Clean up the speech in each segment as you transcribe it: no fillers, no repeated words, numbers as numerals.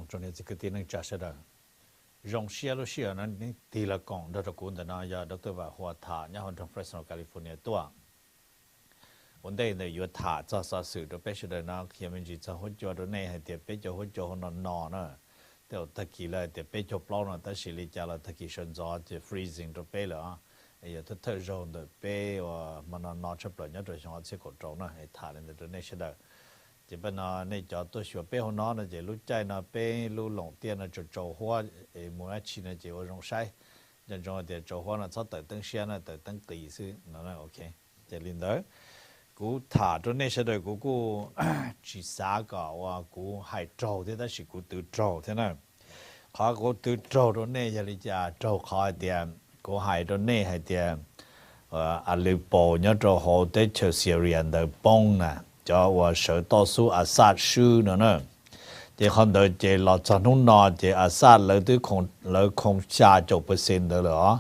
rong cho nên cái tiền năng trả sẽ được rong xia nó tỷ là còn đó là cũng là nó giờ Dr. và Hoa Thả nhà hàng trong Fresno California tua vấn đề này vừa thả cho sự sự đó bây giờ nó khi mình chỉ cho hỗ trợ đó này hay thì bây giờ hỗ trợ nó nọ nữa theo thời kỳ là thì bây giờ bao nó ta xử lý cho là thời kỳ sinh gió thì freezing đó bây giờ giờ thứ thời rồi đó bây mà nó chấp nhận nhất rồi chúng ta sẽ có trâu nó hay thả lên đó này sẽ được chỉ bên nó này cho tôi sửa bây hôm nó chỉ lúc chạy nó bây lúc lồng tiền nó cho trâu hoa mỗi chi nó chỉ có rong sai cho cho thì trâu hoa nó sắp tới tăng xe nó tới tăng kỳ xứ nó là ok chỉ lên đó cú thả cho nên sẽ được cú chỉ xả cả và cú hay trâu thế đó chỉ cú tự trâu thế nào khó cú tự trâu cho nên giờ đi cha trâu khó tiền cú hay cho nên hay tiền Aleppo nhớ trâu hồ tới chờ Syrian đời bông nè cho và sở tổ số Assad sư nữa thì không đợi chỉ là cho nó thì Assad lấy không xa chục % nữa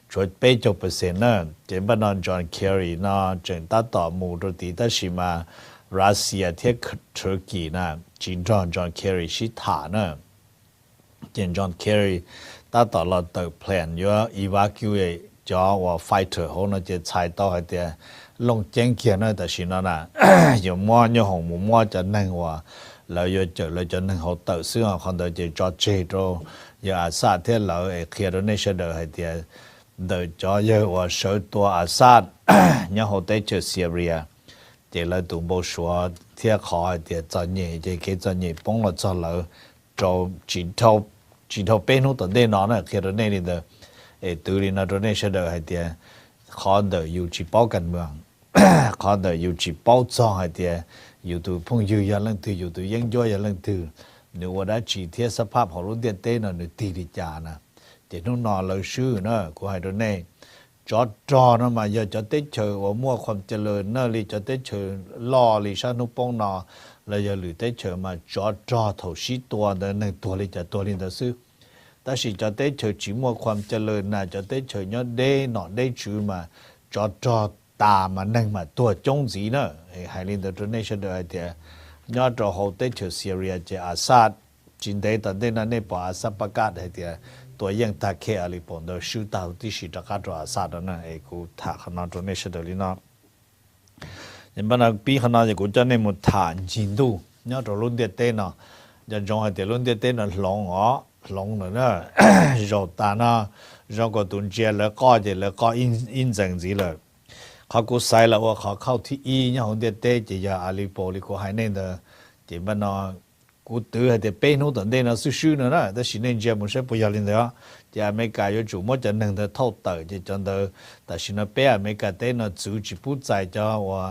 rồi bây chục % nữa thì bên đó John Kerry nó chính ta tỏ mù rồi thì ta chỉ mà Russia thiết Turkey nè chính John Kerry chỉ thả nữa chính John Kerry ta tỏ là tự plan cho evacuate cho và fighter họ nó chỉ chạy tàu hay thì long chiến kia nó ta chỉ nó là dùng mua như hồng mua cho nên và lợi cho nên họ tự sử dụng không đợi chỉ cho chế rồi giờ Assad thế lợi kia đó nên sẽ đợi hay thì đợi cho giờ và sở tua Assad nhớ họ tới cho Syria thì là tụi bộ số thiết khó thì cho nhẹ thì cái cho nhẹ bông là cho lợi cho chỉ thâu bên nó tận đây nó là kia đó nên là từ đi nó nên sẽ đợi hay thì khó đợi yêu chỉ bảo cần mường khó đợi yêu chỉ bảo cho hay thì yêu tụi phong yêu ya lần thứ yêu tụi dân cho ya lần thứ nếu mà đã chỉ thiết sắp họ luôn tiền tên là nếu tì đi trả nè thì nó nọ lời sư nữa của hai đứa này cho nó mà giờ cho tết chờ và muaความเจริญnó li cho tết chờ lo li sao nó bông nọ là giờ lười tết chờ mà cho thầu sĩ tua đó này tua li cho tua li đó sư ta chỉ cho tết chờ chỉ mua ความเจริญ là cho tết chờ nhớ đê nọ đê chữ mà cho ta mà nâng mà tua trông gì nữa hai linh đó này sẽ được thì nhớ cho hậu tết chờ Syria chứ Assad chính đây tận đây là nên bỏ Assad bắt cát thìตัวยังตาแค่อะไรปนเดชูตาที่สิตะกัดรัวซาดนะกูถาขนาดตัวนี้เสด็จลีนะยังเป็นปีขนาดกูจะเนี่ยมุทานจินดูเนี่ยตัวรุ่นเดียเต้นะจะจงให้เดี๋ยวรุ่นเดียเต้นะหลงนะรอตานะรอก็ตุนเจแล้วก็เจแล้วก็อินจังจีเลยเขากูใส่แล้วว่าเขาเข้าที่เนี่ยของเดียเต้จะยาอาลีโปลิโกให้เนี่ยเดจะเป็นกูตื่นให้เป้นู้ตอนเดนเราซื้อนะแต่สิ่งนี้จะมันใช่ปุยาลินเดียวจะไม่กายอยู่จุ่มจะหนึ่งเท่าเท่าเต่าจะจนเดียวแต่สิ่งนั้นเป้ไม่กายเต้นเราจู่จีบใจจะว่า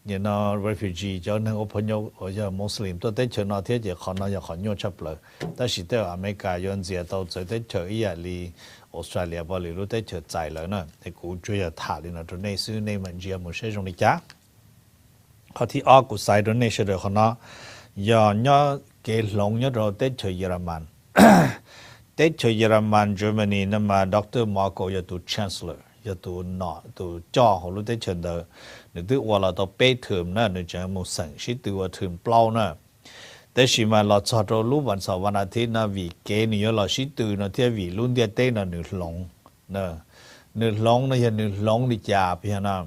เนี่ยนะ refugee จะหนึ่งอพยพ或者穆斯林ตัวเต้นเชิญเราเที่ยวจะขอนอยากขอนยอดชับเลยแต่สิ่งเดียวอเมริกาย้อนเสียตัวจะเต้นเชิญอีอย่างลีออสเตรเลียบริลุเต้นเชิญใจเลยนะแต่กูช่วยจะถ่ายเลยนะตัวนี้ซื้อในมันจะมันใช่ตรงนี้จ้าเขาที่ออกกูใส่ตัวนี้เฉยๆเขาเนาะย่อcái lòng nhất rồi Tết chơi German Tết chơi German Germany nhưng mà Dr. Marco giờ tụ Chancellor giờ tụ nọ tụ cho họ lúc Tết chơi đó nếu tụ qua là tụ bê thườm nữa nếu chẳng một sản sĩ tụ qua thườm plau nữa Tết chỉ mà là cho rồi lúcวันเสาร์วันอาทิตย์นะvì cái này là sĩ tụ nó theo vì luôn địa Tết là nửa lòng nửa lòng đi chả bây giờ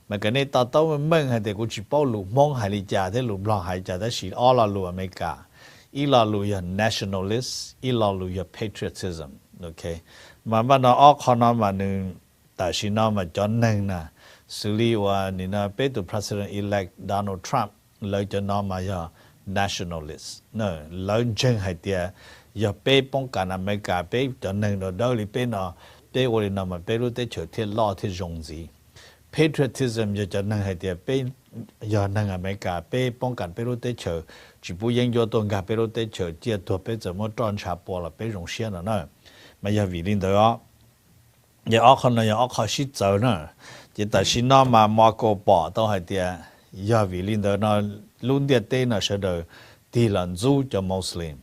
mà cái này tao mình hay để cũng chỉ bảo lũ mong hay đi chả thế lũ blanc hay chả thế chỉ all là lũ America Ilaluya nationalist, ilaluya patriotism, okay. Mà bắt đầu ở con nó màนึงแต่ชิโนมาจอนนึงนะสุริว่านี่นะเป็นตัว president elect Donald Trump เลยจะนอมาอย่า nationalist เนอะเลยจึงให้เดียอย่าเป็นป้องกันอเมริกาเป็นจอนนึงเราได้หรือเป็นเนาะเป็นวันนั้นมาเป็นรู้ได้เฉยที่ล่อที่จงจี patriotism จะนึงให้เดียเป็นอย่านึงอเมริกาเป็นป้องกันเป็นรู้ได้เฉย只不研究东家贝罗得求接多贝怎么观察波了贝容线了呢？没有为领导啊，也阿可能也阿考西走呢，就但是那嘛马个报都还的，也为领导那论点对那是的，地人族叫穆斯林，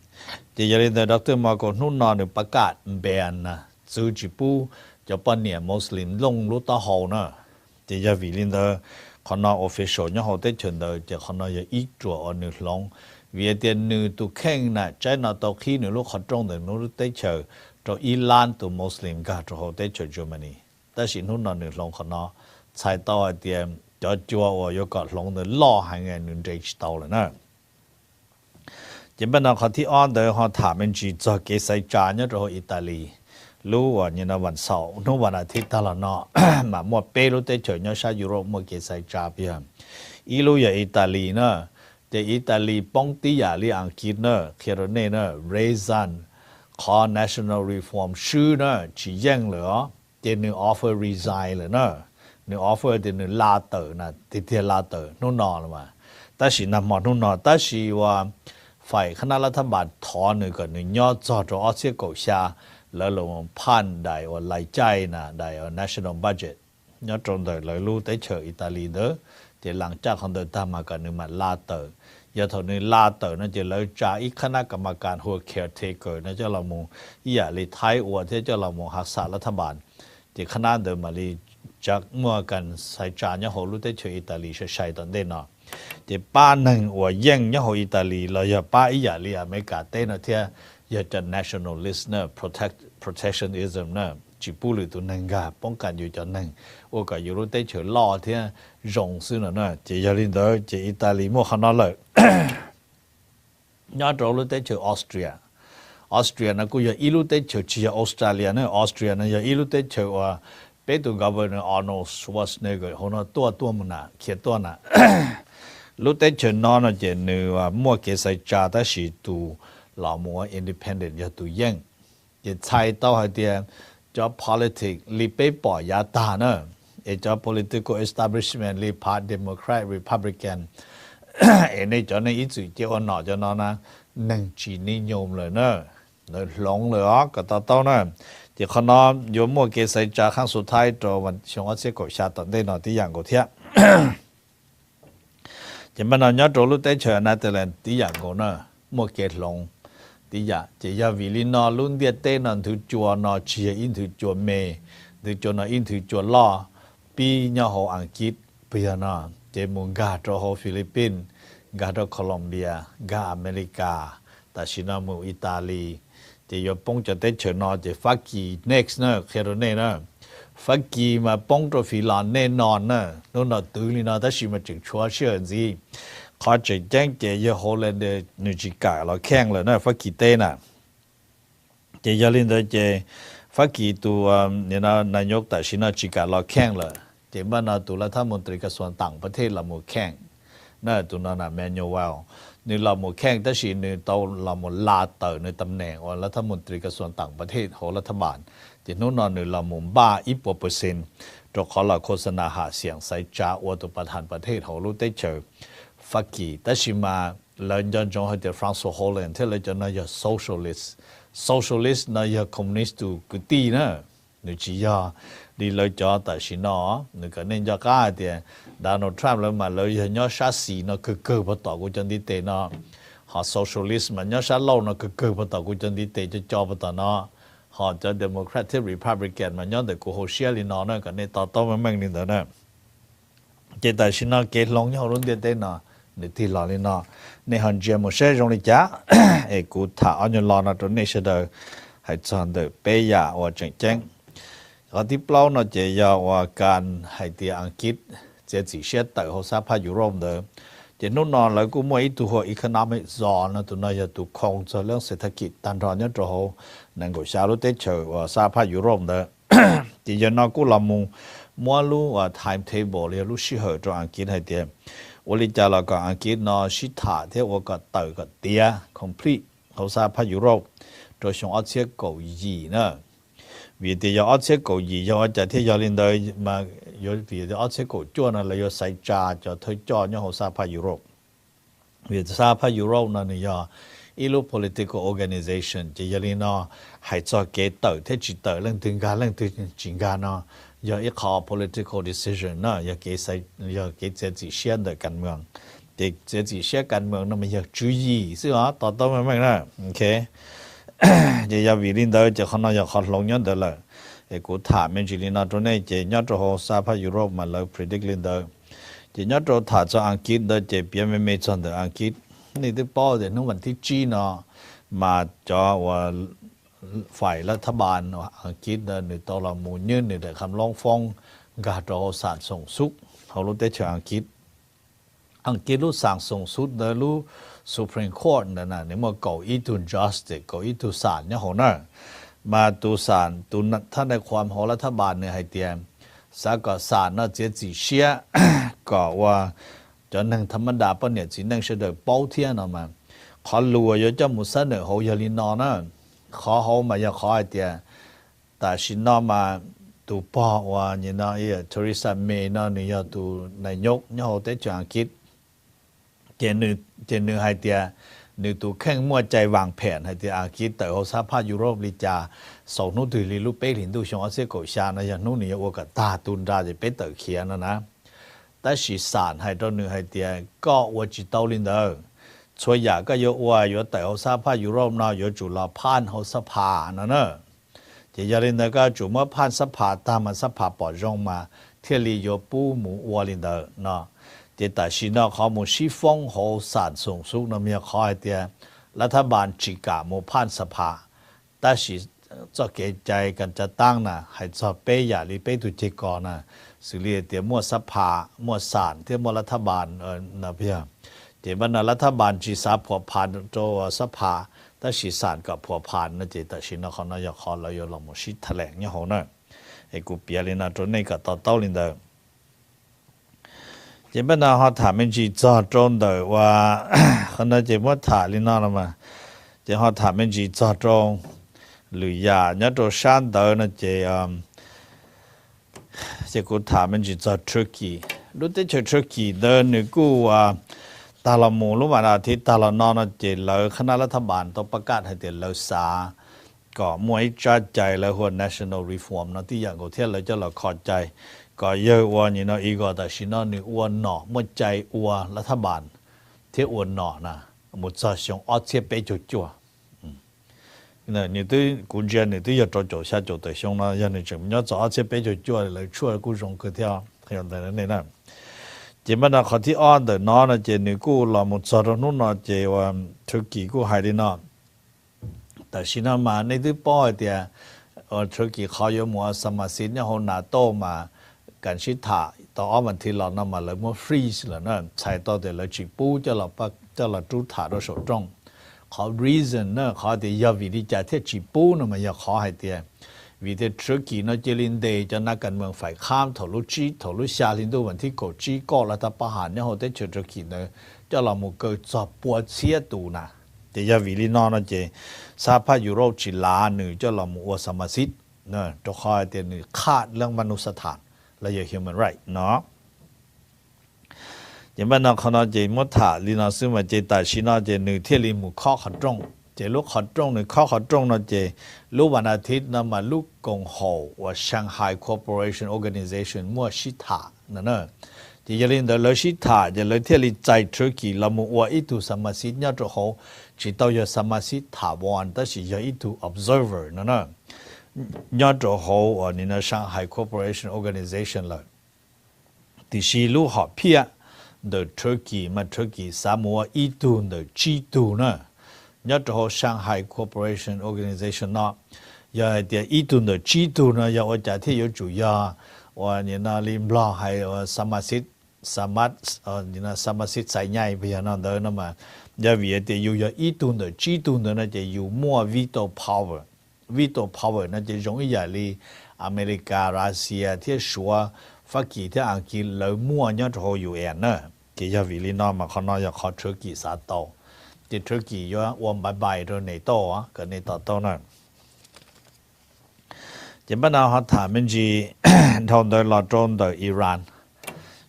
就也领导 Dr. 马个นู่นนอนประกาศแบนนะจูจิปูจะปนเนี่ย穆斯林ลงรู้ตาหอนะ就也为领导。可能 official 然后在全都就可能有一桌而你弄 vì tiền nữ tu khen nè trái nào tàu khi nữ lúc họ trong được nữ tới chờ cho Iran tu Muslim cả cho họ tới chờ Germanyแต่สินู่นนั่นลงขนาดใช้ตัวเดียมจะจัวว่าอยู่กับลงเนี่ยล่อหางเงินนึงใจตัวเลยนะจะเป็นคนที่อ่อนเดี๋ยวเขาถามมันจีจะเกษตรจานเนี่ยเราอิตาลีรู้ว่าเนี่ยนะวันเสาร์นู่นวันอาทิตย์ตลอดเนาะมาหมดเป้รู้แต่เฉยเนี่ยชายุโรปหมดเกษตรจานเพียงอีรู้อย่างอิตาลีเนาะแต่อิตาลีป้องตียาลีอังกฤษเนาะเคียร์เน่เนาะเรซันขอ national reform ชื่อเนาะจีแย่งเหรอเจนึง offer resign เลยเนาะนึง offer เจนึงลาเตอร์นะติดเทียลาเตอร์นู่นนอนเลยมาแต่สินะหมดนู่นนอนแต่สิว่าฝ่ายคณะรัฐบาลถอนนึงก็นึงย่อจอดเอาเสียกูชาแล้วลงพันได้ว่าไล่ใจนะได้ national budget ย่อตรงเดินเลยรู้แต่เฉยอิตาลีเด้อแต่หลังจากเขาเดินตามมากันนึงมาลาเตอร์อย่าทนนึงลาเตอร์นั่นจะเลยจ่าอีกคณะกรรมการหัว caretaker นั่นจะเรามองอย่าเลยไทยอวดที่จะเรามองหักษารัฐบาลที่ขนาดเดิมมาลีจากเมื่อกันใส่จานเนี่ยเขารู้ได้ช่วยอิตาลีใช้ตอนเด่นเนาะที่ป้าหนึ่งว่ายังเนี่ยเขาอิตาลีเราอย่าป้าอีอย่าลีอเมริกาเต้นเทียอย่าจะ nationalist เนี่ย protectionism เนี่ยจีปูหรือตัวหนึ่งกาป้องกันอยู่จนหนึ่งโอ้ก็อยู่รู้ได้ช่วยล่อเทียรงซึ่งเนี่ยจียาลินเดอร์จีอิตาลีมั่วขนาดเลยยอดเรารู้ได้ช่วยออสเตรียออสเตรียนะกูอย่าอิลุเตเชอชีออสเตรเลียนะออสเตรียนะอย่าอิลุเตเชอว่าเป็นตัวกัปตันอาร์โนลด์ ชวาร์ซเนกเกอร์เขาเนี่ยตัวมันนะเขียนตัวนะลุเตเชอนอนนะเจนึกว่ามั่วเกษตรจ่าแต่สิตัวเรามั่วอินดิเพนเดนต์อย่าตัวยังจะใช้ตัวให้เดียจอบ politics ลีเป้ปล่อยยาตานะไอ้จอบ political establishment ลีพาร์ต Democrat Republican ไอ้ในจอในอีสุเจ้าหน่อจอนนะหนึ่งจีนิยมเลยเนอะเลยหลงเลยอ๋อก็ต่อต้นนะที่ขนมโยมมัวเกษตรจากขั้งสุดท้ายตัววันช่วงอาเซียนก็ชาติได้หน่อยที่อย่างก็เทียจะมันเอาเนื้อตัวรู้ได้เชิญนะแต่ละที่อย่างก็เนอะมัวเกศลงที่อย่างจะยาวิลินอรุ่นเดียเต้นนถือจัวนอเชียอินถือจัวเมถือจัวนออินถือจัวล่อปีเนื้อหออังกฤษเปียนอเจมุงกาตัวหอฟิลิปปินส์กาโดโคลอมเบียกาอเมริกาแต่ชินามูอิตาลีจะยปงจะได้เชิญนอจะฟักกี next เนอะเคโรเน่เนอะฟักกีมาปงตัวฟิลานแน่นอนเนอะนู่นน่ะตื่นเลยนะแต่ชิมาจึงชัวเชื่อสิเขาจะแจ้งเจยโฮแลนด์นิวจิกาเราแข่งเลยเนอะฟักกีเต้น่ะเจยาลินเดเจฟักกีตัวเนี่ยนะนายกแต่ชินาจิกาเราแข่งเลยเจบ้านเราตัวรัฐมนตรีกระทรวงต่างประเทศเราหมดแข่งนั่นตัวนั้นนะแมนยูเวลนี่เราหมดแข่งแต่ชีนี่เราหมดลาเตอร์ในตำแหน่งว่ารัฐมนตรีกระทรวงต่างประเทศของรัฐบาลที่นู้นนนี่เราหมดบ้าอีกเปอร์เซ็นต์ตัวเขาเราโฆษณาหาเสียงใส่จ้าอวดประธานประเทศเขารู้ได้เจอฟักกี้แต่ชิมาเราจะจงให้เดฟรานซ์โฮแลนด์ที่เราจะน่าจะโซเชียลิสต์น่าจะคอมมิวนิสต์ดูกุฏินะนี่จียาดีเลยจอแต่ชินอนี่ก็เน้นจะกล้าเดียดานอลด์ทรัมป์แล้วมาเลยยอชาสีเนาะคือพอต่อกูจันดีเตเนาะหาโซเชียลิสต์มันยอชาเล่าเนาะคือพอต่อกูจันดีเตจะจอพอต่อเนาะหาจะเดโมแครตที่รีพับลิกันมันย้อนแต่กูโฮเชียลินอเนาะกันในต่อต้นมันแม่งนี่เนาะเจแต่ชินอเกตลงยอรุ่นเดียเตเนาะในที่หล่อลินอในฮันเจมเช่จงลิจ้าเอกูถ่าอันยลอนะตัวนี้เสดให้จอนเดเปียว่าเจ๋งก็ที่เปล่าเนาะจะยาวว่าการให้ที่อังกฤษจะจีเสียแต่เขาสหภาพยุโรปเดิมจะนู่นนอนแล้วกูไม่ตัวหัวอีโคโนมิกซอนนะตัวนั้นจะตัวคงจะเรื่องเศรษฐกิจตันทอนเนี่ยตัวเขานั่นก็ชาวลุเตเชอว่าสหภาพยุโรปเดิมที่จะนอกูละมุงมัวรู้ว่า time table เรียรู้ชื่อเหตุตัวอังกฤษให้เดียวันนี้จะเราก็อังกฤษนอชิตาที่ว่าก็เตอก็เดีย complete เขาสหภาพยุโรปตัวชงอัเชียเกาหลีเนาะvì thì do ác cầu gì doจะที่ยอลินเดย์มาโยvìจะác cầuจวนอะไรโยใส่จ่าจะเธอจอเนี่ยเขาสหภาพยุโรปvìสหภาพยุโรปนั่นเนี่ยอีลู political organization จะยอลินเนาะให้จะเกิดเตอที่จิตเตอเรื่องถึงการเรื่องถึงจริงการเนาะยออีกข้อ political decision เนาะยอเกิดใส่ยอเกิดเจจิเชียนเดการเมืองเด็กเจจิเชียนการเมืองนั่นมันยอจุยซึ่งอ๋อต่อมาไม่นะโอเคจะยาวิลินเดอร์จะขนาดอยากขอลงยันเดอร์เลยไอ้กูถามมันจิลินาตัวนี้จะยัดตัวสหภาพยุโรปมาเลย predict ลินเดอร์จะยัดตัวถาจะอังกฤษเดอร์จะเปลี่ยนไม่จนเดอร์อังกฤษ นี่ที่ป้อเดี๋ยวนู้นวันที่จีนเนาะมาจ่อว่าฝ่ายรัฐบาลอังกฤษเนี่ยในตอนละมูลยืนในแต่คำร้องฟ้องกาดรอสารส่งสุกเขารู้ได้เชิงอังกฤษรู้สั่งส่งสุดเดรู้ Supreme Court นั่นน่ะนี่มันเก่าอีตุน justice เก่าอีตุศาลเนี่ยเขาเนี่ยมาตุศาลตุนท่านในความของรัฐบาลเนี่ยให้เตรียมสักก็ศาลน่ะเจ๊จีเชียก็ว่าจนหนึ่งธรรมดาปะเนี่ยจีหนึ่งเสด็จเป้าเทียนออกมาขอรัวเยอะจะมุสเนี่ยเขาอย่าลินนอนนะขอเขามาอย่าขอให้เตรียมแต่ชินนอมาตัวป้อว่าเนี่ยนะเทอริซาเมย์นะเนี่ยตัวนายกเนี่ยเขาได้จากอังกฤษเจนึให้เตียนึกตัวแข่งมั่วใจวางแผนให้เตียอังกฤษแต่เขาสหภาพยุโรปลิจาสองนู้นถือลิลุเป้หินดูชงอาเซียโกชานะอย่างนู้นนี่ว่ากับตาตุนราจะเป็นเต๋อเขียนนะแต่สีสารให้ตัวนึงให้เตียก็ว่าจิตเตาลินเดอร์ช่วยอยากก็เยอะว่าเยอะแต่เขาสหภาพยุโรปนะเยอะจุลพานเขาสภานะเนอะจะยาลินเดอร์ก็จุเมื่อพานสภาตามมันสภาปอดจงมาเที่ยลีโยปูหมูวอลินเดอร์เนาะแต่สินะเขาหมู่ชีฟงเขาสารส่งสุกนะมีเขาไอเดียรัฐบาลจิกาหมู่ผ่านสภาแต่สิจะเกใจกันจะตั้งนะให้จะเป้ยาลีเป้ตุจิกอนะสิเรียเดียมั่วสภามั่วสารที่มั่วรัฐบาลนะเพียเดี๋ยวมันรัฐบาลจีสาผัวพันตัวสภาแต่สิสารกับผัวพันนะเจแต่สินะเขานะอยากขอเราอยู่ลำมุชิแถลงเนี่ยเขานะไอ้กูเปียลินะตัวนี้ก็ต่อเต้าลินเดอเจ้าหน้าเขาถามมันจีจ่อตรงเดอว่าเขาน่าจะว่าถามลิน่าละมาเจ้าเขาถามมันจีจ่อตรงหรือยาเนี่ยตัวชันเดอนะเจ้ากูถามมันจีจ่อทริกกี้รู้ได้เจอทริกกี้เดินนึกกูว่าตาละมูรู้วันอาทิตย์ตาละนอนนะเจ้าเลยคณะรัฐบาลต้องประกาศให้เจ้าเลยสาก็มวยจัดใจแล้วหัว national reform นะที่อย่างกูเที่ยวเลยจะเราขอใจก็เยอะว่านี่นะอีกแต่ชินะนี่อ้วนหนอมั่วใจอ้วนรัฐบาลที่อ้วนหนอนะมุดซาชงอัดเทียบไปจั่วเนี่ยนี่ตัวกุญแจนี่ตัว要找下找对象啦，要你怎么样找อัดเทียบไปจั่วเลยช่วยกูส่งคือเที่ยวขยันแต่นั่นนะเจ้ามันนะเขาที่อ่อนแต่นอนนะเจนี่กูเรามุดซาตรงนู้นนะเจว่าทุกกี่กูหายดีนะแต่ชินะมาในที่ป้อยเดียทุกกี่เขาอยู่มัวสมาชิกเนี่ยเขาหนาโตมาการชิดถ่าต่อวันที่เรานำมาเลยมันฟรีสเลยนะใช้ต่อเดี๋ยวเราจีปูจะเราปักจะเราจุดถ่าเราสดตรงเขา reason นะเขาเดี๋ยวยาวิธีจะเที่ยวจีปูนะมันอยากขอให้เดียวิธีทริกกี้นะเจลินเดย์จะนักการเมืองฝ่ายข้ามถลุจีถลุชาลินดูวันที่กดจีก็รัฐประหารเนี่ยเขาได้เจอทริกกี้นะจะเราหมู่เกิดจับปวดเสียตูนะเดี๋ยวยาวิธีนอนนะเจสหภาพยุโรปจีลาหนึ่งจะเราหมู่ว่าสมาชิกนะจะขอให้เดียหนึ่งขาดเรื่องมนุษยธรรมและอย่าง human right เนาะอย่างบ้านเราเขาเนาะเจมดถาลีน่าซึ่งว่าเจตาชินาเจหนึ่งเที่ยวลีหมู่ข้อขัดตรงเจลูกขัดตรงหนึ่งข้อขัดตรงเนาะเจลูกวันอาทิตย์นำมาลูกกงโฮว่า Shanghai Cooperation Organization มั่วชิตานั่นเนาะเจยลินเดอร์ชิตาเจเลยเที่ยวลีใจทริกกี้ละมู่ว่าอีตูสมาชิกเนี่ยจะเขาจิตเอาอยู่สมาชิกถาวรแต่สิจะอีตู observer นั่นเนาะยอดจะเขาว่านี่นะ Shanghai Cooperation Organization เลยที่สิลูกหอบเพียเดอร์ตุรกีมาตุรกีสามัวอีตูเดอร์จีตูนะยอดจะเขา Shanghai Cooperation Organization เนาะยาเดียอีตูเดอร์จีตูนะยาว่าจะที่อยู่จุยาว่านี่นะลิมบล้อให้สมาชิกนี่นะสมาชิกสายใหญ่พยานเดินนะมายาวิเดียอยู่ยาอีตูเดอร์จีตูนะจะอยู่มัว veto power 那就容易呀哩，美国、รัสเซียที่ชัวฟักกี้ที่อังกฤษเลยมั่วเนี่ยจะเขาอยู่เองเนอะที่จะวิลีนอมาเขาน้อยอยากขอตุรกีสาโตที่ตุรกีอยู่วันบ่ายๆตัวในโตอ่ะก็ในต่อโตนั่นจะบ้านเราถามมันจีทองโดยหลอดโจนโดยอิหร่าน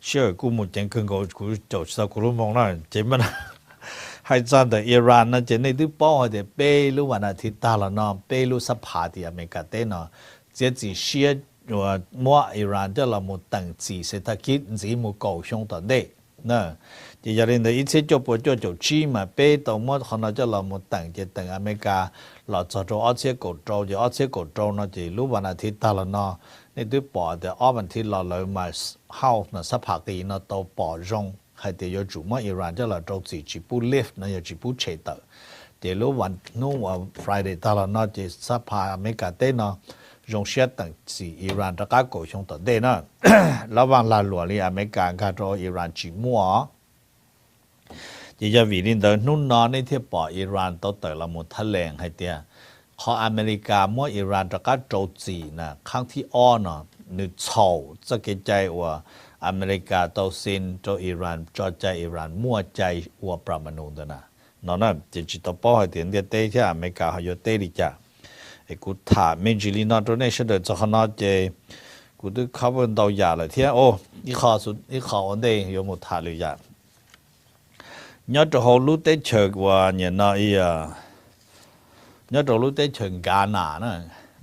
เชื่อกูมุ่งเจงขึ้นกูจดสักกูรู้มองนั่นจะบ้านให้จันแต่อิหร่านนะเจในที่ป้อเดี๋ยวเปรูวันอาทิตย์ตาละน้องเปรูสภาที่อเมริกาเต้นเนาะเจ้าจีเชียว่ามัวอิหร่านจะเราหมดตั้งจีเศรษฐกิจจีหมดเก่าช่วงตอนเด็กเนาะจะอย่างนี้อีเช่จบจบชีมาเปตัวมัวคนเราจะเราหมดตั้งจะตั้งอเมริกาเราจะ做อาเซียกดโจจะอาเซียกดโจเนาะจีรู้วันอาทิตย์ตาละเนาะในที่ป้อเดี๋ยววันที่เราเลยมาเข้าเนาะสภากีเนาะตัวป้อจงใ ให้เดียวจู่มั่วอิหร่านจะละโจมตีจีปูเลฟนั่นยังจีปูเชตเเดี๋ยววันนู้นวันฟรายเดย์ตลอดนอจะสภาอเมริกาเต้นยงเชียตั้งสีอิหร่านตะก้าโกชงต่อเด้นะระหว่างลาหลวงลีอเมริกาการโจอิหร่านจีมั่วจะวิลินเดินนู่นนอนในเทียบปออิหร่านต่อแต่ละมุทะเลงให้เดียขออเมริกามั่วอิหร่านตะก้าโจจีนะครั้งที่อ้อนนึกเฉาจะเกใจว่าอเมริกาต่อซินต่ออิหร่านจอใจอิหร่านมั่วใจวัวประมาณนั้นนะนั่นน่ะจะจิตต่อป้อให้เดียนเดียเตที่อเมริกาเขาอยู่เตลิจ่าไอ้กูถามเมจิลีนอตัวนี้เสด็จจากขนาดเจกูดูเขาเป็นดาวยาเลยที่โอ้อีข้อสุดอีข้ออันเดียมุทาเลยยาnhớ cho họ lúc tới chơi qua nhà nó nhớ cho lúc tới chơi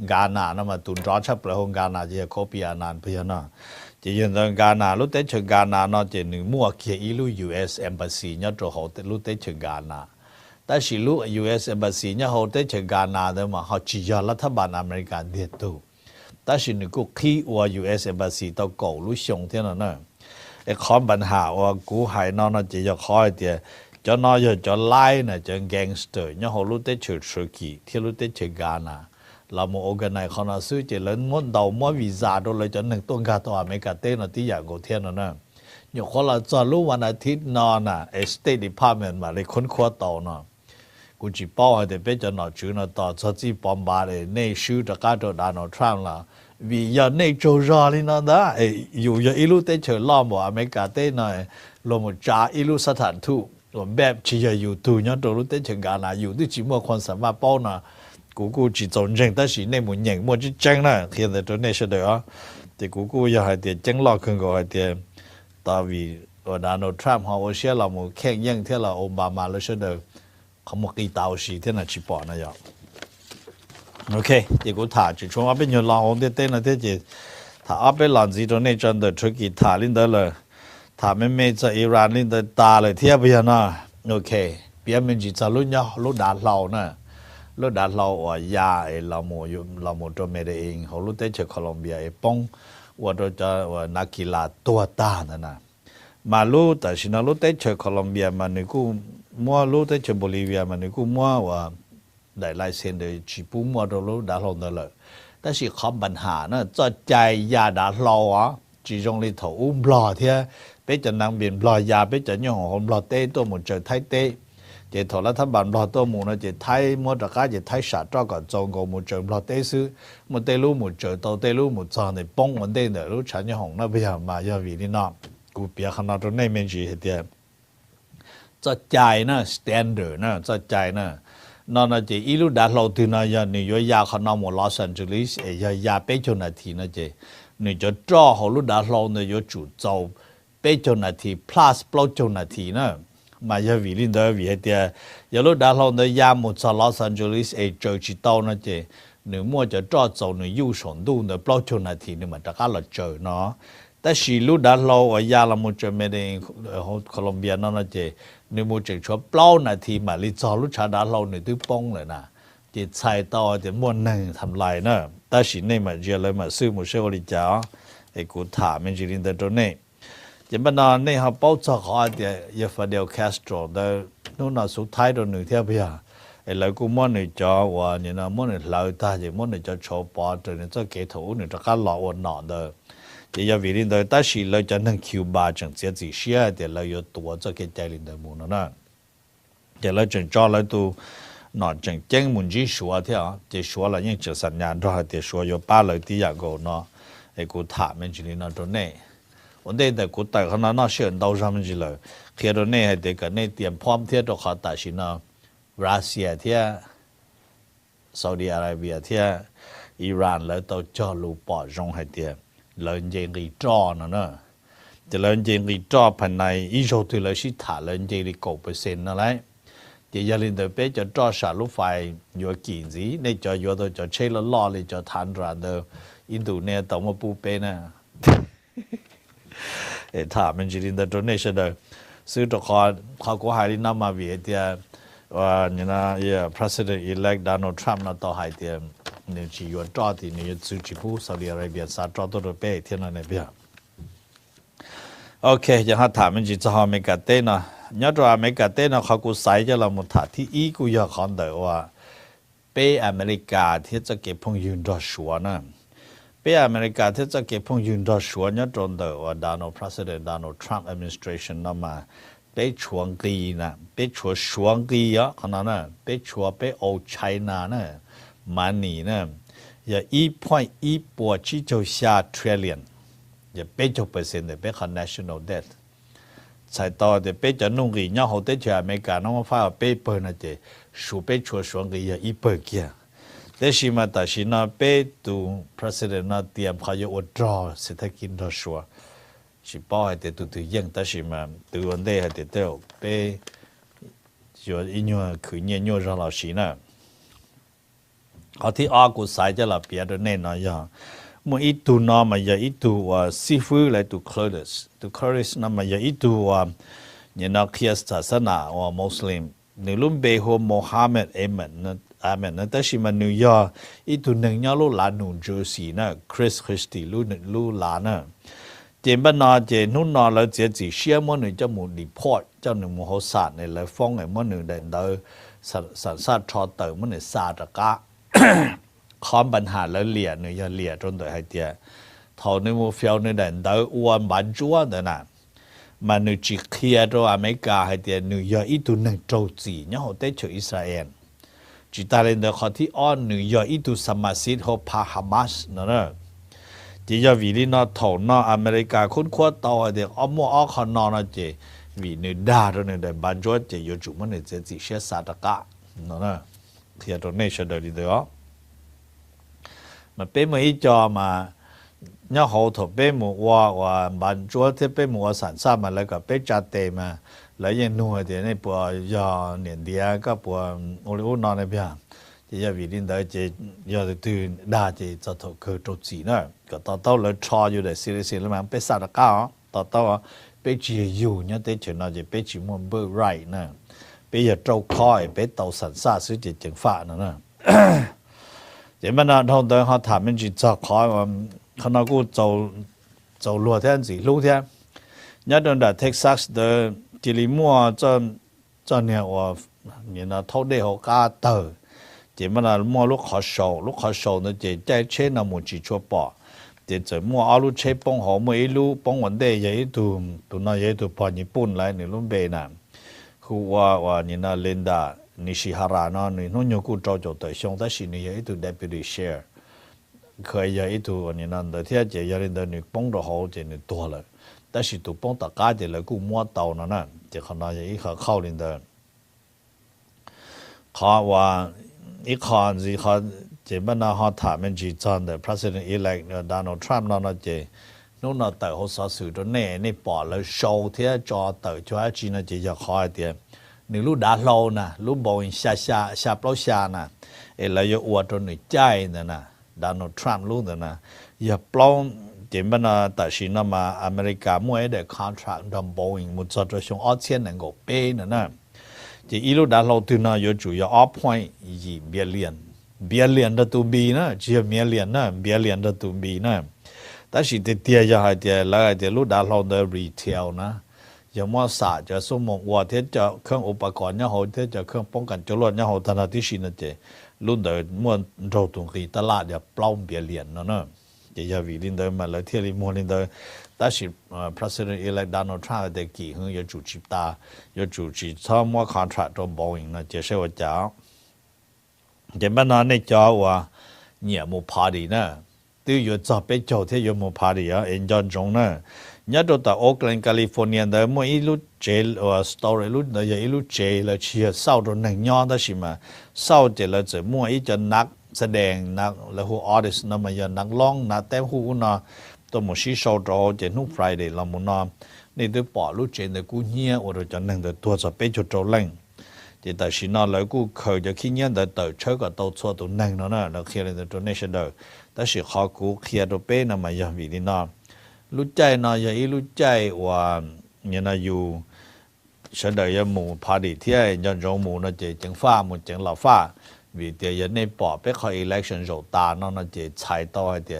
Ghana nó mà tuần rõ chấp là hôm Ghana chỉ có bia nàn bây giờ nó chỉ hiện tại Ghana lúc tới chơi Ghana nó chỉ nương mua kia ilu US Embassy nhớ cho họ lúc tới chơi Ghana tại vì lúc US Embassy nhớ họ tới chơi Ghana đó mà họ chỉ cho là tháp bản America địa tu tại vì nương có khi qua US Embassy tao cầu lúc xong thế nào nữa khóปัญหาว่ากูหายนอนจะจะคอยเดียจะนอนจะไล่น่ะจะแก๊งสเตอร์เนี่ยเขารู้ได้เชิดสุกี้ที่รู้ได้เชิดกานาเราโมโอกันในเขาน่ะซื้อจะเล่นม้วนดาวม้วนวีซ่าด้วยเลยจะหนึ่งต้นกาตัวอเมริกาเต้นที่อย่างกูเทียนน่ะเนี่ยคนเราจะรู้วันอาทิตย์นอนน่ะState Department มาเลยค้นคว้าต่อน่ะกูจีป้อให้เด็กเป็นจะนอนจูนต่อจะจีบอมบาเลยในชื่อจะการโดนดานอทรัมป์ละvì giờ này châu ra đi nó đó, dù giờ ilu tới chơi lo mà America tới này, lo một trả ilu sát hại thu, rồi bẹp chỉ giờ dù tu nhớ đồ lúc tới chơi gà là dù tới chỉ mua quan sản mà bao nè, cú chỉ trồng rừng tới chỉ nên muốn nhận mua chỉ trăng nè, hiện tại chỗ này sẽ được á, thì cú giờ hay tiền trăng lo không gọi tiền, tại vì ở Donald Trump họ sẽ là một khen nhân thế là Obama nó sẽ được, không một cái tàu gì thế là chỉ bỏ này rồi. OK， 结果他就从那边就拉红的灯了，这就他那边浪子中那真的出去他领导了，他们没在伊朗领导打了，贴不一样呐。OK， 别们就在路上路打老呢，路打老我呀，老母做没得赢，后路在去哥伦比亚帮我都叫我拿起来多大的呢？马路但是那路在去哥伦比亚嘛，你估摸路在去玻利维亚嘛，你估摸我。ได้ลายเซ็นโดยจีปูมัวโดลูดาลงนั่นเลยแต่สิ่งความปัญหาเนี่ยจะใจยาดาลอจีจงลิถอุ้มบลอเทียเป็นจะนางเบียนบลอยาเป็นจะย่องของบลอเต้ตัวหมุนเจอไทยเต้เจถอรัฐบาลบลอตัวหมุนเจไทยมัวตะก้าเจไทยชาติก็จงก็หมุนเจอบลอเต้ซื้อหมุนเต้รู้หมุนเจอตัวเต้รู้หมุนจางในป้องมันเต้เนี่ยรู้ฉันย่องนั่นพยายามมาอย่าวินี่น้ำกูเปียขนาดตรงนี้ไม่จีเดียจะใจนะสแตนเดอร์นะจะใจนะนั่นจะอีลูดาเราตื่นนายนี่ยอยาขนมลอสแอนเจลิสยาเป้จนาทีนะเจนี่จะจ่อเขาลูดาเราเนี่ยยจู่เจ้าเป้จนาที plus ปลจนาทีนะมาอย่าวิลินเดอร์วิเดียยาลูดาเราเนี่ยยามุสลอสแอนเจลิสเจอจิตเอานะเจนี่มัวจะจ่อเจ้าเนี่ยยูสนดูเนี่ยปลจนาทีนี่มันจะก้าวเจอเนาะแต่สิลูดาเรายาละมุจะไม่ได้โคลอมเบียนั่นนะเจนี่มูจึงชอบเปล่านาทีมาลิจอลุชาดาเราเนี่ยตื้อป้องเลยนะจิตใจต่อจะม้วนหนึ่งทำลายเนอะแต่สิเนี่ยมาเจอเลยมาซื้อมูเชอริจ้าไอ้กูถามมันจริงแต่ตรงนี้จะมานอนเนี่ยเขาเป้าจะขอเดียยฟาเดลแคสโตรแต่นู่นน่ะสุดท้ายตัวหนึ่งเทียบไปอ่ะไอ้เรากูม้วนเนี่ยจอว่าเนี่ยนะม้วนเนี่ยเราตาจะม้วนเนี่ยจะโชว์ปอตัวเนี่ยจะเกถูเนี่ยจะการหล่อวันหนอนเด้อจะอย่าวิรินเดอแต่สิเราจะนั่งคิวบาจังเสียจีเสียเดี๋ยวเราอยู่ตัวจะเกใจลินเดอมูนนะเดี๋ยวเราจังจ่อเราตัวหนอนจังเจ้งมุนจีชัวเท่าจะชัวเรายังจะสัญญาณรอเดี๋ยวชัวอยู่ป้าเราที่อยากกูเนาะไอ้กูถามมันจีลินตัวนี้วันเดียวแต่กูแต่ขนาดน่าเชื่อดาวจำจีเลยเขียนตัวนี้ให้เด็กกันเนี่ยเตรียมพร้อมเที่ยวตัวเขาตัดสินเนาะรัสเซียเที่ยวซาอุดิอาระเบียเที่ยวอิหร่านแล้วตัวจ่อลูปอจงให้เดียวlần gì đi trò nữa, thì lần gì đi trò phần này ý số thì là sĩ thả lần gì đi cổ bê sen nó lấy, thì giờ lên tới bé cho trò xả lúc phải vừa kỳ gì, nên cho vừa tôi cho chơi là lo lên cho than ra được, Indo này tổng một búp bê nè, thả mình chỉ lên tới chỗ này sẽ được, sự đó họ có hai năm mà về thì như là President elect Donald Trump nó tao hai tiền nếu chỉ yuan trò thì nếu chỉ chỉ phụ Saudi Arabia sa trò tôi được bé thiên là này bây ok giờ họ thả mình chỉ cho họ mấy cái tên nó nhớ rồi mấy cái tên nó họ cũng sai cho là một thả thì ý cũng giờ còn đợiว่าไปอเมริกาที่จะเก็บพงยืนรอชัวนะไปอเมริกาที่จะเก็บพงยืนรอชัวเนี่ยจนเดอว่าDonald President Donald Trump administration นั่นมาไปช่วงกีนะไปช่วงกีอ่ะขนาดนั้นไปช่วงไปเอาไชน่านะมันนี่นะอย่า1.1.7 trillion อย่าไป8%เลยไปขนาด national debt ใช่ต่อเดี๋ยวไปจะนุ่งกีเนี่ยเขาได้จากอเมริกาน้องฟ้าไปเปิดนะเจสูไปช่วงกีอย่า1%เกียแต่ชิมาแต่ชินาไปดู president น่ะเตรียมเขาจะอดรอเศรษฐกิจรอชัวชิป้อให้เดี๋ยวตัวยังแต่ชิมาตัววันเดียให้เดี๋ยวไปอยู่อีนัวคือเนี่ยนัวเราเราชินะเขาที่อากูใส่จะหลับเปียดแน่นอนอย่างเมื่ออีตัวนอมาอย่าอีตัวว่าซีฟู้ดเลยตัวคอริสนั่นมาอย่าอีตัวว่าเนี่ยนักคริสต์ศาสนาว่ามุสลิมในรุ่นเบโฮโมฮัมเหม็ดเอเมนนะอาเมนนะแต่ชิมันนิวยอร์กอีตัวหนึ่งเนี่ยลูกหลานนูเจอร์ซีนะคริสติลูกหลานนะเจมบ้านนอเจนุ่นนอแล้วเจจีเชื่อมันหนึ่งจะหมุนรีพอร์ตเจ้าหนึ่งมันเขาศาสตร์ในเลยฟ้องไอ้มันหนึ่งเดินเดินสันสัตย์ชอเตอร์มันหนึ่งศาสตร์ตะกะคอมปัญหาแล้วเหลี่ยหนึ่งอย่าเหลี่ยจนโดยให้เดียทอหนึ่งมันเฟียวหนึ่งเดินเดินอ้วนบานจั่วเดินน่ะมันหนึ่งจีเคลียร์ตัวอเมริกาให้เดียหนึ่งอย่าอีตัวหนึ่งโจจีเนี่ยเขาได้เจออิสราเอลจิตาเลนเดอร์เขาที่อ้อนหนึ่งอย่าอีตัวสมาชิกเขาพาฮามาสนั่นแหละจีจะวิลินอถอนออเมริกาคุ้นขั้วต่อเดียอ้อมอ้อขอนอนะเจวินึด่าตัวหนึ่งเดินบานจั่วเจยจุมันหนึ่งเจจีเชื่อสาตกะนั่นแหละเคลียร์ตัวนี้เฉยๆเดียวมันเป็นมืออีจอมาเนี่ยเขาถูกเป็นมือว่าบานจั่วที่เป็นมือสันซ่ามาแล้วก็เป็นจัดเต็มมาแล้วยังนัวเดี๋ยวนี้ปัวยาเนี่ยเดียก็ปัวโอลิโอนอนในเพียงที่จะวิลินได้จะยาตื่นได้จะถูกคือจุดสีนะก็ต่อเต้าเลยชออยู่แต่สิ่งแล้วมันเป็นสัตว์ก้าวต่อเต้าเป็นจีอยู่เนี่ยแต่เฉยน่าจะเป็นจีมันเบอร์ไรนะเป็นอย่าเจ้าคอยเป็นเต่าสันซ่าซื้อจิตจึงฟ้านะเดี๋ยวมันน่ะทองเดินเขาถามมันจีจะคอยว่าขณะกูจะรัวแทนสิรู้แทนเนี่ยตอนเด็กเท็กซัสเดินจิลิมัว这年我你那偷的好嘎多，这么那摸路考手呢，这在车那么几撮包，这这摸阿路车帮好摸一路帮完的也一度那也度跑日本来你路北呢，ว่า你那琳达你是哈拉那你弄有股招就对象，但是你也一度 deputy share， 可以也一度你那的天这也琳达你帮着好这你多了。但是都帮大家的来顾摸到了呢，就可能也一个考虑的，他话一看是他这边呢，他他们去站的 President elect Donald Trump 那这，นู่นน่ะแต่เขาสอสื่อตัวแน่นี่ปอดแล้วโชว์ที่จอเต๋อจอจีนจะอยากขอเดียหนึ่งลูกดาโลนะลูกบอลชาเปล่าชานะแล้วอย่าอวดตัวหนึ่งใจนะนะ Donald Trump ลูกนะอย่าเปล่าเดี๋ยวมันแต่ชินมาอเมริกามั่วได้ contract ดำ Boeing มุดจอดช่วง2000นั่งก็เป็นนะที่อีลูดาเราตัวน่ะอยู่จุย0.1 billion 的ตัวบีนะ只有 million นะ billion 的ตัวบีนะแต่สิเดียจะให้เดียแล้วเดียลูดาเรา的 retail นะอย่างว่าศาสตร์จะสมมติว่าที่จะเครื่องอุปกรณ์เนี่ยเขาที่จะเครื่องป้องกันจรวดเนี่ยเขาทันทีสินะเจรุ่นเดิมมั่วเราตรงที่ตลาดจะปล้อม billion นะจะยาวิลินเดิมมาแล้วที่ริมลินเดิมแต่สิPresident elect Donald Trump เด็กกี่หึงยาจูจิตายาจูจิถ้ามั่ว contract ตัว Boeing นะจะใช่ว่าเจ้าเดี๋ยวมันนอนในจอว่าเนี่ยมูพาร์ตี้นะที่อยู่จะไปจอดที่อยู่มูพาร์ตี้เอ็นจอนจงนะเนี่ยตัวแต่โอ๊กแลนด์แคลิฟอร์เนียเดิมมั่วอีลูเจลสตอรี่ลูเดียอีลูเจลเชียเศร้าตัวหนึ่งย้อนได้สิมาเศร้าเจแล้วจะมั่วอีจะนักแสดงนักแล้วหัวอาร์ติสต์นั่นมันยังนักร้องนักเต้นหูน่ะตัวมุชีโชว์ตัวเจนุฟรายเดย์เรามุนน่ะนี่ตัวปอลูเจนเดกูเนียว่าเราจะนั่งตัวจะไปจุดโจเล่งที่แต่สิน่ะแล้วกูเคยจะขี้เนียแต่ตัวเชื่อกับตัวชัวตัวนั่งนั่นน่ะแล้วเคลียร์ในตัวนี้เฉยๆแต่สิเขากูเคลียร์ตัวเป้นั่นมันยังวิธีน่ะรู้ใจน่ะยังรู้ใจว่าเนี่ยน่ะอยู่เฉยๆยังหมู่พาร์ตี้ที่ยังจงหมู่น่ะเจจังฟ้าหมู่จังเหล่าฟ้าvì thế giờ này bỏ bé khỏi election rồi ta nó chỉ chạy to thì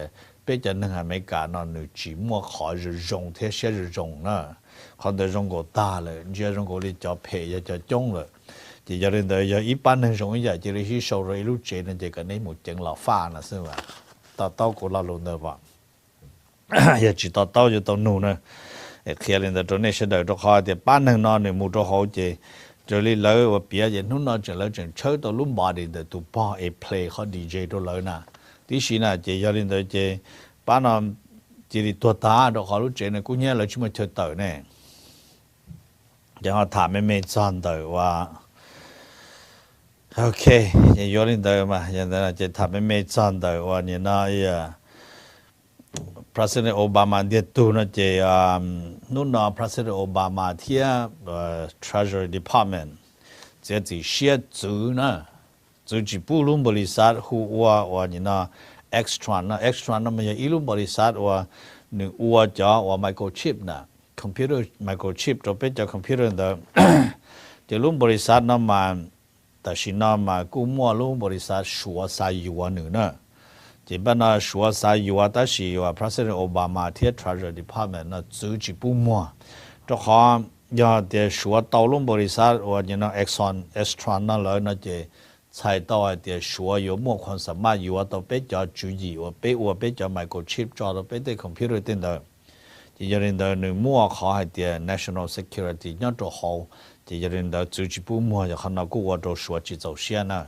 bây giờ nâng hà mấy cả nó nữ chỉ mua khỏi rồi rồng thế sẽ rồi rồng nữa còn để rồng cổ ta rồi giờ rồng cổ đi cho phê cho trông rồi chỉ cho nên giờ ít ban hơn rồng giờ chỉ là sầu rồi lúc chế nên chỉ cần lấy một chân lò pha là sao mà tao củaเราluôn rồi giờ chỉ tao cho tao nụ nữa khi lên đó nên sẽ đợi cho họ thì ban hơn nó nên mua cho họ chỉ rồi đi lỡ và bây giờ nó chỉ lỡ chừng chơi tao lúc bỏ đi để tụi bỏ play họ DJ tao lỡ nè tí xí nè chỉ cho nên đó chỉ ban nó chỉ đi tua ta đó họ lúc chơi này cũng nhớ là chúng mình chơi tờ này cho họ thả mấy chọn tờ và ok giờ cho nên đó mà giờ là chỉ thả mấy chọn tờ và như nó President Obama dia tu na je nó President Obama thia Treasury Department je chỉ xia zu na zu chỉ bu lum boli sát hu wa ni na extra na mà ya ilum boli sát wa ni wa cha wa microchip na computer microchip cho pe cha computer da je lum boli sát na mà ta shi na mà ku mo lum boli sát shuo sa yu wa nu na chỉ bên nó số sa yu ta chỉ là President Obama thiết Treasury Department nó giữ chỉ bu mua, cho họ giờ để số tàu lông bồi sát và như nó Exxon nó lấy nó chỉ sai tàu để số有mua khoản什么yu tàu bé cho chú ý và bé cho microchip cho nó bé để computer tên đó, chỉ cho nên đó người mua họ hay để national security nhớ cho họ chỉ cho nên đó giữ chỉ bu mua cho họ nó cũng vào cho số chỉ走线啊。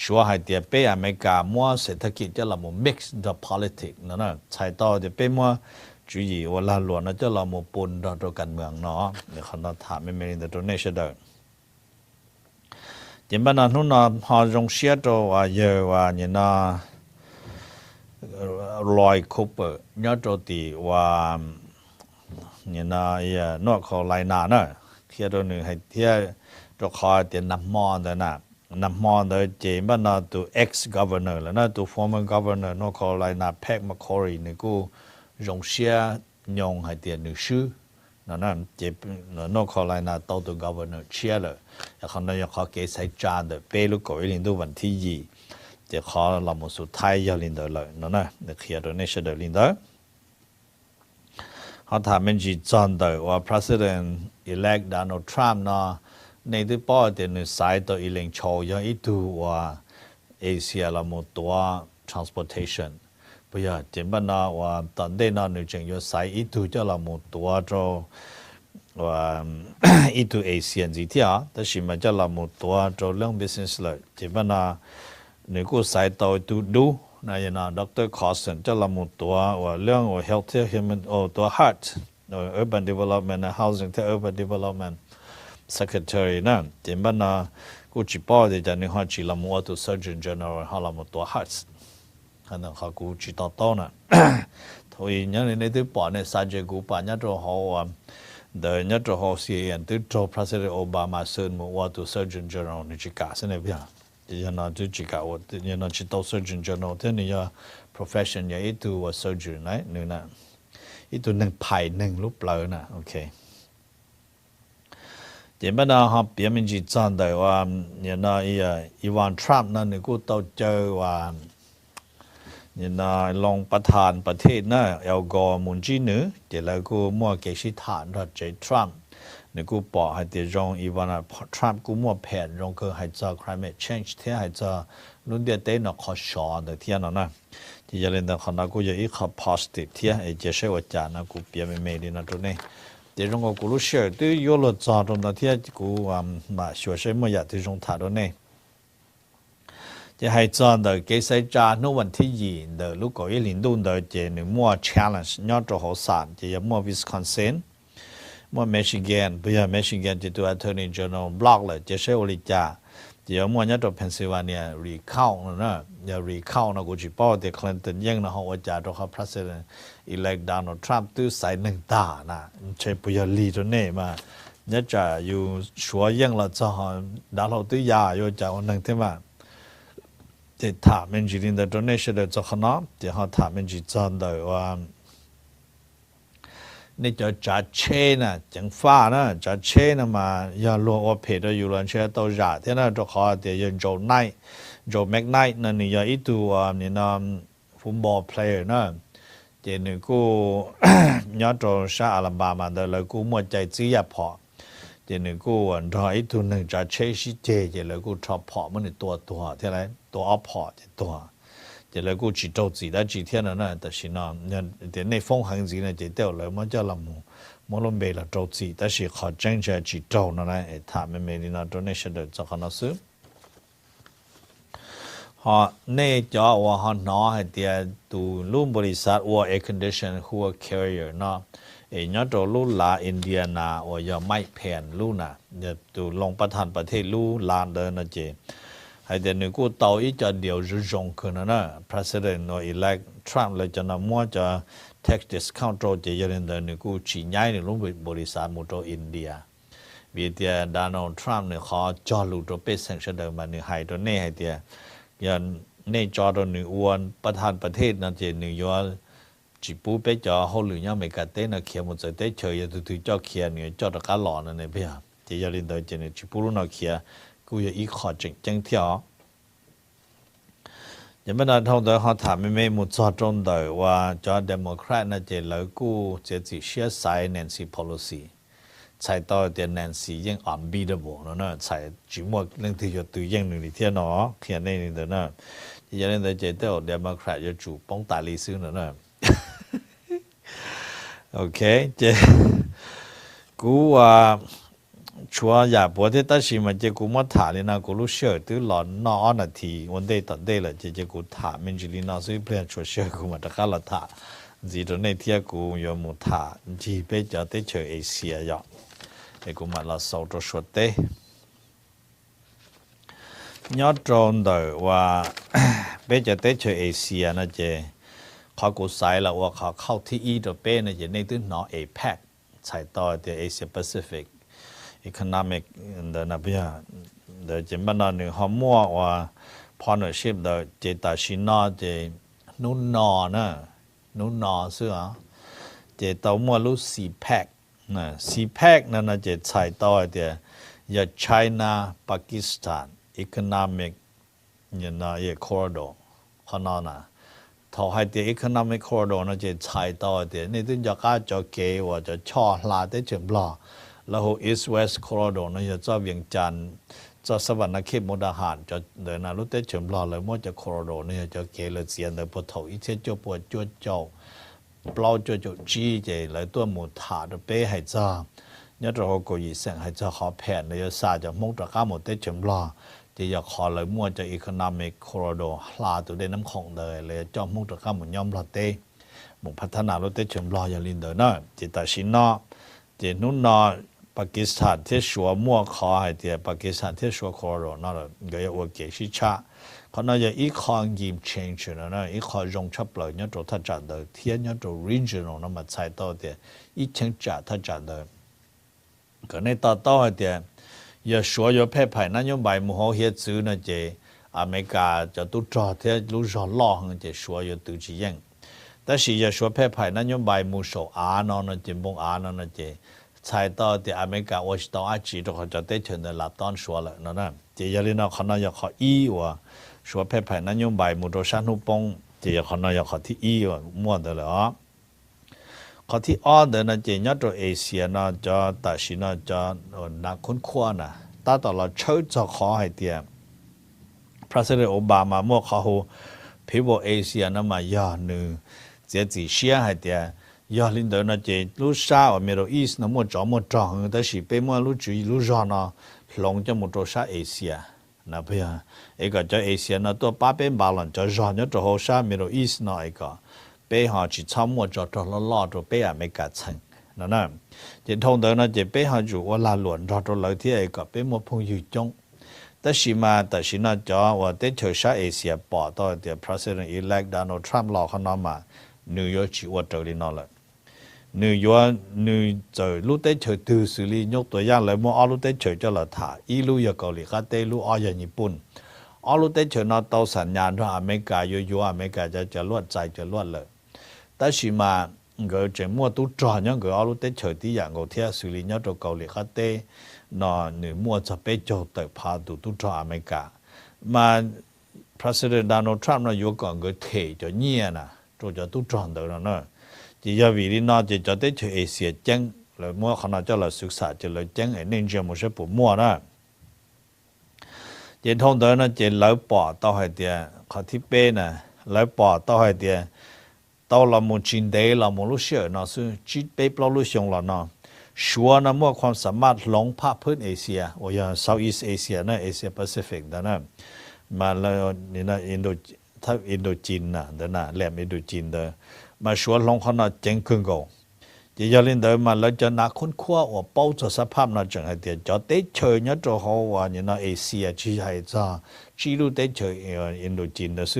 说还得被阿美加么实体经济那么 mix the politics 那才到的被么注意我拉乱那就那么本到做การเมืองเนาะเดี๋ยวเขาถามไม่ได้ตัวนี้เสียเด้อจริงป่ะนะนู่นนะพอจงเสียตัวว่าเยอะว่าเนี่ยนะลอยคูเปอร์เนี่ยตัวตีว่าเนี่ยนะนอกเขาไลนาเนาะเที่ยวตัวหนึ่งให้เที่ยวตัวคอยเตียนน้ำมอนแต่น่ะนำมองโดยเจมันน่ะตัว ex governor แล้วน่ะตัว former governor นอร์ทแคโรไลนาแพ็กแมคคอรีนี่กูยงเชียยงให้เตียนหนึ่งชื่อนั่นเจนอร์ทแคโรไลนาตัว governor เชียเลยแล้วเขาเนี่ยเขาเกษตรจานเดเปลูกก็ลินดูวันที่ยี่เจเขาเราหมดสุดท้ายยาลินเดเลยนั่นน่ะเด็กเขียนตัวนี้เสด็จลินเดเขาถามมันจีจานเดว่า president elect Donald Trump เนาะในที่ป้อเดินสายตัวอีเล็งโชว์ยังอีตัวว่าเอเชียละหมดตัว transportation พยาเจ็บบ้านนาว่าตอนเดินนั่นนึกจึงอยู่สายอีตัวจะละหมดตัวโจว่าอีตัวเอเชียนสิที่อ่ะแต่สิมันจะละหมดตัวโจเรื่อง business เลยเจ็บบ้านนานึกกูสายตัวดูนายนาดร. Carson จะละหมดตัวว่าเรื่องว่า health human ตัว heart urban development housing ที่ urban development secretary นั่นเจ็บบ้านนากูจีป้อเดี๋ยวจะนึกว่าจีละมัวตัว surgeon general ฮาละมัวตัว heart ขณะเขากูจีต่อต้นน่ะทุยยังในที่ป้อเนี่ยสายเจกูป้าเนี่ยตัวเขาเดี๋ยวเนี่ยตัวเขาเสียนตัว president Obama เสนอว่าตัว surgeon general นี่จีกาเสนอเพียงยังน่าจะจีกาว่ายังน่าจะตัว surgeon general ที่นี่ยัง profession ยังอีตัวว่า surgeon นะนี่นะอีตัวหนึ่งไผ่หนึ่งรูปเลยนะโอเคเดี๋ยวนะฮะเปลี่ยนเป็นจีจันได้ว่าเนี่ยนะอีวานทรัมป์นั่นนี่กูต้องเจอว่าเนี่ยนะลงประธานประเทศนะเอากอมุนจีนึเดี๋ยวแล้วกูมั่วเกชิฐานรัฐเจทรัมป์นี่กูบอกให้เดี๋ยวรองอีวานทรัมป์กูมั่วแผนรองคือให้จะ climate change ที่ให้จะรุ่นเดียเต้นขอชอนแต่เที่ยนนะที่จะเล่นแต่ขณะกูจะอีกขับ positive ที่ไอ้เจ้าเชวจานะกูเปลี่ยนเป็นเมดินะตัวนี้เดี๋ยวเรากูรู้เชื่อที่ยอดจอดตรงนั้นที่กูมาช่วยใช้เมื่ออยากที่ตรงถ่ายตรงนี้จะให้จอดเดี๋ยวเกษตรจานวันที่ยี่เดี๋ยวลูกก็ยิ่งดูเดี๋ยวจะหนึ่งมั่ว challenge ยอดตัวหัวสานจะยังมั่ว Wisconsin มั่ว Michigan เพื่อ Michigan จะตัว Attorney General block เลยจะใช้อริจาจะยังมั่วเนี่ยตัว Pennsylvania recount นะอย่า recount นะกูจะป้อเดี๋ยว Clinton ยังนะหัวจ่าตัวเขา President elect Donald Trump ตัวใส่หนึ่งตานะใช่ปุยลีตัวนี้มาเนี่ยจะอยู่ชัวยังละจะหันดาวเราตัวยาอยู่จะวันหนึ่งที่มาจะถามมันจีนแต่ตัวนี้เสด็จจะขนาดจะเขาถามมันจีจันได้ว่านี่จะจัดเชนะจังฟ้านะจัดเชนะมาอย่าลัวว่าเพจอยู่หลังเชตัวจ่าที่นั่นจะขอเดี๋ยวยังโจไนโจแม็กไนนั่นนี่อย่าอีตัวนี่นะฟุตบอลเพลย์นะ เจนึกูย้อนตรงชาอัลบามาเดเลยกูมัวใจจียพอเจนึกูวันรอยตัวหนึ่งจะเชชิเจเลยกูชอบพอมันตัวที่ไรตัวอพอตัวเจเลยกูจีโตจีได้จีเทียนนั่นแต่สินะเนี่ยเดี๋ยวในฟงหังจีเนี่ยเจเดียวเลยมันจะลำมูมลมเบลโตจีแต่สิขอจังจะจีโตนั่นแหละถ้าไม่มีนี่นะตัวนี้เสด็จจะขนาดซื้อhọ nay cho họ nói thì tu luôn bồi sát or air condition who carrier nó nhớ đồ luôn là Indiana or giờ máy pen luôn nè giờ tu longประธานประเทศluôn là đời nó chỉ hay để nếu cô tàu ít cho điều rung hơn nữa president nó elect Trump lại cho nó mua cho tax discount rồi chỉ cho nên đời nếu cô chỉ nhảy được luôn bồi sát một chỗ India vì thì Donald Trump này họ cho luôn đồ bê sang sẽ đời mà nếu hay đồ này hay thìยันในจอตัวหนึ่งอ้วนประธานประเทศนั่นเจหนึ่งยอจีปูไปจอเขาหรือยังไม่กัดเต้นเขียนหมดใจเต้เฉยถือเจ้าเขียนเนี่ยเจ้าตะการหล่อนั่นเองเพี่ยเจียรินโดยเจเนี่ยจีปูรู้น่าเขียกูอย่าอีขอจังเที่ยวยังไม่ได้ท่องเที่ยวเขาถามไม่หมดจอตรงเดียวว่าจอเดโมแครตนั่นเจแล้วกูเจจีเชียร์ไซน์แนนซี่ policyใช้ต่อเดียนแนนซี่ยังอ่อนบีดบ่เนาะใช้จีมัวเรื่องที่จะตัวยังหนึ่งที่เที่ยวเนาะเขียนในนี้เด้อเนาะที่จะเล่นแต่เจเตอเดโมแครตจะจูป้องตาลีซื้อเนาะโอเคเจกูว่าชัวอย่าปวดที่ตัดสินมันเจกูมาถามเลยนะกูรู้เชื่อตัวหลอนนอนนาทีวันเดย์ตัดเดย์ละเจกูถามมันจะลีน่าซื้อเพื่อนชัวเชื่อกูมาตะการละถามจีตรงนี้ที่กูยอมมุถาจีไปจะได้เจอเอเชียยอไอ้กูมาละสาวตัวชัวเต้ยอดตรงเดียวว่าไปจะได้เจอเอเชียนะเจเขากูใส่ละว่าเขาเข้าที่อีตัวเป้นะเจในตื้นหนอเอแพคใส่ต่อเดียเอเชียแปซิฟิกeconomic เดินนับยาเดี๋ยวจะมาหนึ่งหัวมั่วว่า partnership เดี๋ยวเจตาชินาเจนุ่นนอนะนุ่นนอเสื้อเจตัวมั่วรู้สี่แพ็กนะสี่แพ็กนั่นนะเจใช้ต่อเดียยา China Pakistan economic เนี่ยนะเอ corridor ขนาดน่ะทอให้เดีย economic corridor นั่นเจใช้ต่อเดียนี่ถึงจะก้าจะเกยว่าจะช่อลาได้เฉมบล้อแล้ว East West Corridor นั่นจะเวียงจันทร์จะสวรรค์เขตมุกดาหารจะเดินนาลุเตเฉิมรอเลยมั่วจะ Corridor นี่จะเกลือเสียนเลยพอถอยอีเช่าปวดจวดเจ้าเปล่าจวดจีเจเลยตัวหมูถาดเป้ให้จ้าเนี่ยเราก็ยิ่งเสียงให้จ้าขอแผ่นเลยซาจะมุกตะก้าหมดเตเฉิมรอจะอยากขอเลยมั่วจะ Economic Corridor ลาตัวได้น้ำของเลยเจ้ามุกตะก้าหมดย่อมรอเต้หมู่พัฒนาลุเตเฉิมรออย่าลินเดินเนาะจิตาชินเนาะเจนุ่นเนาะปากีสถานที่ชัวมั่วขอให้เดียปากีสถานที่ชัวคอร์โรนั่นแหละก็ยังว่าเกี่ยชิชาเขาน่าจะอีกข้อยิม change นะอีกข้อรงชับเลยเนี่ยตัวทัศน์เดียเทียนเนี่ยตัว regional นั่นมาใช้ต่อเดียอีกเชิงจัดทัศน์เดียก็ในต่อเดียอย่าชัวอย่าเพ่ไผ่นั่นยังใบมือเขาเฮียซื้อนะเจอเมริกาจะตุ้จอดที่รู้จอดล่อหังเจชัวอย่าตุ้จียังแต่สิอย่าชัวเพ่ไผ่นั่นยังใบมือโซอาโนนะเจบงอาโนนะเจใช้ต่อที่อเมริกาวอชิงตันอาจีตัวเขาจะได้เชิญในลาตอนชัวร์เลยนั่นนะเจียรีน่าเขาน่าจะขออีว่าชัวร์เพ่ไผ่นั่นยงใบมุดชันหุปงเจียเขาน่าจะขอที่อีว่ามั่วเดียวเลยอ๋อขอที่อ้อเดินนะเจียยอดตัวเอเชียน่าจะตัดสินน่าจะนักคุ้นคว้านะตาต่อเราเชื่อจะขอให้เดียพระเสด็จโอบามาเมื่อเขาพิบเอเชียนั่นมายาหนึ่งเจียจีเชียให้เดียยาลินเดอร์นะเจลูกสาวเมโรอีสนะมั่วจ่อมั่วจ่องแต่สิเป็นมั่วลูกจีลูกจอนะหลงจะมั่วตัวชาเอเชียนะเพื่อเอกจะเอเชียนะตัวป้าเป็นบาลันจะจอเนี่ยตัวชาเมโรอีสนะเอกเป็นหาจิตช้ำมั่วจ่อตัวล่อตัวเป็นอเมริกาชังนั่นนะเจทงเดอร์นะเจเป็นหาจูว่าลาหลวนจ่อตัวเลยที่เอกเป็นมั่วพงอยู่จงแต่สิมาแต่สินะจ่อว่าเตเชชาเอเชียปอต่อเดีย President elect Donald Trump รอเขานมานิวยอร์กจีว่าเจอดีนอเลยนิวยอร์กนิวจะรู้ได้เฉยดูสิลียกตัวอย่างเลยมั่วรู้ได้เฉยจะละถ่าอีรู้อยากเกาหลีก็ได้รู้อ้อยอย่างญี่ปุ่นรู้ได้เฉยนอเตาสัญญาณว่าอเมริกาอยู่อเมริกาจะลวดใจจะลวดเลยแต่สิมาเกิดจะมั่วตู้จอเนี่ยเกิดรู้ได้เฉยที่อย่างเขาเที่ยวสิลีเนี่ยตัวเกาหลีก็ได้นอหนึ่งมั่วจะไปโจทย์พาดูตู้จออเมริกามา President Donald Trump นะอยู่ก่อนก็เทจะเงียนะเ ตัวจะตู้จอนเดินเนาะจีจะวิธีน่าจะได้เจอเอเชียจังเลยมั่วขนาดจะเราศึกษาจะเลยจังไอ้เนี่ยจะไม่ใช่ปุ่มมั่วนะเจนทงเดินนะเจนเล่าปอต่อให้เดียเขาที่เป้น่ะเล่าปอต่อให้เดียต่อเราหมดจินเดย์เราหมดรู้เชื่อเนาะซึ่งจิตเป้ปลอรู้ชงเราเนาะชัวนะมั่วความสามารถลงภาพพื้นเอเชียโอ้ย Southeast Asia นะเอเชียแปซิฟิกนะมาแล้วนี่นะอินโดถ้าอินโดจีนนะเดินนะแหลมอินโดจีนเดินมาชัวลงขนาดเจ๋งขึ้นกูจะยอลินเดินมาแล้วจะนักค้นคว้าว่าเป้าจะสภาพน่าจังให้เดียจะได้เชยเนี่ยจะเขาว่านี่นะเอเชียที่ให้จ้าจีรูได้เชยอินโดจีน的是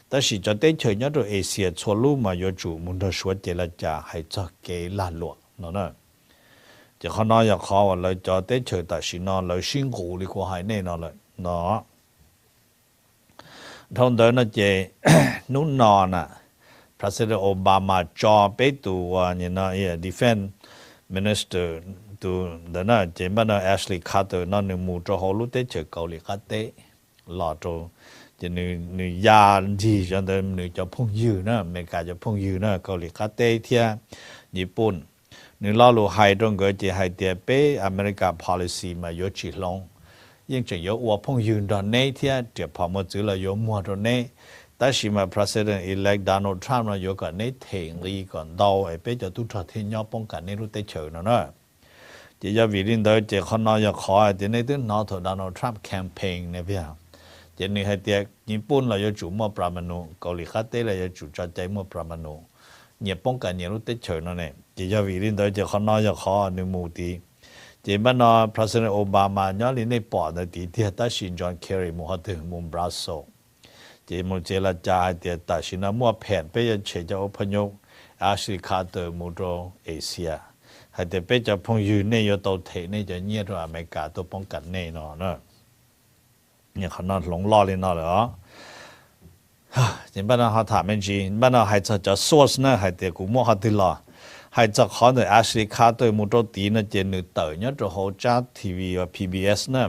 但是จะได้เชยเนี่ยจะเอเชียทั่วโลกมาอยู่จุมุนทชัวเจรจาให้จะเกล้านหลวงเนาะจะเขาน้อยอยากเขาว่าเลยจะได้เชยแต่สินะเลย辛苦ดีกว่าให้แน่นอนเลยเนาะทงเดินนะเจนุ่นนอนอ่ะPresident Obama จอไปตัวนี่นะDefense Minister ตัวเดินนะเจมันนะ Ashley Carter นั่นนึงมูจะเขารู้ได้เจอเกาหลีกัดเตะหล่อโตจะนึยาดีจนเดินนึจะพุ่งยืนนะอเมริกาจะพุ่งยืนนะเกาหลีกัดเตะเทียญี่ปุ่นนึล่อลูไฮตรงก็จะให้เดียไปอเมริกา policy มาโยชิลงยังจะโยว่าพุ่งยืนตอนนี้เทียเดี๋ยวพอมาจื้อเราโยมัวตอนนี้แต่ชิมา President elect Donald Trump เราอยู่กันในเถียงลีก่อนดาวไอ้เป้จะตุ้งที่ยอป้องกันในรูเตเฉยเนาะจะยาวิรินเดอร์จะคนน้อยขอจะในตึ้งนอท Donald Trump campaign เนี่ยพี่จะนี่ให้เดียญี่ปุ่นเราอยู่จุ่มปรามาณูเกาหลีใต้เราอยู่จุดจัดใจมั่วปรามาณูเนี่ยป้องกันเนี่ยรูเตเฉยเนาะเนี่ยจะยาวิรินเดอร์จะคนน้อยขอในมูตีจะมันนอ President Obama ย้อนลินในปอดในตีที่ตัดสินจอห์นเคอรีมุฮัตถึงมุมบราโซเจมุเจรจาเดียตัดสินมั่วแผนไปยังเชจะอพยพอาชิคาเตอร์มุโรเอเชียให้เดียไปจะพงยืนในยตัวเทในจะเงียบตัวอเมริกาตัวป้องกันแน่นอนเนาะเนี่ยขนาดหลงล่อเลยเนาะเหรอจริงป่ะนะเขาถามจริงป่ะนะให้จะ source นะให้เดียกูมั่วเขาติดล้อให้จะขอในอาชิคาเตอร์มุโรตีนะเจนึกเตอร์เนี่ยจะเขาจ้าทีวีว่า PBS นะ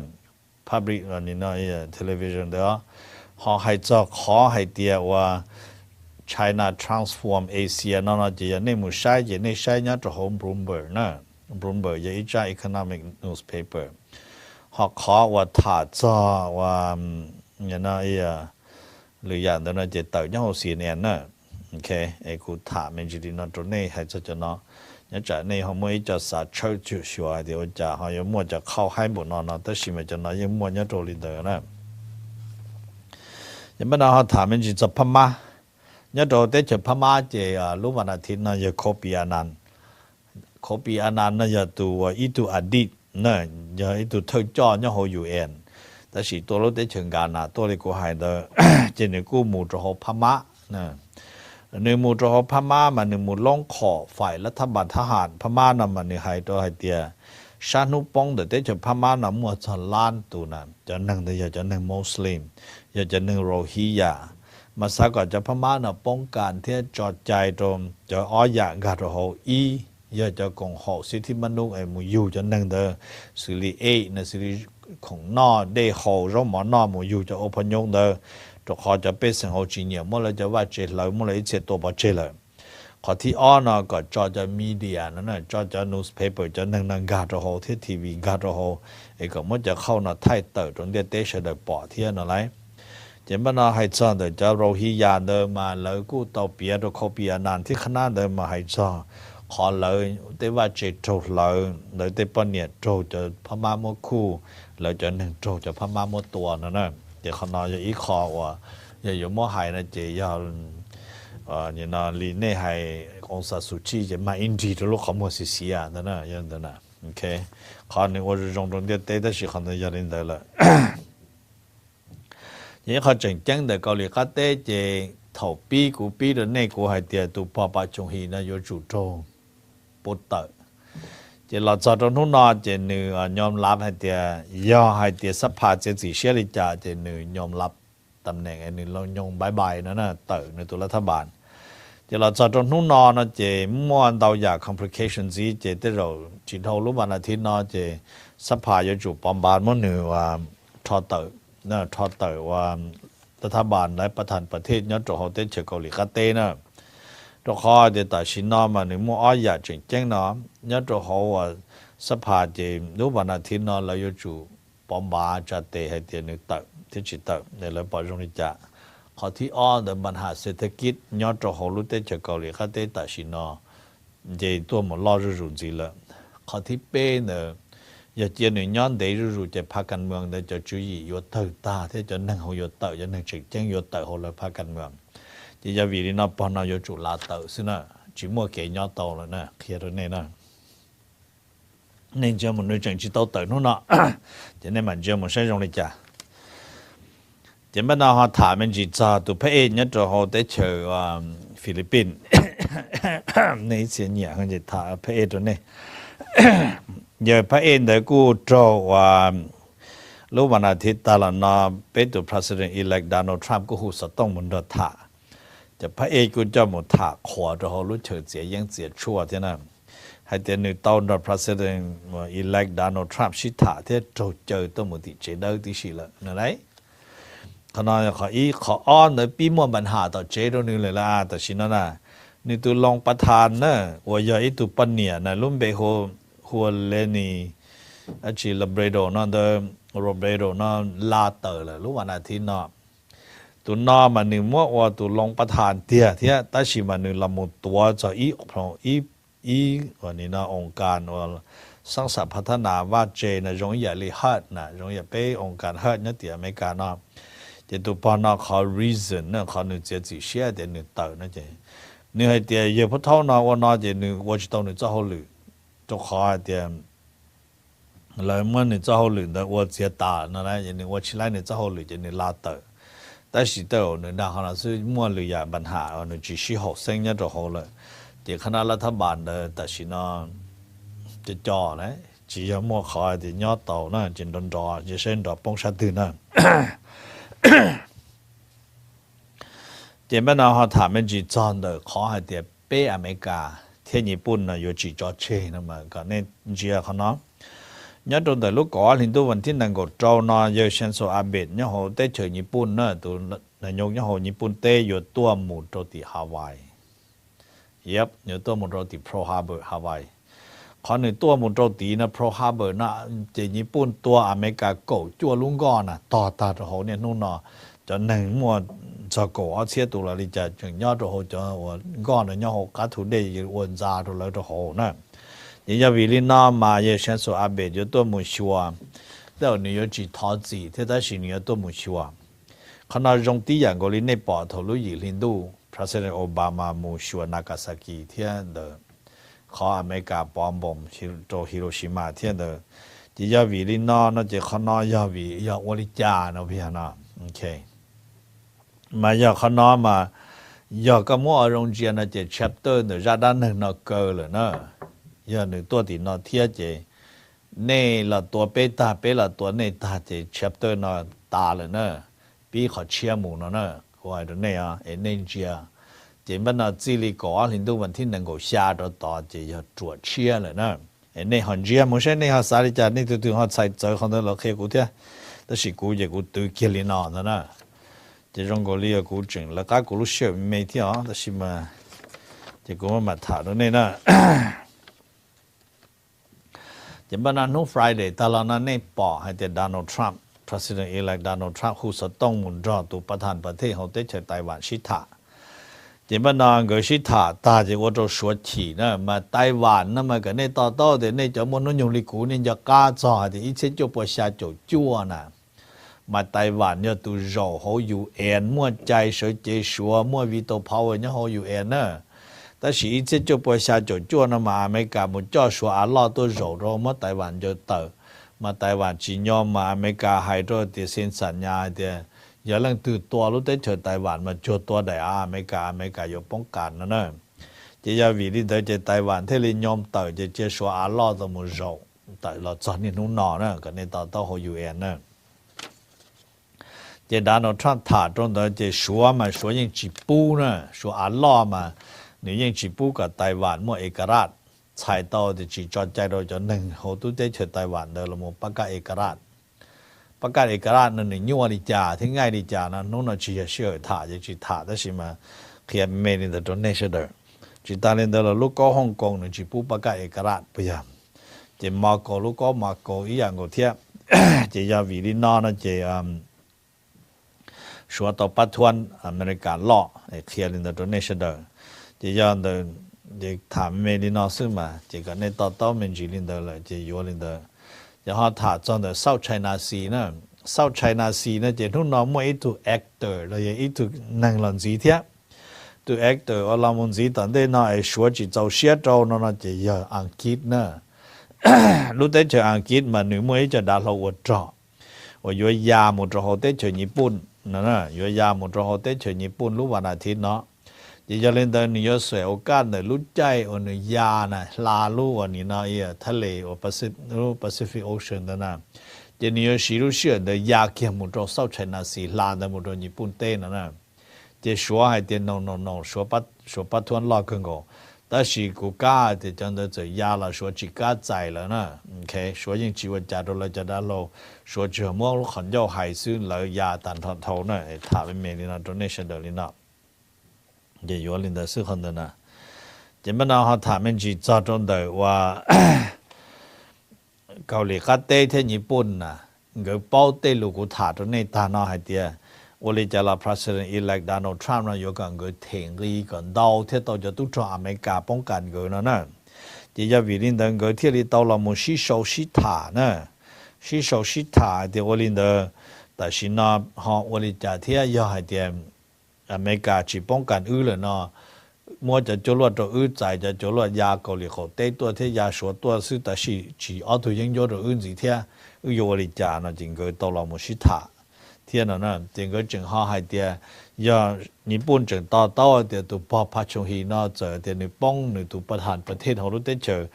public นี่นะtelevision เด้อเขาให้จะขอให้เดียว่า China transform Asia นั่นนะจะในมุใช้จะในใช้เนี่ยจะของ Bloomberg นะ Bloomberg ยังอีกจ้า economic newspaper เขาขอว่าถ้าจะว่าเนี่ยนะหรืออย่างนั้นจะเต่าเนี่ยเขาCNNนะโอเคไอ้กูถามมันจะดีนะตรงนี้ให้จะเนาะเนี่ยจะในเขาไม่จะสาเชื่อจุดชัวเดี๋ยวจะเขายังมั่วจะเข้าให้หมดนอนแต่สิมันจะเนาะยังมั่วเนี่ยตัวลีเดอร์นะยังไม่ได้เขาถามมันจะพม่าเนี่ยตัวเด็กพม่าจะรู้วันอาทิตย์นะจะโคปีอนันต์นะจะตัวอีตัวอดีตนะจะอีตัวเธอจ้อเนี่ยเขาอยู่เองแต่สิตัวเราได้เชิงการนะตัวเล็กกูให้เด้อจะเนี่ยกูหมู่จะเขาพม่านะหนึ่งหมู่จะเขาพม่ามาหนึ่งหมู่ล่องขอฝ่ายรัฐบาลทหารพม่านำมาเนี่ยให้ตัวให้เดียชานุปองเด็กจะพม่านำมัวจะล้านตัวนั้นจะนั่งแต่อยากจะนั่งมุสลิมอยากจะนั่งโรฮิงญามาสักก็จะพม่านะป้องกันที่จอดใจตรงจะอ้อยากกาดเขาอยากจะกงหอกสิทธิมนุษย์ไอ้มูอยู่จะนั่งเด้อสิรินะสิริของนอได้เขาร่มหมอนอมูอยู่จะอพยพเด้อตัวเขาจะเป็นสิ่งเขาจริงเนี่ยเมื่อไรจะว่าเจริญเมื่อไรเจตัวบ่เจริญขอที่อ้อนะก็จอจะมีเดียนั่นน่ะจอจะ newspaper จะนั่งกาดเขาที่ทีวีกาดเขาไอ้ก็มันจะเข้าน่ะไทยเติร์ตรงเดียเตชเดปอเทียนอะไรเจ็บมันให้จ้าเดี๋ยวจะโรฮิงญาเดินมาแล้วกูต่อเปียตัวเขาเปียนานที่ขนาดเดินมาให้จ้าขอเลยแต่ว่าเจโจเลยแต่ปนเนี่ยโจจะพม่าโมคู่แล้วจะหนึ่งโจจะพม่าโมตัวนั่นน่ะเดี๋ยวเขานอนจะอีคอว่าอย่าอยู่โมหายนะเจียเนี่ยนอนลีเน่ให้องศาสุชีจะมาอินดีตัวลูกเขาโมสิเสียนั่นน่ะยันนั่นน่ะโอเคขอหนึ่งว่าจะตรงเดียวเตะได้สิเขาเนี่ยจะเล่นได้ละยังเขาจังแต่เกาหลีก็เตะเจถอปีกูปีเดินในกูให้เดียตัวปอบจงฮีนะอยู่จุดโตปุตเตอเจเราจะตรงนู้นนอเจนือยอมรับให้เดียย่อให้เดียสภาเจสีเชียริจาเจนือยอมรับตำแหน่งไอ้นี่เรายงบายนั่นน่ะเตอในตัวรัฐบาลเจเราจะตรงนู้นนอนะเจม้วนดาวอยาก complication ซีเจที่เราจีนเท่ารู้วันอาทิตย์นอเจสภาอยู่จุดปอมบานมั่วเหนือว่าทอเตอน่ะทอเตอว่ารัฐบาลและประธานประเทศย้อนตัวเขาเต้นเชเกาหลีกาเต้น่ะ ตัวข้อเดี๋ยวตัดสินนอมาหนึ่งมั่วอ้อยอยากจริงจังเนาะเนี่ยตัวเขาว่าสภาเจรู้วันอาทิตย์เนาะเราอยู่จู่ปอมบาจะเตะให้เตียนนึกตักที่จิตตักเนี่ยเราปล่อยตรงนี้จะขอที่อ้อเดินปัญหาเศรษฐกิจเนี่ยตัวเขารู้ได้จากเกาหลีเขาได้ตัดสินเนาะเจตัวหมดรอรุ่นจีละขอที่เป้เนี่ยอย่าเจียนหนึ่งย้อนเดี๋ยวรู้จะพากันเมืองเดี๋ยวจะจุยอยู่เติร์ตาที่จะนั่งเขาอยู่เติร์จะนั่งจิงจังอยู่เติร์เขาเลยพากันเมืองจะจะวิริณปอนอยู่จุฬาเติร์ซึ่งน่ะchỉ mua cái nhỏ tàu rồi nè kia rồi này nè nên cho một nơi chẳng chỉ tàu tới nó nọ cho nên mà cho một sẽ dùng để trả chỉ bắt đầu họ thả mình chỉ cho tụi phải nhất rồi họ tới chờ Philippines này sẽ nhẹ hơn chỉ thả phải rồi này giờ phải để cô cho lúc mà là thì ta là nó biết tụi President elect Donald Trump cũng hụt tông muốn được thảจะพระเอกกูจะหมดถาขวดเรารู้เฉิดเสียยังเสียชั่วที่นั่นให้เดี๋ยวนึกตอนเรา president elect Donald Trump ชิถาที่เจอตัวหมดที่เจอได้ที่สิละนั่นไรขณะขออ้อนเลยปีมั่วปัญหาต่อเจอตัวนึงเลยละแต่ชินั่นน่ะนี่ตัวรองประธานนะว่าอย่าไอตัวปัญญานะลุ่มเบโฮหัวเลนี่อาชีลาเบรโดนั่นเดอโรเบรโดนั่นลาเตอร์เลยรู้วันอาทิตย์เนาะตัวนอมันหนึ่งมั่วว่าตัวรองประธานเตี้ยที่แต่ชิมันหนึ่งละมุดตัวจะวันนี้นะองค์การว่าสร้างสรรค์พัฒนาว่าเจนะรงอย่าลีฮัดนะรงอย่าไปองค์การฮัดเนี่ยเตี้ยไม่การนะจะตัวปอนเขา reason เนี่ยเขาหนึ่งจะจีเชียเดี๋ยวหนึ่งเต่านะเจนี่ให้เตี้ยเยอะพอเท่านะว่านอเจหนึ่งว่าจะต้องหนึ่งเจ้าหรือตัวขอเตี้ยเลยเมื่อหนึ่งเจ้าหรือแต่ว่าเสียตานั่นแหละอย่างหนึ่งว่าชิไลหนึ่งเจ้าหรือจะหนึ่งลาเตอ但是到你那可能是莫类呀ปัญหา你只需学生呢就好了，就看到รัฐบาล的，但是呢，จะจ่อนะ只要莫考的鸟岛呢，真正จ่อ就先จ่อ帮下头呢。这边呢，他们就真的考下的北美加，天日本呢有几家车那么，可能只要可能。nhớ trong thời lúc có thì tôi vẫn tin rằng có trâu nó giờ sen số abe nhớ hồ tết trời Nhật Bản nữa tôi là nhung nhớ hồ Nhật Bản tết giờ tua một trâu thì Hawaii, yep nhớ tua một trâu thì Pearl Harbor Hawaii, còn nếu tua một trâu thì nó Pearl Harbor nó chỉ Nhật Bản tua America cổ chua luôn gòn à tỏ ta cho hồ nàyนู่นnọ cho nên mua cho cổ ở xe tụ là đi chợ chừng nhớ cho hồ cho gòn rồi nhớ hồ cá thủ đây uốn ra rồi lấy cho hồ nữa你要为了那嘛也先说阿伯就多么说，到你要去投资，这但是你要多么说，看到用第二个哩那把头路以领导 President Obama 么说那个啥几天的，考阿美加bomb bomb 去做 Hiroshima 天的，你要为了那就看那要为要我的家那边那 ，OK， 嘛要看那嘛，要个么中间那就 chapter 的让咱能那够了呢。giờ nữตัวthì nó thiết chế nè làตัวเปlàตัวnè ta chế chapter nó ta rồi nè bị họ chia mù nó nè gọi là nè à nên chia chế bên nó chỉ lý có thì tôi vẫn tin năng够下到到chế要做chia rồi nè nè họ chia một số nè họ xài đi nè từ họ xài giờ họ đó là khi cụ thế đó là cụ giờ cụ tự kia lên nó nè chế trong cái lý cụ chừng là cái cụ lúc xưa mấy thế đó là mà chế cụ mà thả đó nè nèจะบันนั้นนู้ Friday ตลอดนั้นเนี่ยปอให้แต่ Donald Trump President elect Donald Trump ผู้สต้องมุนรอตัวประธานประเทศเขาได้เชิญไต้หวันชิตาจะบันนั้นก็ชิตาตาจะว่าจะสวดฉีนะมาไต้หวันนั่นมากันเนี่ยต่อเดี๋ยวเนี่ยจะมันนุ่งยงลิกูเนี่ยจะกล้าจ่อเดี๋ยวอีเช่นจะปวดชาโจจั่วนะมาไต้หวันเนี่ยตัวรอเขาอยู่เอ็นมั่วใจเสียใจชัวมั่ววีโต้พาวเวอร์เนี่ยเขาอยู่เอ็นนะ但是一直就不下就做那嘛，美国么叫说阿拉都肉肉么台湾就到，嘛台湾只要嘛美国还多的生产呀的，有人từ多路在去台湾嘛做多的啊，美國有幫干了呢，只要為了在台灣，他哋nhóm到就說阿拉都麼肉，但係昨天นู่นนอ呢，個你到好有緣呢。這Donald Trump他中的這說嘛，說人只補呢，說阿拉嘛。nếu như chỉ bu cả Đài Loan một ếch rát, chạy tàu thì chỉ cho chạy rồi cho nên họ tu tới chơi Đài Loan đó là một bác cái ếch rát nên nhiều đi trả, thì ngay đi trả nó chỉ là sửa thả chỉ thả đó mà khi mình in the donation đó, chỉ ta lên đó là lúc có Hồng Kông nữa chỉ bút bác cái cái rát bây giờ chỉ mà có lúc có mà có ý dạng của thiệp chỉ do vì lý nó chỉ số tàu bắt thuần America lọ để kia lên đó donation đó chỉ do đó chỉ thảm mê lý nó xứ mà chỉ có nên tàu mình chỉ lên đó là chỉ vô lên đó chỉ họ thả trong đó South China Sea nữa South China Sea nữa chỉ lúc nó mới ít tu actor là ít tu năng lượng gì thiệp tu actor ở làm món gì tận đây nó ấy số chỉ giàu xe trâu nó chỉ giờ ăn kít nữa lúc đấy chờ ăn kít mà nếu mới chờ đã lâu ở trọ ở dưới nhà một trọ hồ tết chờ Nhật Bản nữa dưới nhà một trọ hồ tết chờ Nhật Bản lúc vào là thịt nó chỉ cho lên tới nhiều sợi ở cả nơi lúc chạy ở nơi nhà này là lúc ở nơi nào ở thale ở Pacific Ocean đó nè chỉ nhiều xí lúc xưa nơi nhà kia một trọ South China Sea là nơi một trọ Nhật Bản tên nữa nè chỉ số hay tiền no số bắt thuần lo cưng cổ但是国家的真的在压了，说自家在了呢，OK， 所以只会加到了加到了，说这么很多还是来压但头呢，他们面临了 donation 的领导，也有领导是很的呢，基本上他们只集中的话，เกาหลีก็เต้ที่ญี่ปุ่นนะเกี่ยวกับเต้ลูกถาตัวนี้ตาหน้าให้เดียวันนี้จะรับ President elect Donald Trump นะอยู่กันก็เถียงรีกันดาวที่ตัวจะตุ้งจออเมริกาป้องกันกันนะที่จะวิลินเดินก็ที่รีตัวเรามุ่งชี้โซชี้ถานะชี้โซชี้ถาที่วันนี้เดินแต่สินะฮะวันนี้จะที่ยาให้เดียอเมริกาจีป้องกันเลยนะมัวจะจลวดตัวใจจะจลวดยาเกาหลีเขาเต้ตัวที่ยาชัวตัวซึ่งแต่สิจีเอาตัวยังอยู่ตัวสิที่อยู่วันนี้จะนะจริงก็ตัวเรามุ่งชี้ถา天了呢，整个正好还点，要日本正到的都把拍出去那这的你帮你都不谈ประเทศเขารู้ได้เจอ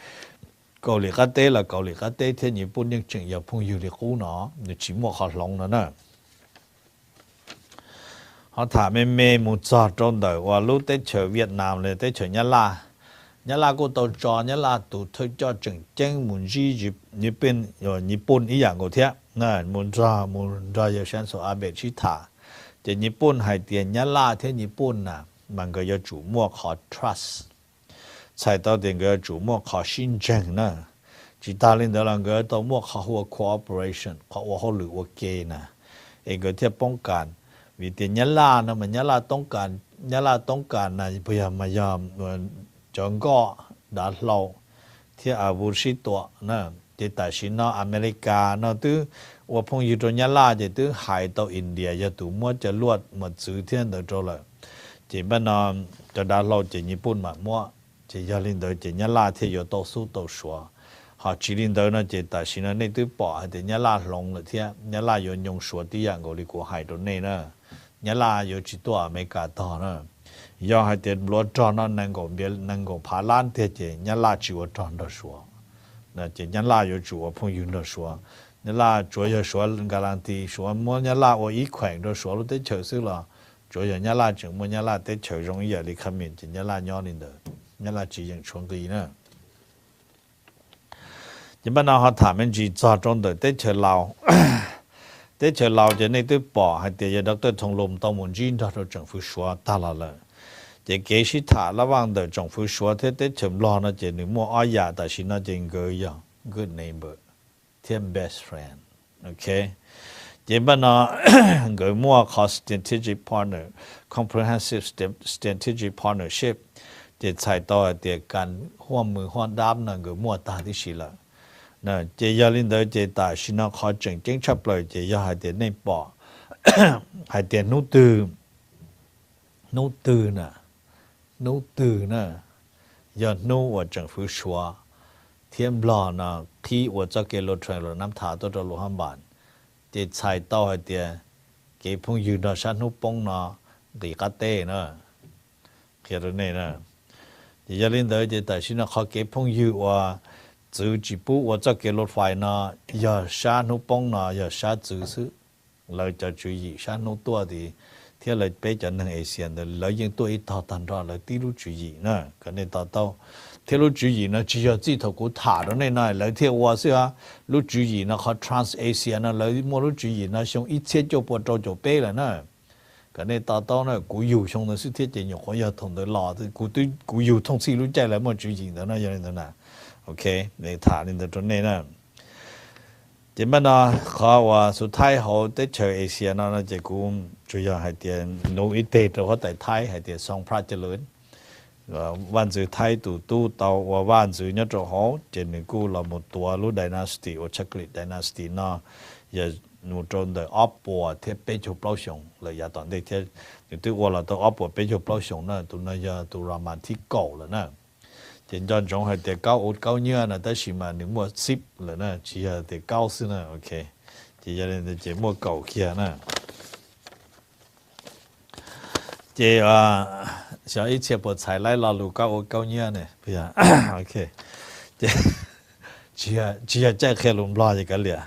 เกาหลีก็เต้ละเกาหลีก็เต้ที่ญี่ปุ่นยังจึงอย่าพุ่งอยู่ในคู่เนาะนี่ชิมว่าเขาลงแล้วนะเขาถามแม่มุจอดตรงเดียวว่ารู้ได้เจอเวียดนามเลยได้เจอยะลาก็ตัวจอยะลาตัวเธอจอจึงเจ้งมุนจีญี่ปุ่นญี่ปุ่นอีอย่างก็เทียนั่นมุนจาอยู่เช่นส่วนอาเบชิตาจะญี่ปุ่นให้เตียนยะลาที่ญี่ปุ่นน่ะมันก็จะจู่มั่วขอ trust ใช่ตัวเดียนก็จู่มั่วขอชินเจงนะจิตาลินเดลังก็ตัวมั่วขอหัว cooperation ขอว่าเขาหรือว่าเกย์นะเองก็เทียบป้องกันวิธียะลานะมันยะลาต้องการนะพยายามมายามจงก็ดัดเราที่อาวุธสิตัวนะที่แต่สินะอเมริกานะตื้อว่าพงอยู่ตรงยะลาจะตื้อหายตัวอินเดียจะตัวมั่วจะลวดมาซื้อเทียนตัวโจเลยจีบ้านนอนจะดัดเราจะญี่ปุ่นมามั่วจะยาลินเดอจะยะลาที่อยู่ตัวสู้ตัวชัวหาจีลินเดอนะจะแต่สินะนี่ตื้อปอให้ยะลาลงเลยเทียยะลาอยู่ยงชัวที่อย่างกูลิกูหายตัวนี้นะยะลาอยู่จิตัวอเมริกาต่อนะยาให้เด็ดบล็อดจอนั่นนั่งก็เบลนั่งก็พาล้านเทียเจยะลาจิวจอนตัวชัว那这人拉有主我朋友都说，你拉主要说การันตี说么人拉我一块都说了得求是了，主要人拉整么人拉得求容易的看面，人拉鸟领的，人拉只用冲个呢。一般那哈他们只抓中的得求老，得求老就那对宝还得要到对从龙到门军到政府说大了。จะเกชิถาระหว่างเดินจงฟูชัวเทเตเฉิมรอนะเจนึกมัวอ้อยาแต่ชินะเจงเกยอย่าง good neighbor เทียม best friend โอเคเจบันนะเกยมัว cost strategic partner comprehensive strategic partnership เจใช้ต่อเดียกันหัวมือหัวดาบนั่นเกยมัวตาที่ชิละนะเจยาลินเดอเจตาชินะขอจึงเจงชับเลยเจยาให้เดียในปอให้เดียนู้ตื่นน่ะนู้ตื่นนะอย่านู้ว่าจังฟูชัวเทียมบลอนะที่ว่าจะเกลโทรลน้ำถาตัวโลหัมบานเจ็ดชายต่อให้เดียเก็บพงยืนนะชั้นนุปงนะดีกัตเต้นะเขียนนี่นะอย่าลินเดอเจแต่ชินะเขาเก็บพงยืนว่าจื้อจีบุว่าจะเกลรถไฟนะอย่าชั้นนุปงนะอย่าชั้นจื้อซื้อเราจะ注意ชั้นนุตัวดีเที่ยวเลยไปจากหนึ่งเอเชียนเลยยังตัวอีต่อตันรอเลยที่รู้จุยนะก็ในต่อเที่ยวรู้จุยนะ只要自己กูถ่าตรงนี้นะเลยเที่ยวว่าสิฮะรู้จุยนะเขา trans Asia นะเลยมั่วรู้จุยนะช่วง一切就不着就背了นะก็ cái này tao tao nó cú yêu xong nó sự thiết chế nhiều khó thông tới lò thì cú yêu thông xí lúc chạy lại mà chuyện gì đó nó như thế nào ok để thả lên từ chỗ này nè chỉ mà nó khó và số Thái họ tới chơi Asia nó chỉ cũng chủ yếu hay tiền nấu ít tệ rồi họ tại Thái hay tiền song phát lớn và văn字Thái tu tàu và văn字nhất rồi họ chỉ nên cú là một tua lúc dynasty hoặc chocolate dynasty nó giờ một trong đời Oppo thì bây giờ bao nhiêu là giờ toàn đây thì tôi gọi là tôi Oppo bây giờ bao nhiêu nữa tôi nói giờ tôi làm ăn thì cổ rồi nè trên chân trong hay để cao cao nhớ là tới khi mà nếu mua ship là nè chỉ là để cao xí nè ok chỉ là để chỉ mua cầu kia nè chỉ sau ít chia bớt xài lại là lù cao nhớ nè bây giờ ok chỉ là chạy khéo lùm lo gì cả liền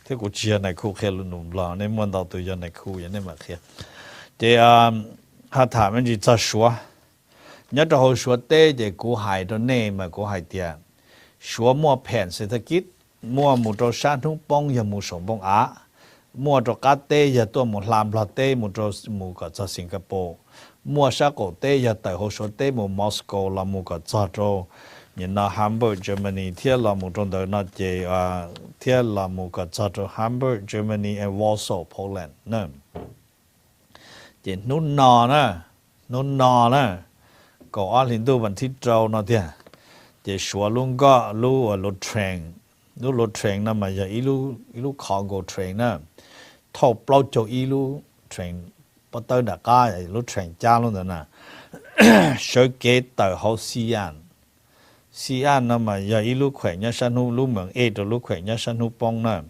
thế cũng chỉ là này khu khéo lùm lo nên muốn đầu tư cho này khu vậy nên mà khéo chỉ họ thả mình chỉ cho số nhớ cho họ số tê để cố hại cho nên mà cố hại tiền số mua phèn sẽ thật kít mua một trò sản thung bông và một số bông á mua trò cá tê và tôi một làm là tê một trò một cái cho Singapore mua sa cổ tê và tại họ số tê một Moscow là một cái cho nhìn là Hamburg Germany thiết là một trong đó nó chỉ thiết là một cái cho Hamburg Germany and Warsaw Poland nè chỉ nút nò nè có anh hình tu vẫn thích trâu nó thế chỉ xóa luôn có lúa lúa train nè mà giờ ilu cargo train nè thâu bao cho ilu train bắt đầu đã cái lúa train cha luôn rồi nè sợi kế tờ hậu Xi An nè mà giờ ilu khỏe nhá san hu lúa mường rồi lúa khỏe nhá san hu bông nè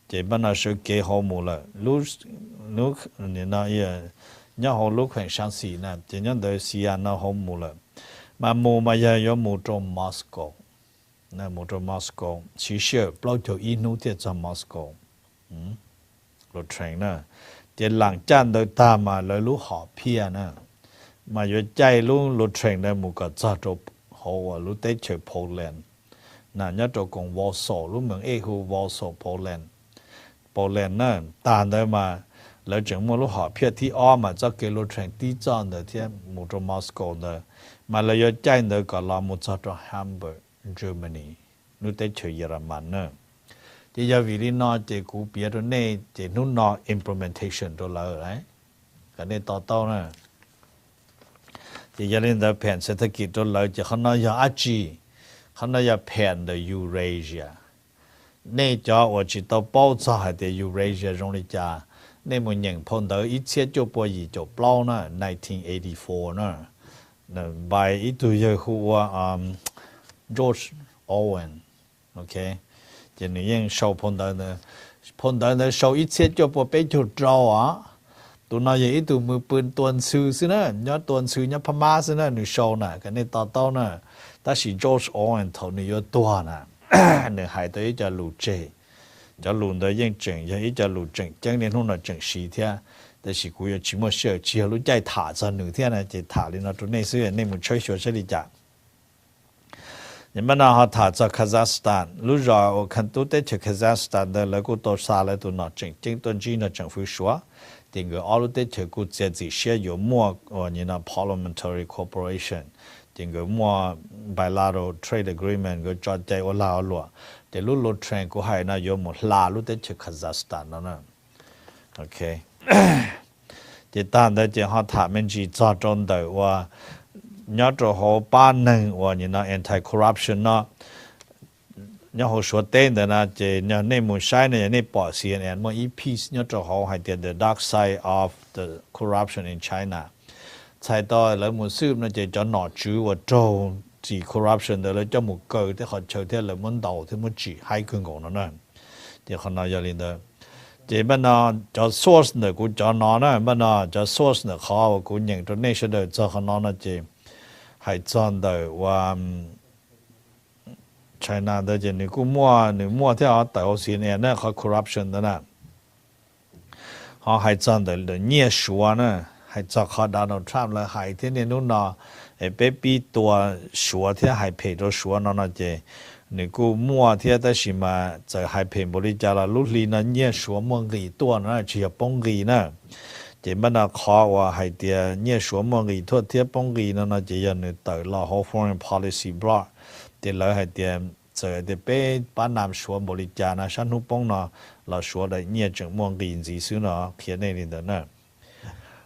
chỉ bắt đầu sợi kế hậu mù là lúa nên nó nhớ họ lúc khoảng sáng xí nè chỉ nhớ tới Xi An nó không mù rồi mà mù mà giờ có mù trong Moscow nè mù trong Moscow chỉ sợ bao nhiêu inu thì trong Moscow rồi train nè thì làng chân tới ta mà lấy lúc họ pia nè mà giờ chạy lúc train nè mù cả cha cho họ và lúc tới chơi Poland nè nhớ cho cùng Warsaw lúc mình khu Warsaw Poland nè tàn đấy mà lấy chừng mua lúc họ phía thì mà cho cái lô train đi chọn được thì một trong Moscow đó mà lấy giờ chạy được cả là một trong Hamburg Germany lúc tới chơi German nữa thì giờ vì nó chỉ cú biết rồi này chỉ nó implementation đó là đấy cái này to nè thì giờ nên là phèn sẽ thực hiện đó là chỉ họ nói giờ Asia họ nói giờ phèn the Eurasia này cho tôi chỉ tao bao giờ hay the Eurasia trong này cha nên một nhận phong tới ít xe cho bao gì cho bao nè 1984 nè bài ít tuổi giờ khu George Orwell ok chỉ nên sau phong tới nè sau ít xe cho bao bé cho trâu á tụi nó vậy tụi mười bên tuần sư xí nè nhớ tuần sư nhớ Pama xí nè nửa sau nè cái này to nè ta chỉ George Orwell thầu nửa tua nè nửa hai tới cho lù chê cho lùn đó yên chừng cho ít cho lùn chừng chẳng nên không là chừng xí thế,แต่是古有只么事，只要路在塔上两天呢，就塔里那种那些那么吹学这里讲。你们那哈塔在卡扎斯坦，路上我看都在去卡扎斯坦的那个多沙来都那正端机那政府说，这个all都去个这些有么你那 parliamentary cooperation， 这个么 bilateral trade agreement 个抓在我拉了。แต่รู้รถเทรนก็ให้นะโยมหมดลารู้แต่เช็คคาซัคสถานแล้วนะโอเคจะตามได้จะหาถามมันจีจอดจนได้ว่าย้อนจะหัวป้านหนึ่งว่านี่นะ anti corruption นะย้อนหัวสวดเต้นแต่นะจะย้อนในมุมใช้เนี่ยในปอด CNN ว่าอีพีสย้อนจะหัวให้เดีย the dark side of the corruption in China ใช่ต่อแล้วมุมซึมนะจะหนอจื้อว่าโจchỉ corruption đó là cho một cơ thì họ chơi theo là muốn đầu thì muốn chỉ hai cường cổ nó nè thì họ nói cho nên đó chỉ bên nó cho source nữa cũng cho nó nè bên nó cho source nữa họ cũng nhận cho nation đó cho họ nói là chỉ hay chọn đời và China đó chỉ nếu mua theo họ tại CNN nè họ corruption đó nè họ hay chọn đời là nhẹ số nè hay cho họ Donald Trump là hay thế nên lúc nào bé bịตัวชัวที่ให้เพจชัวนั่นนะเจนี่กูมั่วที่แต่สิมาจะให้เพจบริจาคลุลีนั่นเนี่ยชัวมังกีตัวนั่นเชียปงกีนะ chỉ bắt đầu khó và hay thì nhiều số mọi người thôi tiếp bóng gì nó chỉ là người tới là whole foreign policy block thì lại hay thì giờ thì bé ban nam số bồ lý cha na sản hữu bóng nó là số đấy nhiều trường mọi người gì xứ nó khiến nên là nữa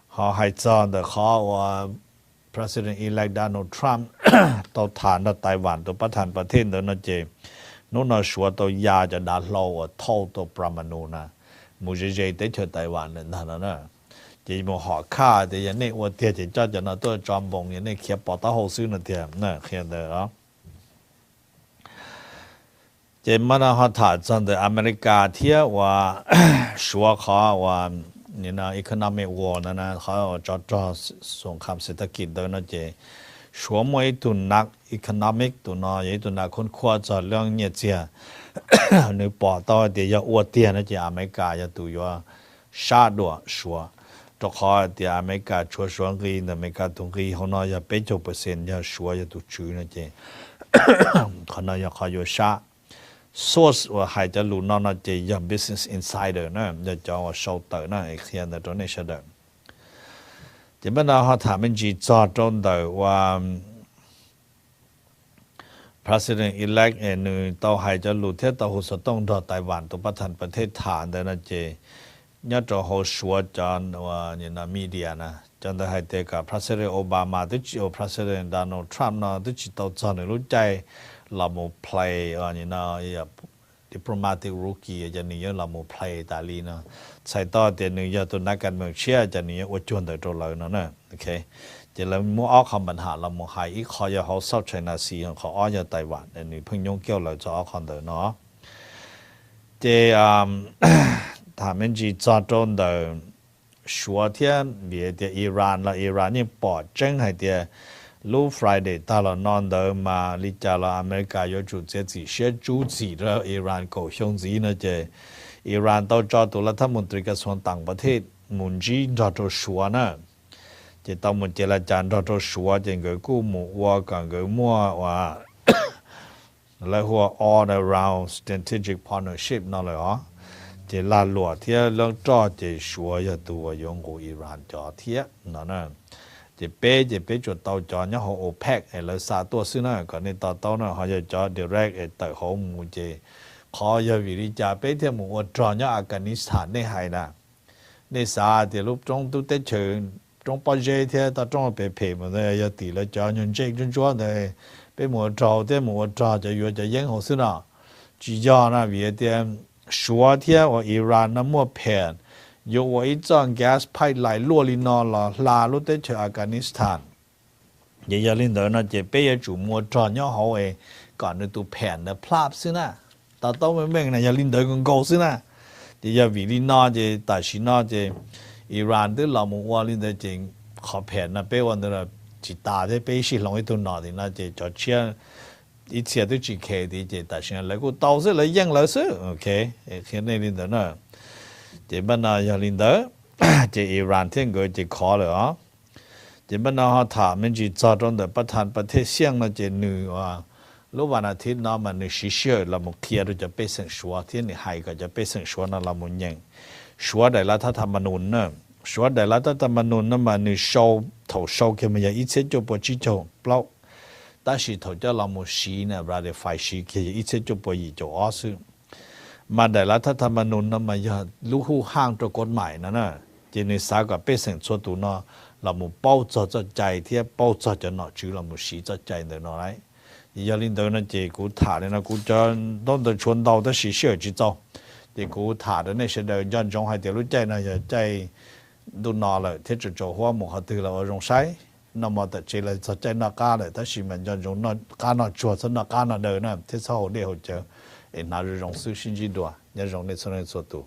họ hay cho được khó và President-elect Donald Trump ตัวฐานตัวไต้หวันตัวประธานประเทศนั่นเจนู้นชัวตัวยาจะด่าเราท่อตัวปรมาณูนะมูเจเจได้เจอไต้หวันนั่นนะจีมูหอค่าแต่ยังนี่ว่าเทียจะจ้าจะน่าตัวจอมบงยังนี่เขียบปอตาหูซื้อนั่นเทียนะเขียนเด้อเจมันเขาถ่ายจังแต่อเมริกาเทียว่าชัวเขาว่านี่นะ economic war นั่นนะเขาจอสงครามเศรษฐกิจเดินนะเจชัวมวยตุนนัก economic ตุนน้อยตุนนักคนขวาจะเรื่องเนี่ยเจียนึกปอต่อเดี๋ยวอวดเตียนะเจอเมริกาจะตัวว่าชาดัวชัวตัวเขาเดี๋ยวอเมริกาชัวชัวกีนอเมริกาตรงกีเขาน้อยจะเป็น90%จะชัวจะตัวชื่อนะเจเขาน้อยจะเขาอยู่ชาsource ว่าให้จะรู้นั่นนะจะยัง business insider นะจะจอว่า shorter นะไอ้เขียนในตัวนี้เสด็จจะเป็นเราเขาถามมันจีจอดตรงเดียวว่า president elect เอ็นต่อให้จะรู้เท่าตัวหัวสต้องต่อไต้หวันตัวประธานประเทศฐานเดินนะเจเนี่ยจะเขาชัวจอนว่าเนี่ยนะมีเดียนะจนได้ให้เด็กกับ president โอบามาตัวจีโอ president Donald Trump นะตัวจีตัวจอนรู้ใจเราโม play นี่นะอย่าง diplomatic rookie จะนี่เราโม play ตาลีนะใส่ต่อเดี๋ยวนี้จะตัวนักการเมืองเชื่อจะนี่ว่าจวนแต่ตัวเรานะโอเคจะเราโมเอาคำปัญหาเราโมหายอีกข้อจะเขาซับไชน่าซีของเขาอ้อยไต้หวันนี่เพิ่งยงเกี่ยวเราจะเอาคำเดินเนาะจะถามมันจีจอดตรงเดิมชัวเทียนเบียดอิหร่านละอิหร่านนี่ปอดเจ้งให้เดียลูฟรายเดย์ตลอดนอนเดิมมาลิจาลอเมริกาอยู่จุดเจ็ดสี่เชื่อจุดสี่แล้วอิหร่านก็ชงสีนะเจอิหร่านต้องจอดตัวรัฐมนตรีกระทรวงต่างประเทศมุนจีจอดตัวชัวนะจะต้องมุนเจรจาจอดตัวชัวจะเกิดกู้หมู่วัวกันเกิดมั่วว่าแล้วหัว all around strategic partnership นั่นเลยอ๋อจะลาหลวดเทียเรื่องจอดจะชัวจะตัวยงกูอิหร่านจอดเทียนั่นนะจะเป๊จุดเตาจอเนี่ยเขาโอเปกไอ้เราสาตัวซื้อนะก่อนในตอนเตาเนี่ยเขาจะจอ direct ไอ้แต่เขาหมู่เจเขาจะวิริจาเป๊ที่หมู่จอเนี่ยอัฟกานิสถานในไฮนะในสาเดี๋ยวรูปตรงตู้เตเชิงตรงปอเจเทียตอนตรงไปเพย์มันเลยจะตีแล้วจอยันเจ๊จนจ้วงเลยไปหมู่จอเที่ยหมู่จอจะอยู่จะยังเขาซื้อนะจีจอนะวิเดียชัวเที่ยว่าอิหร่านนั้นมั่วแผ่นอยู่ว่าอีจังแก๊สไพไหลลั่วลินอลลาลุเตเชอัฟกานิสถานยังลินเดอร์นะเจเป้ยจู่มัวจอนย่อเขาเองก่อนในตัวแผ่นเนี่ยพลาดซินะแต่ต้องไม่เม่งนะยังลินเดอร์กันโกซินะยังวิลินอเจแต่ชินอเจอิหร่านที่เรามัวลินเดอร์จริงขอแผ่นนะเป้วันเดียวจิตตาที่เป้ชิลงอีตัวนอดีนะเจจอดเชีย一切都只看的这，但是那个到时来养老是 ，OK， 现在领导呢。这边呢要领导，这伊朗天个就考了啊。这边呢他们就早中的ประธานประเทศเสียงนะ这女啊，如果那天那么你是说เรามุขย就被审说，天你还个就被审说那เรามุยัง说的了他ธรรมนูญ呢，说的了他ธรรมนูญ那么你收头收给么样，一切就不去做，不。但是头叫เรามุสีเนี่ยเราได้ไฟสีเกี่ยอีเสจุปยีจะอ้อซึ่งมาได้ละถ้าธรรมนูญนั้นมาอย่ารู้หูห้างตัวกฎหมายนั่นน่ะจีนสากับเป็นสิ่งส่วนตัวเนาะเรามุเป้าจะใจเทียบเป้าจะเนาะชื่อเรามุสีจะใจเนาะไรอย่าลินเดินนั่นเจกูถ่ายเลยนะกูจะต้องเดินชวนเราแต่สีเชื่อจีเจ้าเจกูถ่ายเลยเนี่ยเสด็จย้อนจงให้เดี๋ยวรู้ใจนะอย่าใจดูนอเลยที่จะโจหัวหมูเขาตื่นเราลงใช้นำมาแต่เจริญสัจจะนักการเลยถ้าชิมันจะรงนักการนักชัวสนักการนักเดินนะที่เขาเลี้ยวเจอเอ็นนาจะรงซื้อชิ้นจีดัวยังรงในส่วนส่วนตัว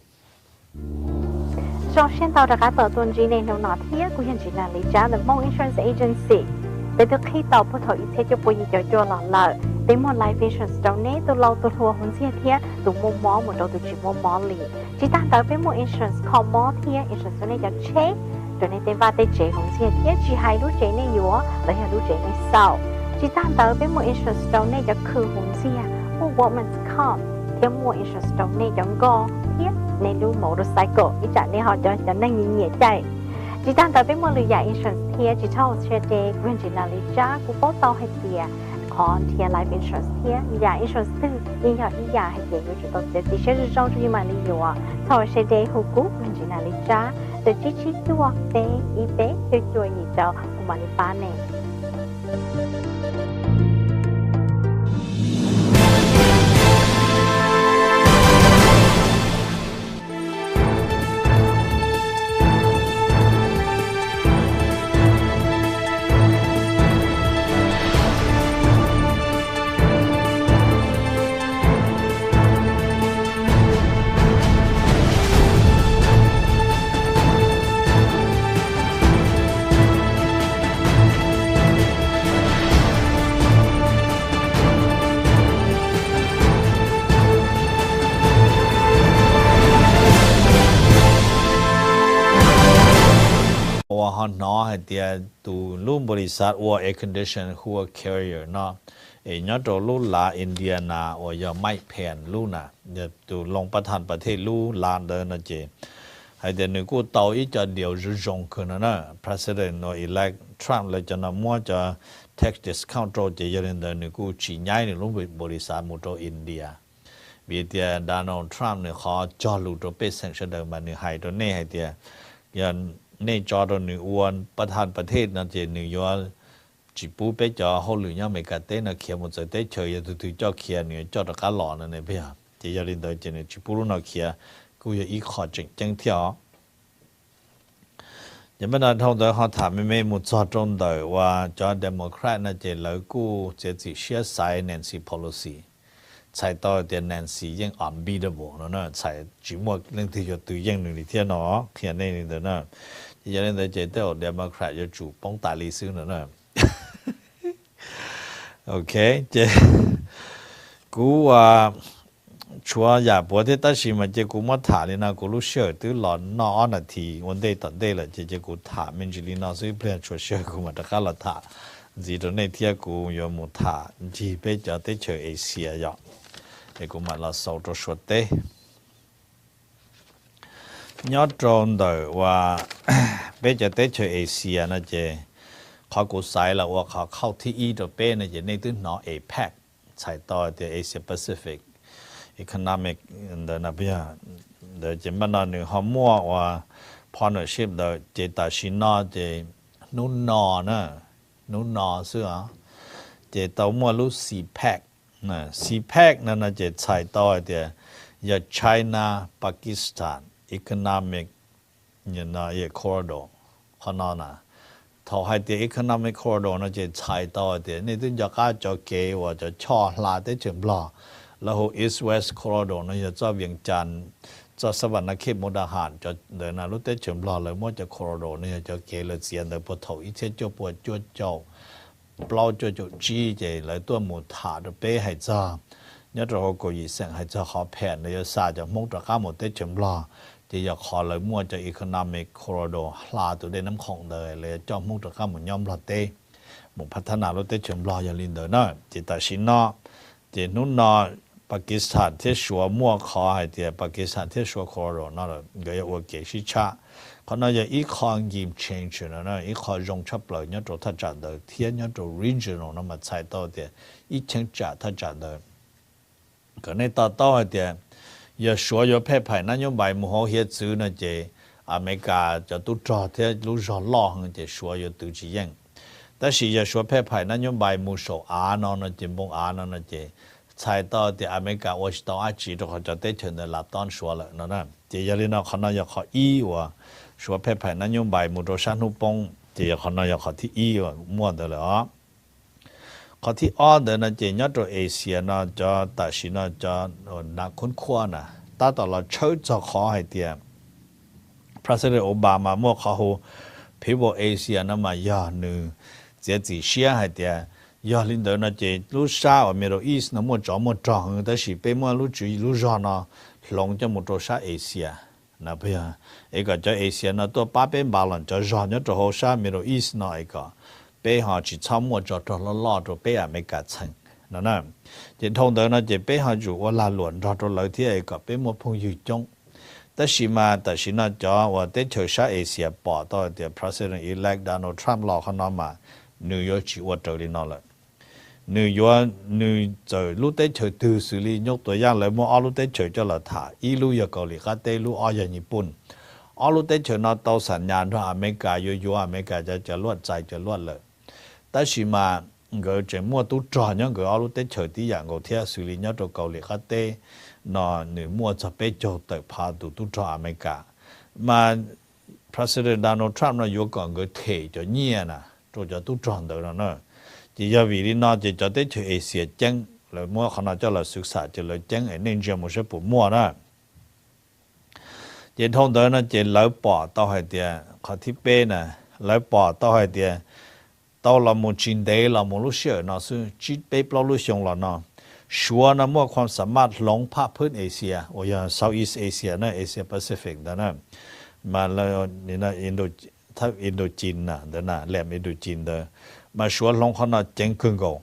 จงเช่นต่อจากการเปิดตัวจีนในหนอเทียกูเห็นจีนลิจ้า The Mo Insurance Agency แต่ตัวขี้ต่อผู้ถอยอีเทจะปุยจะจัวหล่อเลยแต่หมด Life Insurance ตรงนี้ตัวเราตัวทัวหุ่นเสียเทียตัวมุมมองเหมือนเราตัวจีมุมมองลีจีตั้งแต่เป็น Mo Insurance ของมอเทีย Insurance ตัวนี้จะเช็คตัวนี้เต็มว่าได้เจของเสียเทียจีให้รู้เจในยัวและให้รู้เจในเศร้าจีตั้งแต่เป็น Mo Insurance ตรงนี้จะคือหุ่นเสียผู้ Women's Comp เทียม Mo Insurance ตรงนี้จะก็เทียในรู motorcycle อีจากนี้เขาจะนั่งยิงเหยียดใจ chỉ đang tới với một lựa chọn insurance thiệt chỉ cho xe đề quyền chỉ là lý giá của bố tàu hay thiệt còn thiệt life insurance thiệt nhà insurance tư nhưng nhà ý nhà hay thiệt như chúng tôi sẽ sẽ được trong những mà lý do sau xe đề hữu cú quyền chỉ là lý giá từ chỉ tua tế y tế cho gì cho mà lý ba nàyว่าฮอนน้อให้เดียตูลุ่มบริษัทว่า air condition หัว carrier เนาะยอดลุ่ลาอินเดียนาว่ายาไม่แผ่นลุ่น่ะเดี๋ยวตูลงประธานประเทศลุ่ลานเดินนะเจให้เดี๋ยวนึกกูเตาอีจะเดียวจะจงขึ้นนะ president โน elect Trump เลยจะนำมั่วจะ tax discount โจเจยันเดินนึกกูชี้ย้ายในลุ่มบริษัทมุโตอินเดียวิเดียดานอลทรัมป์เนี่ยเขาจอลุตัวเป็นสังเกตเดิมมาเนี่ยให้ตัวนี้ให้เดียยันในจอตัวหนึ่งวันประธานประเทศนั่นเจนิวยอร์กจีปูไปจอเขาหรือยังไม่กัดเต้นเขียนหมดใจเต้เฉยตัวจอเขียนเนี่ยจอตะการหล่อนั่นเองเพี่ยจียาลินโดยเจเนี่ยจีปูรู้นักเขียกูจะอีขอจังเที่ยวยังไม่ได้ท่องโดยเขาถามไม่หมดจอตรงโดยว่าจอเดโมแครตนั่นเจแล้วกูจะจีเชื่อสาย Nancy Pelosiใช้ต่อเดียนแนนซี่ยังอ่อนบีดบ่เนาะใช้จีมัวเรื่องที่จะตัวยังหนึ่งที่เนาะเขียนในนี้เนาะที่จะเล่นแต่เจเตอร์เดโมแครตจะจูป้องตาลีซื้อเนาะโอเคเจกูว่าชัวอย่าปวดที่ตัดสินมาเจกูมาถามเลยนะกูรู้เชื่อตื้อหลอนนอนนาทีวันเดย์ตอนเดย์ละเจกูถามมันจะลีน่าซื้อเพื่อนชัวเชื่อกูมาตะการละถามจีตรงนี้ที่กูยอมมุถาจีไปจะได้เจอเอเชียยอเอกมาลาสาวตัวสุดเตยอดตรงเดว่าเป้จะเตะเชอเอเชียนะเจเขากูใส่แล้วว่าเขาเข้าที่อีตัวเป้นะเจในตื้นนอเอแพคใส่ต่อเดเอเชียแปซิฟิกอีโคโนมิกเดนับยาเดเจมันนอนหนึ่งเขามั่วว่าพาร์ทเนอร์ชิพเดเจตาชินอเจนุ่นนอนะนุ่นนอเสื้อเจตัวมั่วรู้สี่แพคนะซีแพกนั่นนะจะใช้ต่อเดียยา China Pakistan economic เนี่ยนะยา corridor ขนาดน่ะทอให้เดีย economic corridor นั่นจะใช้ต่อเดียนี่ถึงจะก้าจะเกยว่าจะช่อลาได้เฉมบลาแล้ว east west corridor นั่นจะเวียงจันทร์จะสวรรค์เขตมุกดาหารจะเดินรู้ได้เฉมบลาเลยมั่วจะ corridor นี่จะเกยเลยเสียนเลยพอถอยอีเช่จะปวดจวดเจ้าเปล่าจะจีเจเลยตัวหมูถาดเป้ให้จ้าเนี่ยเราก็ยิ่งเสียงให้จ้าขอแผ่นเลยซาจะมุ่งตะก้าหมดได้จำลาจะอยากขอเลยมั่วจะอีโคโนมิกคอร์โดลาตัวได้น้ำของเลยจ้ามุ่งตะก้าหมดย่อมลาเต้หมู่พัฒนารถได้จำลาอย่าลินเดอร์เนาะจิตาชินเนาะจินุ่นเนาะปากีสถานที่ชัวมั่วขอให้เดียปากีสถานที่ชัวคอร์โดนั่นแหละก็ยังว่าเกี่ยชิชาเขาน่าจะอีกข้อยิม change นะอีกข้อรงชับเลยเนี่ยตัวทัดจัดเลยเทียนเนี่ยตัว regional นั่นมาใช้ต่อเดียอีเชิงจัดทัดจัดเลยก็ในต่อเดียอย่าชัวอย่าแพ้ภัยนั่นยังใบมือเขาเฮียซื้อนะเจอเมริกาจะตู้จอดเทียรู้จอดล่อหังเจชัวอย่าตู้จียังแต่สิอย่าชัวแพ้ภัยนั่นยังใบมือโซอาร์นนะเจบงอาร์นนะเจใช้ต่อเดียอเมริกาวอชิงตันอาจีตัวเขาจะได้เชิญในลาตอนชัวเลยนั่นเจอย่าลินเอาเขาน่าจะขออีว่าชัวเพ่ไผ่นั่นยงใบมุดชันหุปงเจียคนนั้นอยากขอที่อีว่ามั่วเดอเลยอ๋อขอที่อ้อเดอนั่นเจียยอดตัวเอเชียน่ะจะตัดสินน่ะจะนักค้นคว้าน่ะตาต่อเราเชื่อจะขอให้เดียพระเสด็จโอบามาเมื่อเขาพิบเอเชียนั่นมายาหนึ่งเจียจีเชียให้เดียยาลินเดอร์นั่นเจียลูกสาวเมโรอีสนั่นมั่วจ่อมั่วจ่องแต่สิเป็นมั่วลูกจีลูกจอน่ะลงจะมุดชาเอเชียนะเพื่อเอกจะเอเชียนะตัวป้าเป็นบาลอนจะรอนจะหัวชาเมโรอีสนะเอกไปหาจิตช้ำมัวจะตัวล่อตัวไปอเมริกาชังนั่นน่ะจะทงเดินนะจะไปหาอยู่ว่าลาหลวนรอตัวเลยที่เอกไปมัวพงอยู่จง แต่สิมาแต่สิน่าจะว่าเตเชอร์ชาเอเชียปอต่อเดี๋ยว President elect Donald Trump รอเขานอมานิวยอร์กชิวเจอรินอละนิวยอร์กนิวเจอรู้เตเชอร์ตือสุริยกตัวอย่างเลยมั่วเอารู้เตเชอร์จะละถ่าอีรู้อยากเกาหลีก็เตรู้เอาอย่างญี่ปุ่นเอารู้เตเชอร์นอต่อสัญญาณว่าอเมริกาอยู่ๆอเมริกาจะลวดใจจะลวดเลยแต่สิมาเกิดจะมั่วตู้จอยังเกิดเอารู้เตเชอร์ที่อย่างเขาเทียสุริยกตัวเกาหลีก็เตนอหนึ่งมั่วจะไปโจทย์พาดูตู้จออเมริกามา President Donald Trump นะอยู่ก่อนก็เทจะเงียนะตัวจะตู้จอเดินนะchỉ do vì lý nó chỉ cho tới chuyện Asia chân là mua khả năng cho làศึกษา chỉ là chân ở nên chỉ một số bộ mua đó chỉ thông tới nó chỉ lấy bỏ tao hay tiền khó thiết bê nè lấy bỏ tao hay tiền tao là một chính đề là một lúc xưa nó sư chỉ bê bao lúc xong là nó xua nó muaความสามารถลงภาพพื้นเอเชียโอ้ย Southeast Asia นะ Asia Pacific đóนะมาแล้วนี่นะอินโดถ้าอินโดจีนนะเดี๋ยวนะแหลมอินโดจีนเด้อมาชวนลงเขาหน้าเจงขึ้นกู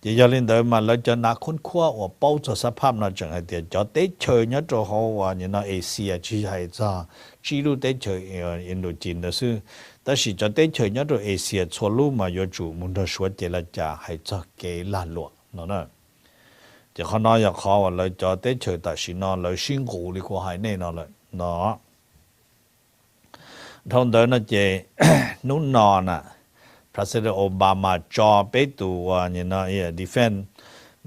จะยอลินเดิมมาแล้วจะนักคนขั้วว่าเป้าจะสภาพน่าจังไอเดียจะเตะเชยเนี่ยจะเขาว่าเนี่ยนะเอเชียที่ให้จะจีรูเตะเชยอินโดจีนแต่ซึ่งแต่สิจะเตะเชยเนี่ยจะเอเชียชัวรู้มาอยู่จู่มุนทชวดเจรจาให้จะเกลาหลวงนั่นน่ะจะเขาน้อยอยากเขาว่าเลยจะเตะเชยแต่สินอนเลยชิงหูดีกว่าให้แน่นอนเลยเนาะทนเดินน่ะเจนุ่นนอนน่ะPresident Obama จอไปตัวเนี่ยนะDefense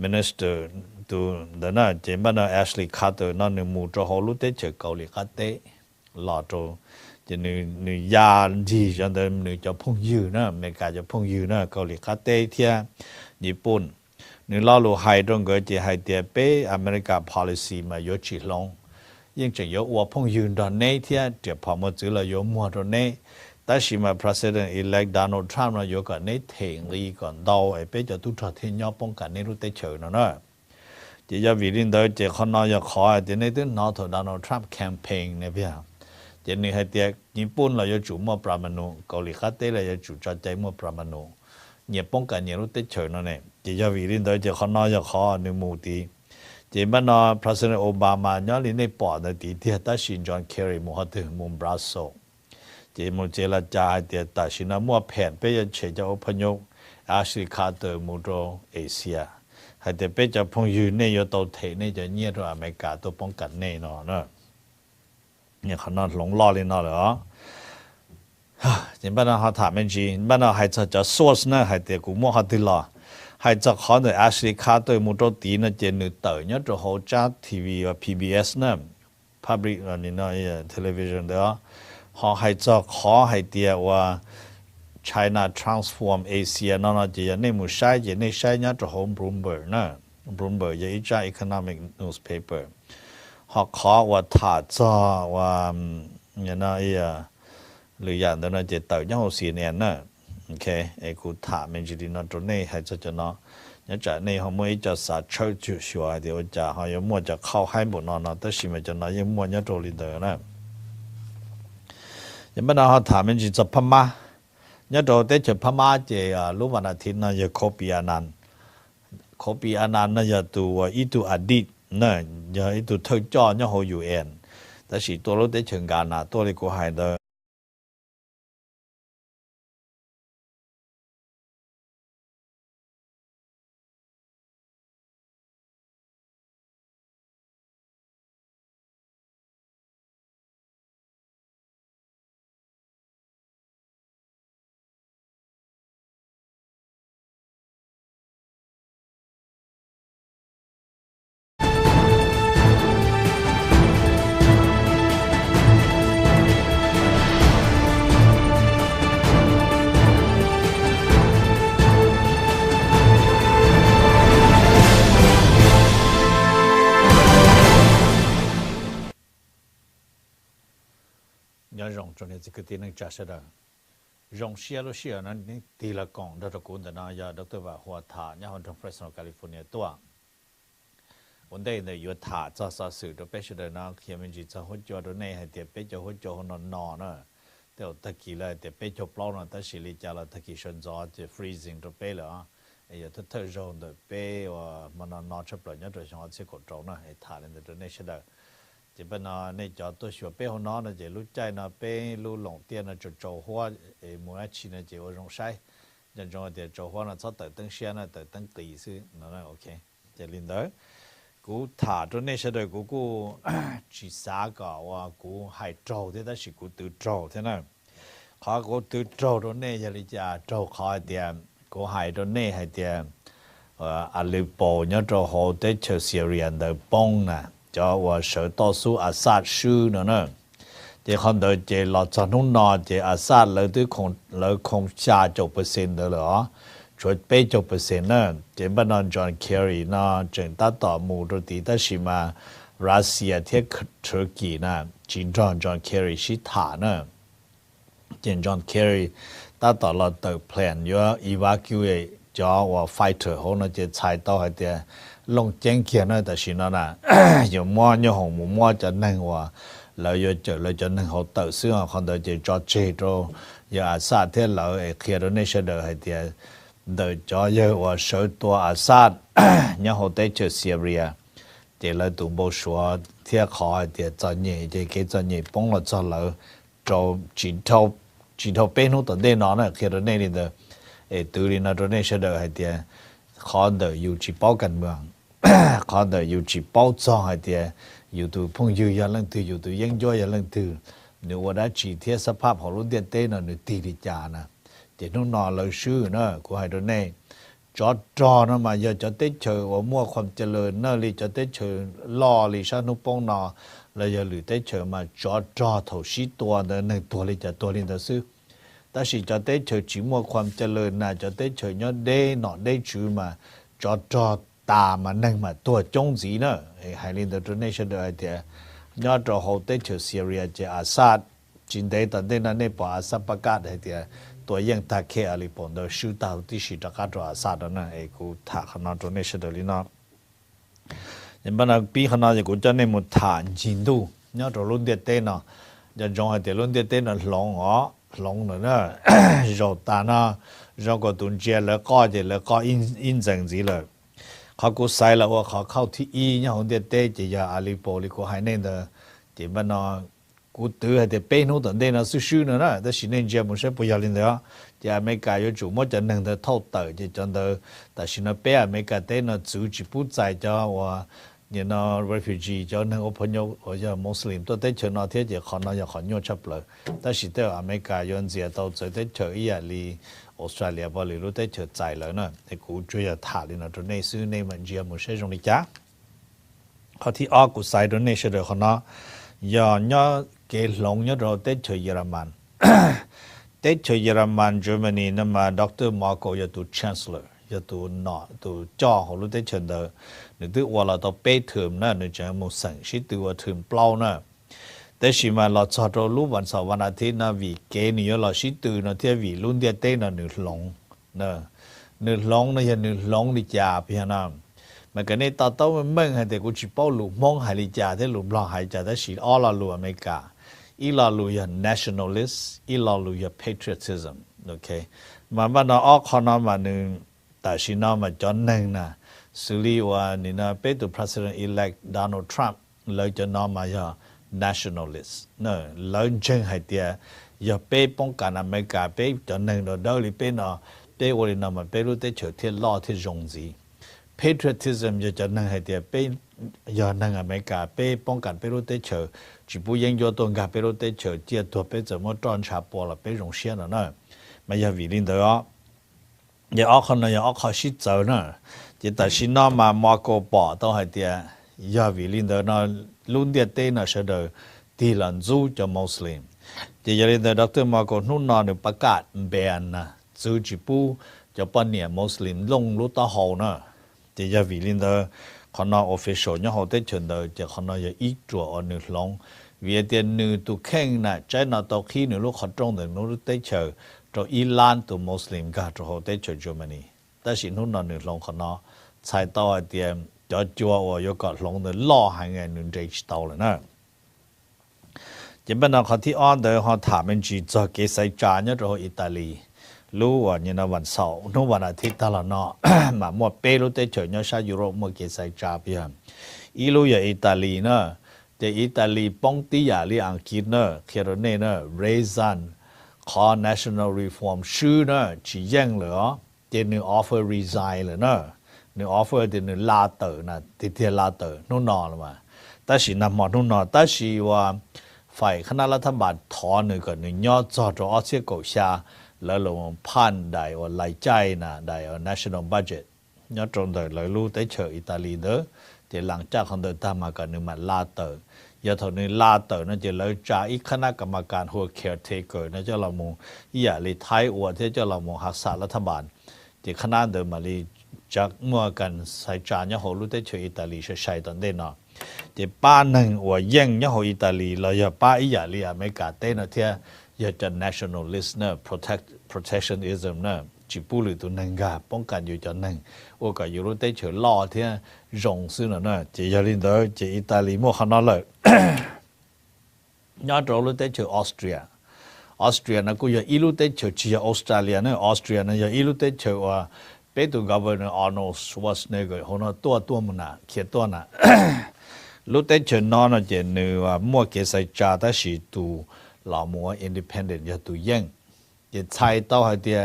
Minister ตัวเดี๋ยวนะเจมันนะ Ashley Carter นั่นหนึ่งมูจะเขารู้เตเจอเกาหลีก็เตะหล่อตัวจะหนึ่งยาดีจนเดิมหนึ่งจะพุ่งยืนนะอเมริกาจะพุ่งยืนนะเกาหลีก็เตะเทียญี่ปุ่นหนึ่งล่อลูไฮตรงก็จะให้เดียไปอเมริกา policy มาโยชิลงยังจะโยว่าพุ่งยืนตอนนี้เทียเดี๋ยวพอมาจื้อเราโยมัวตอนนี้แต่สิมา President elect Donald Trump เราอยู่กันในเถียงลีก่อนดาวไอ้เป้จะตุ้งทอดที่ย่อป้องกันในรูเตเฉยนั่นนะจะยาวิรินเดอร์จะคนน้อยขอจะในตู้นอท Donald Trump campaign เนี่ยพี่ฮะจะนี่ให้เดียญี่ปุ่นเราจะจู่มั่วปรามาณูเกาหลีใต้เราจะจู่จัดใจมั่วปรามาณูเนี่ยป้องกันเนี่ยรูเตเฉยนั่นเองจะยาวิรินเดอร์จะคนน้อยขอในมูตีจะมันนอ President Obama ย้อนลินในปอดในตีที่ตัดสินจอห์นเคอรีมูฮัตถึงมุมบราโซเจมุเจรจาเดียตัดสินมั่วแผนไปยังเฉยจะอพยพอาชิคาเตอร์มูโรเอเชียให้เดียไปจะพงยืนในยตัวเทในจะเงียบตัวอเมริกาตัวป้องกันแน่นอนเนอะเนี่ยขนาดหลงล่อเลยเนาะเหรอจริงป่ะนะเขาถามจริงป่ะนะให้จะ source นะให้เดียกูมั่วเขาติดล่ะให้จะขอในอาชิคาเตอร์มูโรตีนะเจนึกเตอร์เนี่ยจะเขาจ้าทีวีว่า PBS นะ public นี่นะtelevision เด้อhọ hay cho khó hay tiệt và China transform Asia nó là chỉ nên một sai chỉ nên sai nhá cho hôm Bloomberg nè Bloomberg vậy cha economic newspaper họ khó và thả cho và như nó lựa chọn đó là chỉ tự nhau CNN nè ok ai cũng thả mình chỉ đi nó chỗ này hay cho nó nhớ trả này họ mới cho sa chơi chịu sửa thì họ trả họ muốn mua cho khâu hai bộ nó tới khi mà cho nó muốn mua nhớ chỗ đi tới nè nhưng mà họ thả mình chỉ cho Pama nhớ đồ tới cho Pama thì lúc mà thì nó giờ Kofi Annan nó giờ tụ itu adit nè giờ itu thôi cho nhớ hồi UNแต่สิตัวเราได้เชิงการนะตัวเราก็ให้เด้อrong cho nên cái tiền này trả sẽ được rong xia lo xia nó tỷ là còn đó là cũng đó là giờ Dr. Và Hoa Thà nhà hàng trong Fresno California tua vấn đề này vừa thả cho xã sự đó bây giờ nó khi mình chỉ cho hỗ trợ đó này hay thì bây giờ hỗ trợ nó nọ nữa theo tất kỳ là thì bây giờ bao nó tất xử lý cho là tất kỳ sinh gió thì freezing đó bây giờ bây giờ thời gian đó bây giờ mà nó chấp lại nhất rồi chúng ta sẽ có trâu nó hay thả lên đó này sẽ được chỉ bên nó này cho tôi sửa bé hôm nó chỉ lúc chạy nó bé lúc lồng tiền nó cho trâu hoa mỗi chi nó chỉ ở trong sai nhân trong thì trâu hoa nó cho tới tăng xe nó tới tăng tỷ xứ nó nói ok chỉ linh đó cú thả cho nên sẽ được cú chỉ xả cả và cú hay trâu thế đó chỉ cú tự trâu thế nào khó cú tự trâu cho nên giờ đi cha trâu khó tiền cú hay cho nên hay tiền Aleppo nhớ trâu hồ tới chờ Syrian đời bông nè cho và sở tổ số Assad sư nữa chỉ còn đợi chỉ là cho nó chỉ Assad lấy không xa chục % nữa rồi chuột bảy chục % nữa chỉ bên đó John Kerry nó chính ta tỏ mù rồi thì ta chỉ mà Russia thiết Turkey nè chính John Kerry chỉ thả nữa chính John Kerry ta tỏ là tự plan yo evacuate cho và fighter họ nó chỉ chạy tàu hay tiền long chiến kia nó ta chỉ nó là dùng mua như hồng mua cho nên và lợi cho nên họ tự sử dụng còn đợi chỉ cho chế rồi giờ Assad thế lợi kia đó nên sẽ đợi hay tiền đợi cho giờ và sở tua Assad nhớ họ tới cho Syria để lợi tụng bộ số thiết khó hay tiền cho nhẹ để cái cho nhẹ bông là cho lợi cho chỉ thâu bên nó tận đây nó là kia đó nên là từ đi nó nên sẽ đợi hay tiền khó đợi yêu chỉ bao cần mường khó đợi yêu chỉ bao cho hay tiền yêu từ phong yêu ya lần từ yêu từ yên cho ya lần từ nếu mà đã chỉ thiết sắp họ luôn tiền tên là nếu tì đi trả nè thì nó nọ lời sư nữa của hai đứa này cho nó mà giờ cho tết chờ và muaความเจริญnó li cho tết chờ lo li sao nó bông nọ là giờ lử tết chờ mà cho thầu sĩ tua nữa này tua li cho tua li đó sư ta chỉ cho tết chờ chỉ mua ความเจริญ là cho tết chờ nhớ đê nọ đê chữ mà cho ta mà nâng mà tua trông gì nữa hai linh đó này sẽ được thì nhớ cho hậu tết chờ Syria chứ Assad chính đây tận đây là nên bỏ Assad bắt cát thìตัวยังตาแค่อะไรปนเดชูตาที่สิจะกัดรัวซาดนะกูถาขนาดตัวนี้เสด็จลีน่ะยังบ้านปีขนาดกูจะเนี่ยมุถานจินดูเนี่ยตัวรุ่นเดียเต้น่ะจะจงให้เดี๋ยวรุ่นเดียเต้น่ะหลงเนี่ยรอตาน่ะรอก็ตุนเจแล้วก็เจแล้วก็อินจังจีเลยเขากูใส่แล้วว่าเขาเข้าที่เนี่ยของเดียเต้จะยาอะไรปนกูให้เนี่ยเด้อที่บ้านกูตื่นให้เป้นู้ตอนเดนน่ะซื่อๆนะแต่สิ่งนี้จะมันใช่ปุยาลินเดียวจะไม่กายอยู่จู่มั่วจะนั่งเธอเท่าเต๋อจะจนเธอแต่สิ่งนั้นเป้ไม่กายเต้น่ะจู่จีบุใจจะว่าเนี่ยนะ refugee จะนั่งอพยพ或者穆斯林ตัวเต้เชิญนาเทียจะขอนาอย่าขอโยชับเลยแต่สิ่งเดียวอเมริกาย้อนเสียตัวจะเต้เชิญอีอย่างลีออสเตรเลียบริรู้เต้เชิญใจเลยนะแต่กูช่วยจะถ่ายเลยนะตัวนี้ซื้อในมันจะมันใช่ตรงนี้จ้ะเขาที่ออกกูใส่ตัวนี้เฉยๆเขาเนาะอย่าเนาะcái lòng nhớ rồi Tết chơi Yereman Tết chơi Yereman Germany nhưng mà Dr. Marco giờ tụ Chancellor giờ tụ nọ tụ cho họ lúc Tết chơi đó nếu tụ qua là tụ bê thường nữa nếu chẳng một sản sĩ tụ qua thường plau nữa Tết chỉ mà là cho rồi lúcวันเสาร์วันอาทิตย์นะvì cái này là sĩ tụ nó theo vì luôn địa Tết là nửa lòng nửa lòng nó giờ nửa lòng đi chả bây giờ mà cái này tao mình hay thì cũng chỉ bao lũ mong hay đi chả thế lũ lo hay chả thế chỉ all là lũ America Ilaluya nationalist, ilaluya patriotism, okay. Mà bạn nói ở con nó màนึงแต่ชินมาจอนนึงนะสุริว่านี่นะเป็นตัว president elect Donald Trump เลยจะนอมาอย่า nationalist เนอะเลยจึงให้เดียอย่าเป็นป้องกันอเมริกาเป็นจอนนึงเราเดาลิเป็นเนาะเป็นวันนั้นมันเป็นรู้แต่เฉยที่ล้อที่จงจี patriotism จะนึงให้เดียเป็นอย่านึงอเมริกาเป็นป้องกันเป็นรู้แต่เฉย只不研究东家贝罗得求接多贝怎么观察波了贝容些了呢？没有为领导啊，也阿可能也阿考西走呢，这但是那嘛马个报都还的，也为领导那论点对那是的，地人族就穆斯林，这也领导 Dr. 马个นู่นนอนประกาศแบนนะจูจิปูจะปนเนี่ย穆斯林ลงลุตาหอนะ这也为领导。ขณะ official เนี่ยเขาได้เชิญเลยจะขณะยังอีกตัวอันหนึ่งลงเวียดนามตัวแข่งนะใจน่าตัวขี้หนึ่งลูกเขาตรงหนึ่งลูกได้เชิญตัวอิหร่านตัวมุสลิมก็ตัวเขาได้เชิญเยอรมนีแต่สิ่งนู้นหนึ่งลงขณะใช้ตัวเดียมจะจัวว่าอยู่กับลงหนึ่งล่อหางเงินหนึ่งใจตัวเลยนะจะเป็นเขาที่อ่อนเดี๋ยวเขาถามมันจีจะเกษตรจานเนี่ยตัวอิตาลีรู้ว่าเนี่ยนะวันเสาร์นู้นวันอาทิตย์ตลอดเนาะมาหมดเป้รู้ได้เฉยเนี่ยชายุโรปหมดเกษตรจาเพียงอีรู้อย่างอิตาลีเนาะ จะอิตาลีป้องตียาลีอังกฤษเนอะเคโรเน่เนอะเรซันขอ national reform ชื่อเนอะจีเย่งเหรอเจนึง offer resign เลยเนอะนึง offer เจนึงลาเตอร์นะติเทียลาเตอร์นู่นนอนละมาแต่สินำหมดนู่นนอนแต่สิว่าฝ่ายคณะรัฐบาลถอนนึงก็นึงยอดจอดรอเสียกูชาแล้วลงพันได้ว่าไล่ใจนะได้ national budget ยอดตรงเลยเลยรู้แต่เชื่ออิตาลีเด้อแต่หลังจากของเดินทางมากันนึงมันลาเตอร์ยาเท่านี้ลาเตอร์นั่นจะเลยจ่าอีกคณะกรรมการหัวเคร์เทเกอร์นั่นจะเรามองอย่าเลยไทยอวดที่จะเรามองหักษารัฐบาลที่คณะเดิมมาเลยจากเมื่อกันใส่จานยาหัวรู้ได้เชื่ออิตาลีใช้ตอนเด่นเนาะที่ป้าหนึ่งว่ายังยาหัวอิตาลีเราอย่าป้าอีอย่าเลยอเมริกาเต้นเทียอย่าจะ nationalist เนอะ protectionism เนอะจีปูหรือตัวหนึ่งกาป้องกันอยู่จนหนึ่งโอ้ก็อยู่รู้ได้เชื่อล่อเทียรงซึ่งเนอะจียาลินเดอร์จีอิตาลีมั่วขนาดเลยยอดเรารู้ได้เชื่อออสเตรียนะกูอย่าอีรู้ได้เชื่อจีออสเตรเลียนะออสเตรียนะอย่าอีรู้ได้เชื่อว่าเป็นตัว governor Arnold Schwarzenegger หัวหน้าตัวมันน่ะเขียนตัวน่ะรู้ได้เชื่อนอนเจนึกว่ามั่วเกษตรแต่สิตัวเรามั่ว independent อย่าตัวยังอย่าใช้ต่อให้เดีย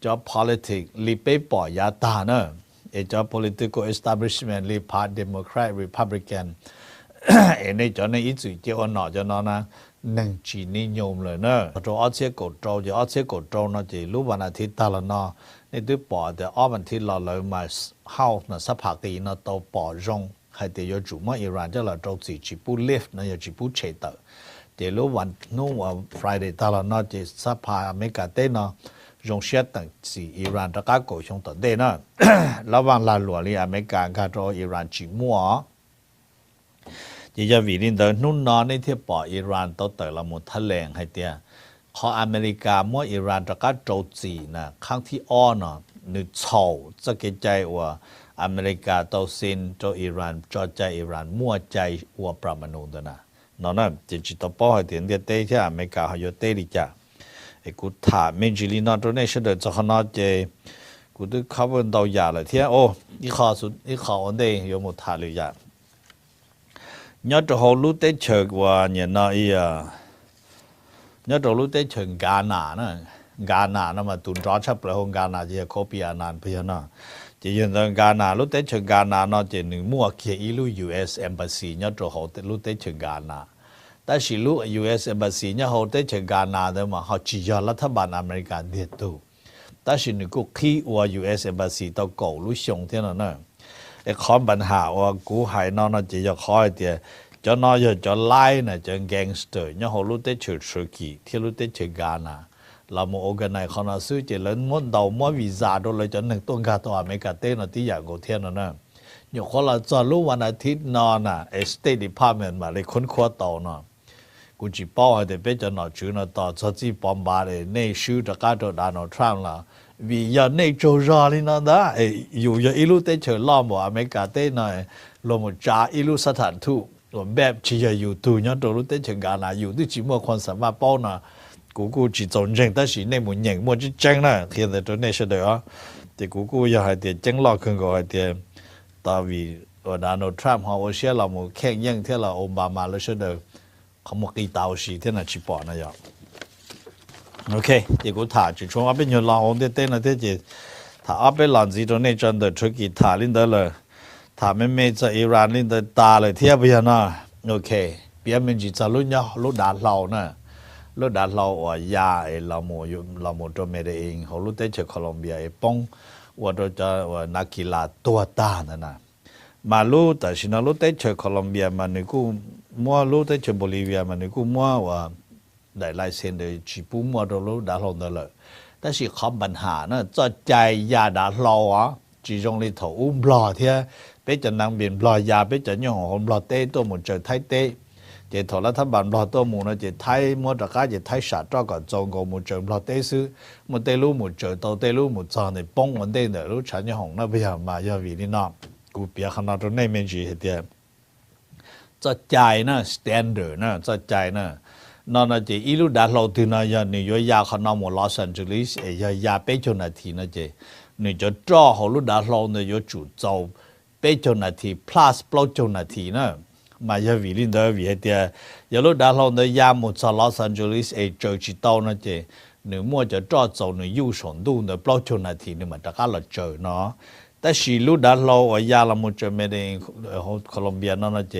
จอบ politics รีบไปปล่อยยาตาเนอะไอ้จอบ political establishment รีพาร์ต Democrat Republican เอ็นในจอในอีจุดเจ้าหน่อจะนอนนะหนึ่งจีนิยมเลยเนอะตัวอ้อเชี่ยกดโจจะอ้อเชี่ยกดโจเนาะจีรู้วันอาทิตย์ตาละเนาะในตัวปอแต่อ้อวันอาทิตย์เราเลยมาเข้าเนาะสักพักตีเนาะตัวปอรงให้เดี๋ยวจู่มาอิหร่านจะเราโจจีปูลิฟต์เนาะจีปูเชตเดี๋ยวรู้วันนู้นวัน Friday ตาละเนาะจีสักพักอเมริกาเต้เนาะรงเชียตั้งสี่อิหร่านตะก้าโกชงต่อเด้เนาะระหว่างลาหลวงนี่อเมริกากับตัวอิหร่านจีมัวจะวิลินเดินนู่นนอนในเทียบปออิหร่านตัวเต๋อละมุดทะเลงให้เตียขออเมริกามั่วอิหร่านตะกัดโจจีนะข้างที่อ้อเนาะนึกเฉาจะเกใจว่าอเมริกาตัวซินตัวอิหร่านจอใจอิหร่านมั่วใจวัวประมาณนู้นนะนอนนั่นจะจิตต่อป้อให้เตียนเดียเต้ที่อเมริกาเขาโยเต้ดิจ้าไอ้กูถามเมจิลีนอตัวนี้เสด็จจะขนาดเจกูดูเขาเป็นดาวยาเลยเทียโอ้อีข้อสุดอีข้ออันเดียมุทาเลยยายอดเขารู้ได้เชิงว่าเนี่ยนะอียอดรู้ได้เชิงกาหนานะกาหนานะมาตุนร้อนชับเลยของกาหนาจะโคปีอานานเพียนะจะยืนตรงกาหนารู้ได้เชิงกาหนาเนาะจะหนึ่งมั่วเขียอีลู U.S. Embassy ยอดเขารู้ได้เชิงกาหนาแต่สิลู U.S. Embassy เนี่ยเขาได้เชิงกาหนาเดิมมาเขาจีจรัฐบาลอเมริกันเดียดตัวแต่สิหนึ่งก็ขี้ว่า U.S. Embassy ตัวเก่ารู้ชงเท่านั้นนะไอ้ข้อปัญหาว่ากูหายนอนจะจะคอยเดียจะนอนจะไล่นะจะแกงสเตอร์เนี่ยเขารู้ได้เชิงสุกี้ที่รู้ได้เชิงกาหนาเราโมโอกันในคณะซื้อจะเล่นม้วนดาวม้วนวีซ่าโดนเลยจะหนึ่งต้นกาตัวอเมริกาเต้นที่อย่างกูเทียนนะอยู่คนละจอรู้วันอาทิตย์นอนน่ะState Department มาเลยค้นคว้าต่อเนาะกูจีป้อให้เด็กเป็นจะนอนจูนต่อจะจีบอมบาเลยในชื่อจะการโดนดานอทรัมป์ละวิญญาณในโจรอลินะนะอยู่อย่าอีลูเตเชอร์ล้อมว่าอเมริกาเต้หน่อยลงมาจ่าอีลูสถานทูตแบบที่จะอยู่ตัวเนี่ยตัวรู้เตเชอร์การนะอยู่ที่จีมัวคนสามารถป้อนนะกูจีจงเจงแต่สิในมุนยังมัวจีเจงนะเขียนแต่ตัวนี้เสด็จอ่ะแต่กูอยากให้เดี๋ยวเจงล้อขึ้นก็ให้เดี๋ยวตาวีดานอทรัมป์เขาเชื่อเราโมแข่งยังที่เราโอบามาแล้วเสด็จเขาโมกีตาวสีที่นั่นจีปอนะยอโอเคเดี๋ยวกูถามจุดช่วงอาเป็นอยู่ลองเต้นนะเต้จีถ้าอาเป็นหลังจีตรงนี้จันเดอร์ทริกีถาลินเดอร์เลยถ้าไม่จะอิหร่านลินเดอร์ตาเลยเทียบกันนะโอเคเปียมันจีจะลุ้นยาลุ้นด่าเรานะลุ้นด่าเราว่ายาเราโมอยู่เราโมตัวเมเดเองเขาลุ้นเตเชโคลอมเบียป้องว่าเราจะว่านักกีฬาตัวตานะนะมาลุ้นแต่สินะลุ้นเตเชโคลอมเบียมันนี่กูมัวลุ้นเตเชโบลิเวียมันนี่กูมัวว่าได้ลายเซ็นเดจีปูมัวเราลุ้นด่าเรานั่นแหละแต่สิคำปัญหานะจะใจยาด่าเราอ่ะจีจงลิถอุ้มบลอเทียเป็นจะนางเบียนบลอยาเป็นจะย่องของบลอเต้ตัวหมุนเจอไทยเต้เจถอดรัฐบาลบลอตัวหมุนนะเจไทยมัวตะก้าเจไทยชาติก็จงก็หมุนเจอบลอเต้ซื้อหมุนเต้รู้หมุนเจอตัวเต้รู้หมุนจอในป้องวันเต้เนี่ยรู้ฉันย่องนะพยายามมาอย่าวินินากูเปียขนาดตรงนี้ไม่จีเดียจะใจนะ standard นะจะใจนะนอนนะเจอีลูด่าเราถึงนะยานี่ยาขนาดหมดลอสแอนเจลิสยาเป็นจนนาทีนะเจนี่จะจ่อเขาลูด่าเราเนี่ยยจุดเจ้าเป็นจนนาที plus ปลดจนนาทีนะ mà giờ vì linh đó vì thì giờ lúc đã lâu nữa ya một số Los Angeles ở châu chỉ tàu nó chứ nếu mua cho dầu nếu yêu sản đủ nếu bao nhiêu này thì nếu mà tất cả là chờ nóแต่สิลูดาโลอยาละมุจเมเดนโคลอมเบียนั่นนะเจ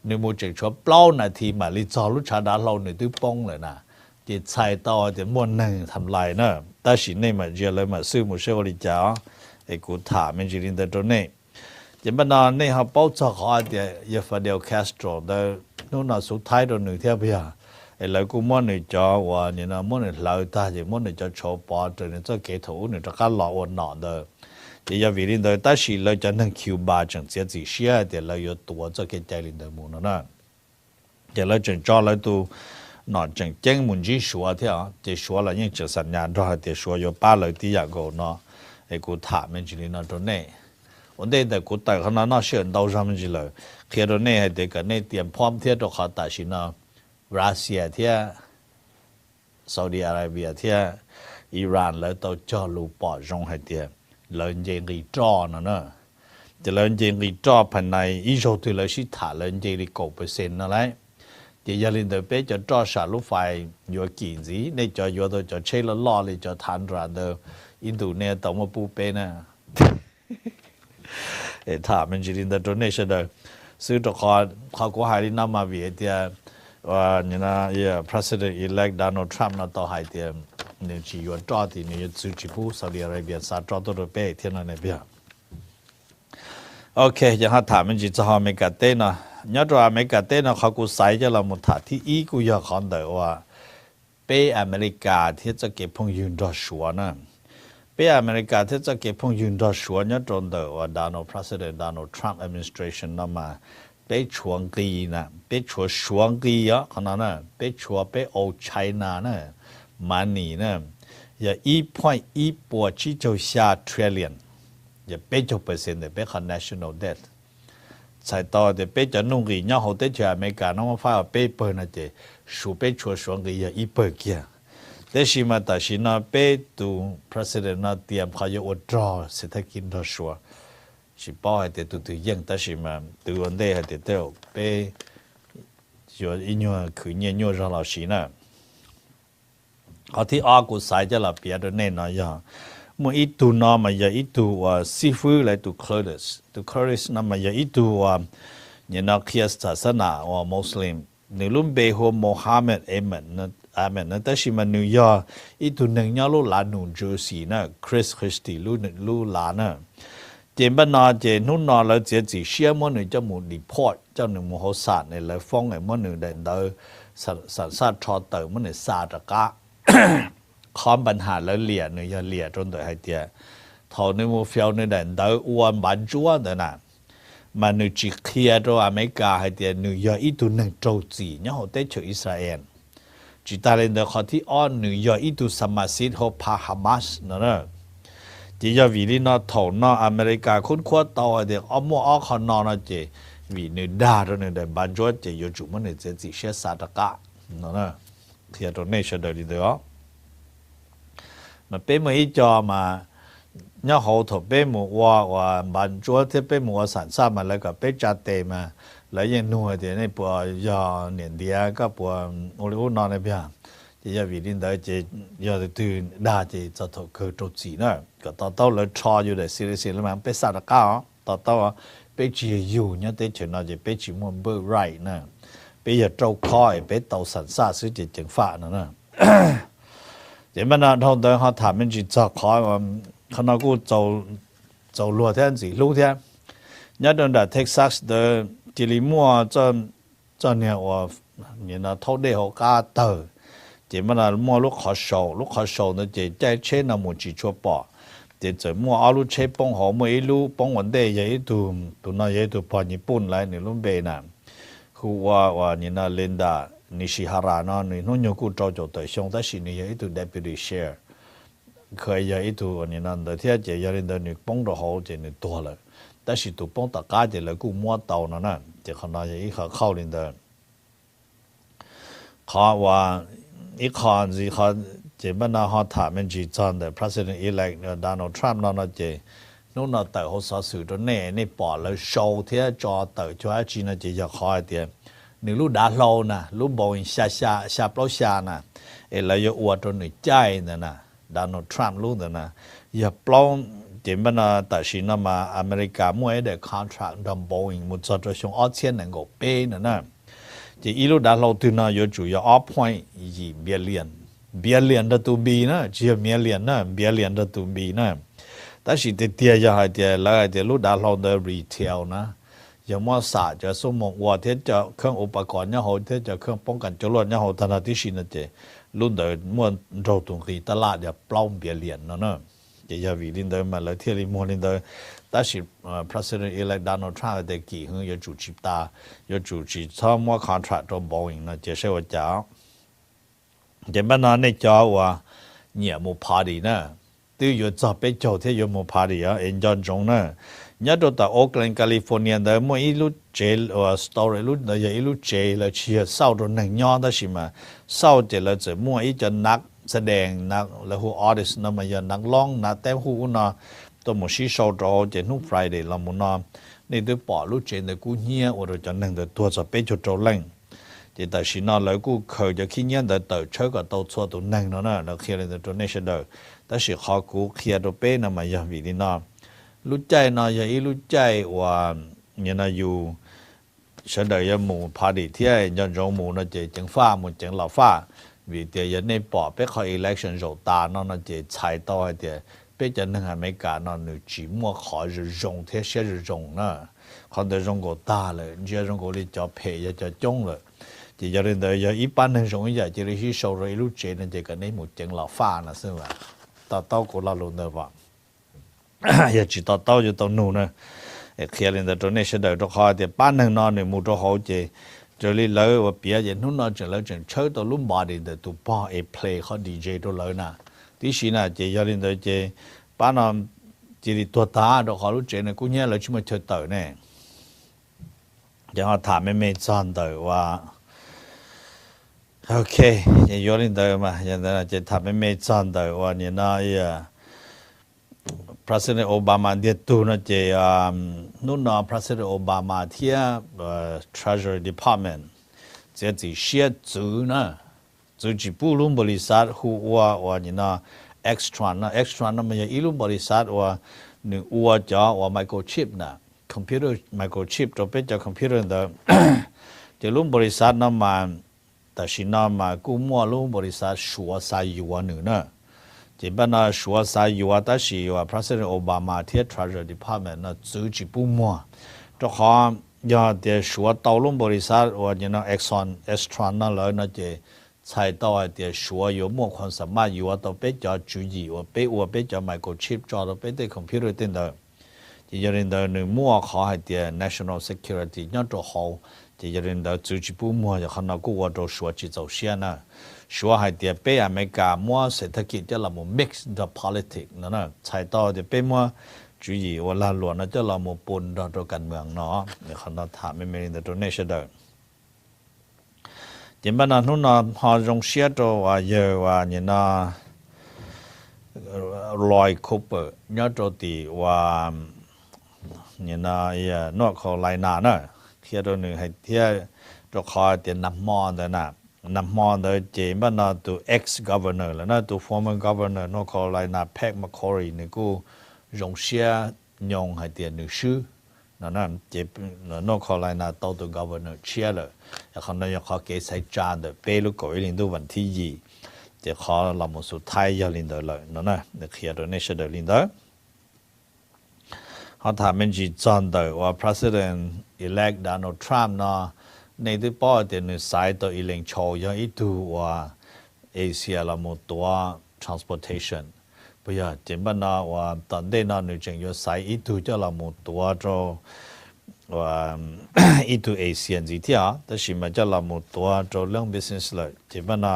นึกมุจชัวเปล่านาทีมาลิจอลุชาดาโลนี่ตื้อป้องเลยนะเจใช้ต่อเจม้วนหนึ่งทำลายนะแต่สิเนี่ยมาเจเลยมาซื้อมุเชอริจ้าไอ้กูถามมันจิรินเดตัวนี้เจมันนอนเนี่ยเขาเป้าจะขอเดียยฟาเดลแคสโตรแต่นู่นน่ะสุดท้ายตัวหนึ่งเทียบเพียไอ้เลยกูม้วนหนึ่งจอว่าเนี่ยนะม้วนหนึ่งเราตาเจม้วนหนึ่งจะโชว์ปอตัวนี้จะเกถูหนึ่งจะการหล่ออ่อนหนอนเด้อchỉ là vì linh đời ta chỉ lấy cho nên Cuba chẳng chỉ xia để lấy yếu tố cho cái trái linh đời muốn nó nè, để lấy chẳng cho lấy tu nó chẳng chẳng muốn chỉ số thế à, chỉ số là những chỉ sản nhà đó để số yếu ba lời tí giả gỗ nó, cái cụ thả mình chỉ nó chỗ này, vấn đề là cụ tại hắn nó sẽ đâu ra mình chỉ lời, khi đó này để cái này tiền phom thế đó họ tại chỉ nó Russia thế, Saudi Arabia thế, Iran lấy tàu cho lũ bỏ trong hai tiền lần dây đi trò nữa thì lần dây đi trò phần này ý số thì là sĩ thả lần dây đi cổ % nó đấy thì gia đình đời bé cho trò xả lúc phải vô kỳ gì nên cho vô tôi cho chơi là lo thì cho than ra được Indonesia tổng một bu bé nè để thả mình chỉ đến đó chỗ này sẽ được sự đó họ có hai năm mà vì thì và như là President elect Donald Trump nó tao hai tiền nếu chỉ có cho thì nếu chỉ phụ Saudi Arabia sa cho tôi được bé thiên này bây ok giờ họ thả mình chỉ cho họ mấy cái tên nó nhớ rồi mấy cái tên nó họ cũng sai cho là một thả thì ý cũng giờ còn đợiว่าbé Americaที่จะเก็บพงยืนรอชัวนะbé Americaที่จะเก็บพงยืนรอชัวnhớ rồi đợiว่า President Donald Trump administration nó mà bé chuông kỳ nè bé chuông chuông kỳ á còn nó nè bé chuông bé Old China nè money 呢，也1.1只就下 trillion， 也80%的别看 national debt， 才到的别就弄个，然后的就美国那么发8%呢，就数别出双个也100件，但是嘛，但是呢，别都 president 那点还有 withdraw， 是他跟他说，是包还得都用，但是嘛，都问题还得到别就因为去年又让老师呢。họ thì ở cũng sai cho là biệt rồi nên nói ya, mà ít tu nó mà giờ ít tu seafood lại tu Curtis nó mà giờ ít tu như nó kia sa na và Muslim nếu lúc bé hôm Mohammed Amen nó tới khi mà New York ít tu nâng nhau lúc là New Jersey nè Chris Christie lúc là nè chỉ bên nó chỉ nút nó là chỉ share mỗi người cho một report cho người một hồ sơ này là phong này mỗi người để đỡ sản xuất cho tự mỗi người xa ra cảคอมปัญหาแล้วเหลี่ยเนี่ยเหลี่ยจนตัวไอเดียทอนี่มูฟิลเนี่ยเดินตัวอ้วนบันจัวเดินน่ะมันนึกจีเคลียร์ตัวอเมริกาไอเดียนิวยอร์กอีตัวหนึ่งโจจีเนี่ยเขาเตะเฉยอิสราเอลจีตาเลนเดอร์เขาที่อ้อนนิวยอร์กอีตัวสมาชิกเขาพาฮามาสเนี่ยจีจะวิลินอทอนออเมริกาคุ้นขั้วต่อไอเดียอ้อมอ้อคอนอนะจีวินิดาตัวเนี่ยเดินบันจัวจีอยู่จุมันเนี่ยจีเชื่อสาตกะเนี่ยเคลียร์ตัวเนี่ยเฉยเดียวmà bé một ít cho mà nhớ hậu thổ bé một và bạn chúa thế bé một sản xuất mà lại cả bé chặt tề mà lấy những nuôi thì này bùa giờ年底啊个bùa ô liu non này bây thì giờ vì đến đấy chỉ giờ từ đa chỉ cho thổ cơ trộn gì nữa cái tao lấy choอยู่để xí mà bé sát được cao tao bé chỉอยู่nhớ tới chuyện nào chỉ bé chỉ muốn bơ right nè bé giờ trâu coi bé tàu sản xuất sử dụng chứng phạt nữa nè thì mình là thông thường họ thả mình chỉ cho khỏi màเขาnóiกู走路天子路天nhớ đến là Texas的这里mua cho nhà và nhà nó thâu để họ cá tờ thì mình là mua lúc họ sầu nó chỉ chạy chế nó một chỉ cho bỏ thì chỉ mua áo lúc chế bông họ mua lúc bông vấn đề vậy tụ nó vậy tụ bỏ nhị bún lại nè lúc về nè khu và nhà nó lên đã Nishihara nó nhiều cụ trâu trâu tới xong tới xin này itu deputy share khởi giờ itu anh nên đời thế chỉ giờ lên đời nước bông đồ hậu chỉ nước tua rồi tới khi tụ bông tất cả chỉ là cụ mua tàu nó nè chỉ còn nói vậy họ khâu lên đời họ và ít họ gì họ chỉ bên nào họ thả mình chỉ chọn the president elect Donald Trump nó chỉ lúc nào tới hồ sơ sự đó nè nè bỏ lời sâu thế cho tới cho ai chỉ là chỉ cho khỏi tiền nếu lúc đã lâu nè lúc Boeing xa bao xa nè là do uất rồi người chạy nè Donald Trump luôn nè giờ bao chỉ bên tại vì nó mà America mua để contract đồng Boeing một số trong số 2,000 ngàn bê nè chỉ ít lúc đã lâu từ nào giờ chủ yếu 2.1 billion đó tụ bì nè chỉ million nè billion đó tụ bì nèแต่สิเตียจะให้เตียแล้วเตียรู้ดาลองเดอรีเทลนะอย่างว่าศาสตร์จะสมมติว่าเทียจะเครื่องอุปกรณ์เนี่ยเขาเทียจะเครื่องป้องกันจรวดเนี่ยเขาทันทีสินะเจรุ่นเดิมม้วนเราตรงที่ตลาดจะปล้อมเบียเลียนเนาะจะยาวิลินเดิมมาแล้วเทียริมวนลินเดิมแต่สิpresident elect Donald Trump เด็กกี่เฮงจะจุดจิบตาจะจุดจิตซ้อมว่า contract ตัว Boeing นะจะใช่ว่าเจ้าจะบ้านนั้นในเจ้าว่าเนี่ยมูพาดีนะตัวอยู่จับไปเจ้าที่อยู่มูพาดีอ่ะเอ็นจอนจงนะยัดตัวแต่โอ๊กแลนด์แคลิฟอร์เนียเดิมมื่ออีลูเจลสตอรี่ลูเดียอีลูเจลเชียเศร้าตัวหนึ่งย้อนได้ใช่ไหมเศร้าเจลจะมื่ออีจะนักแสดงนักแล้วหูอาร์ติสต์นั่นมันยังนักร้องนักเต้นหูน่ะตัวมันชี้โชว์ตัวเจนุฟรายเดย์เรามันน่ะนี่ตัวปอลูเจนเดกูเหี้ยว่าเราจะนั่งตัวจะไปจุดโจเล่งจะแต่สิน่ะแล้วกูเคยจะขี้เงี้ยแต่ตัวเชื่อกับตัวชัวตัวนั่งนั่นน่ะแล้วเคลียร์ในตัวนี้เฉยแต่สิเขากูเคลียร์ตัวเป้นั่นมันยังวิธีน่ะรู้ใจน่ะยังอีรู้ใจว่าเนี่ยน่ะอยู่เฉยๆยังหมู่พาดีที่ยังจงหมู่น่ะเจจังฟ้าหมู่จังเหล่าฟ้าวิธียังในปอไปเขา election โจตานั่นน่ะเจใช้ต่อให้เจไปจะนั่งอเมริกานั่นนี่จีมัวขอจะจงเทียเสียจะจงน่ะเขาได้จงก็ตาเลยเจ้าจงก็เลยจะเพย์จะจงเลยchỉ cho nên đời giờ ít ban hơn sống giờ chỉ là khi sau rồi lúc trẻ nên chỉ cần lấy một chân là pha là xem mà tao cũng là luôn đời vậy giờ chỉ tao cho tao nụ nữa khi lên đời trốn này sẽ đời cho họ thì ban hơn nó này một chỗ họ chỉ rồi đi lỡ và bia giờ nó chỉ lỡ chuyện chơi tao lúc bà đi đời tụi ba play họ DJ tao lỡ nè tí xí nè chỉ cho nên đời chỉ ban nó chỉ đi tua ta đó họ lúc trẻ này cũng nhớ là chúng mình chơi tờ này giờ họ thả mấy chọn tờ và OK 也有领导嘛现在呢就他们没站到ว่าเนี่ยนะPresident Obama เดียตัวนะจะนู่นนะ President Obama ที่Treasury Department จะ只写字นะจะ只不论บริษัทหัวเนี่ยนะ extra นะมันจะอีลุบริษัทว่าหนึ่งหัวจ้าว่า microchip นะ computer microchip จะเป็นจาก computer เดิมจะลุบริษัทนั้นมาแต่สินามากูมัวลุงบริษัทชัวสายอยู่วันหนึ่งนะที่บ้านน่ะชัวสายอยู่ว่าแต่สิว่า President Obama ที่ Treasury Department น่ะซื้อจีบมัวเจ้าของยาเดียชัวต่อลุงบริษัทว่าเนี่ยนะ Exxon นั่นเลยนะเจใช้ต่อเดียชัวอยู่มัวความสามารถอยู่ว่าต่อไปจะจุยว่าไปจะ microchip จอต่อไปได้คอมพิวเตอร์ติดเลยที่จะเรียนได้หนึ่งมัวขอให้เดีย national security ย้อนตัวเขาที่จะเรียนได้จุดปุ่มมัวจะขณะกูว่าตัวชัวจิตเอาเสียนะชัวให้เดียไปอเมริกามัวเศรษฐกิจจะละมัว mix the politics นั่นนะใช้ต่อเดียไปมัวจุยว่าลาหลวงนะจะละมัวปนตัวการเมืองเนาะเดี๋ยวขณะถามไม่ได้ตัวนี้เฉยๆจริงป่ะนะนู่นนะพอจงเสียตัวว่าเยอะว่าเนี่ยนะลอยคูเปอร์เนี่ยตัวตีว่าเนี่ยนะนอกเขาไลนาเนาะเที่ยวตัวหนึ่งให้เที่ยวตัวคอยเตียนนำมอนแต่น่ะนำมอนแต่เจมันน่ะตัว ex governor แล้วน่ะตัว former governor นอกเขาไลนาแพ็กมาคอรีนี่กูยงเสียยงให้เตียนหนึ่งชื่อนั่นเจนอกเขาไลนาตัว governor เชียเลยแล้วเขาเนี่ยเขาเกษตรจานเดเปลูกก่อยลินดูวันที่ยี่เจเขาเราหมดสุดท้ายยาลินเดเลยนั่นน่ะเดี๋ยวเขียนตัวนี้เฉยๆลินเดเขาถามมันจีจอนเดว่า President elect Donald Trump เนาะในที่ป้อเดี๋ยวนี้สายตัวอีเล็งโชว์ยังอีตัวว่าเอเชียเราหมดตัว transportation เพราะอย่างเจ็บบ้านเราว่าตอนเด็กเราหนึ่งจังอยู่สายอีตัวจะเราหมดตัวจะว่าอีตัวเอเชียนสิที่อ่ะแต่สิมันจะเราหมดตัวจะเรื่อง business เลยเจ็บบ้านเรา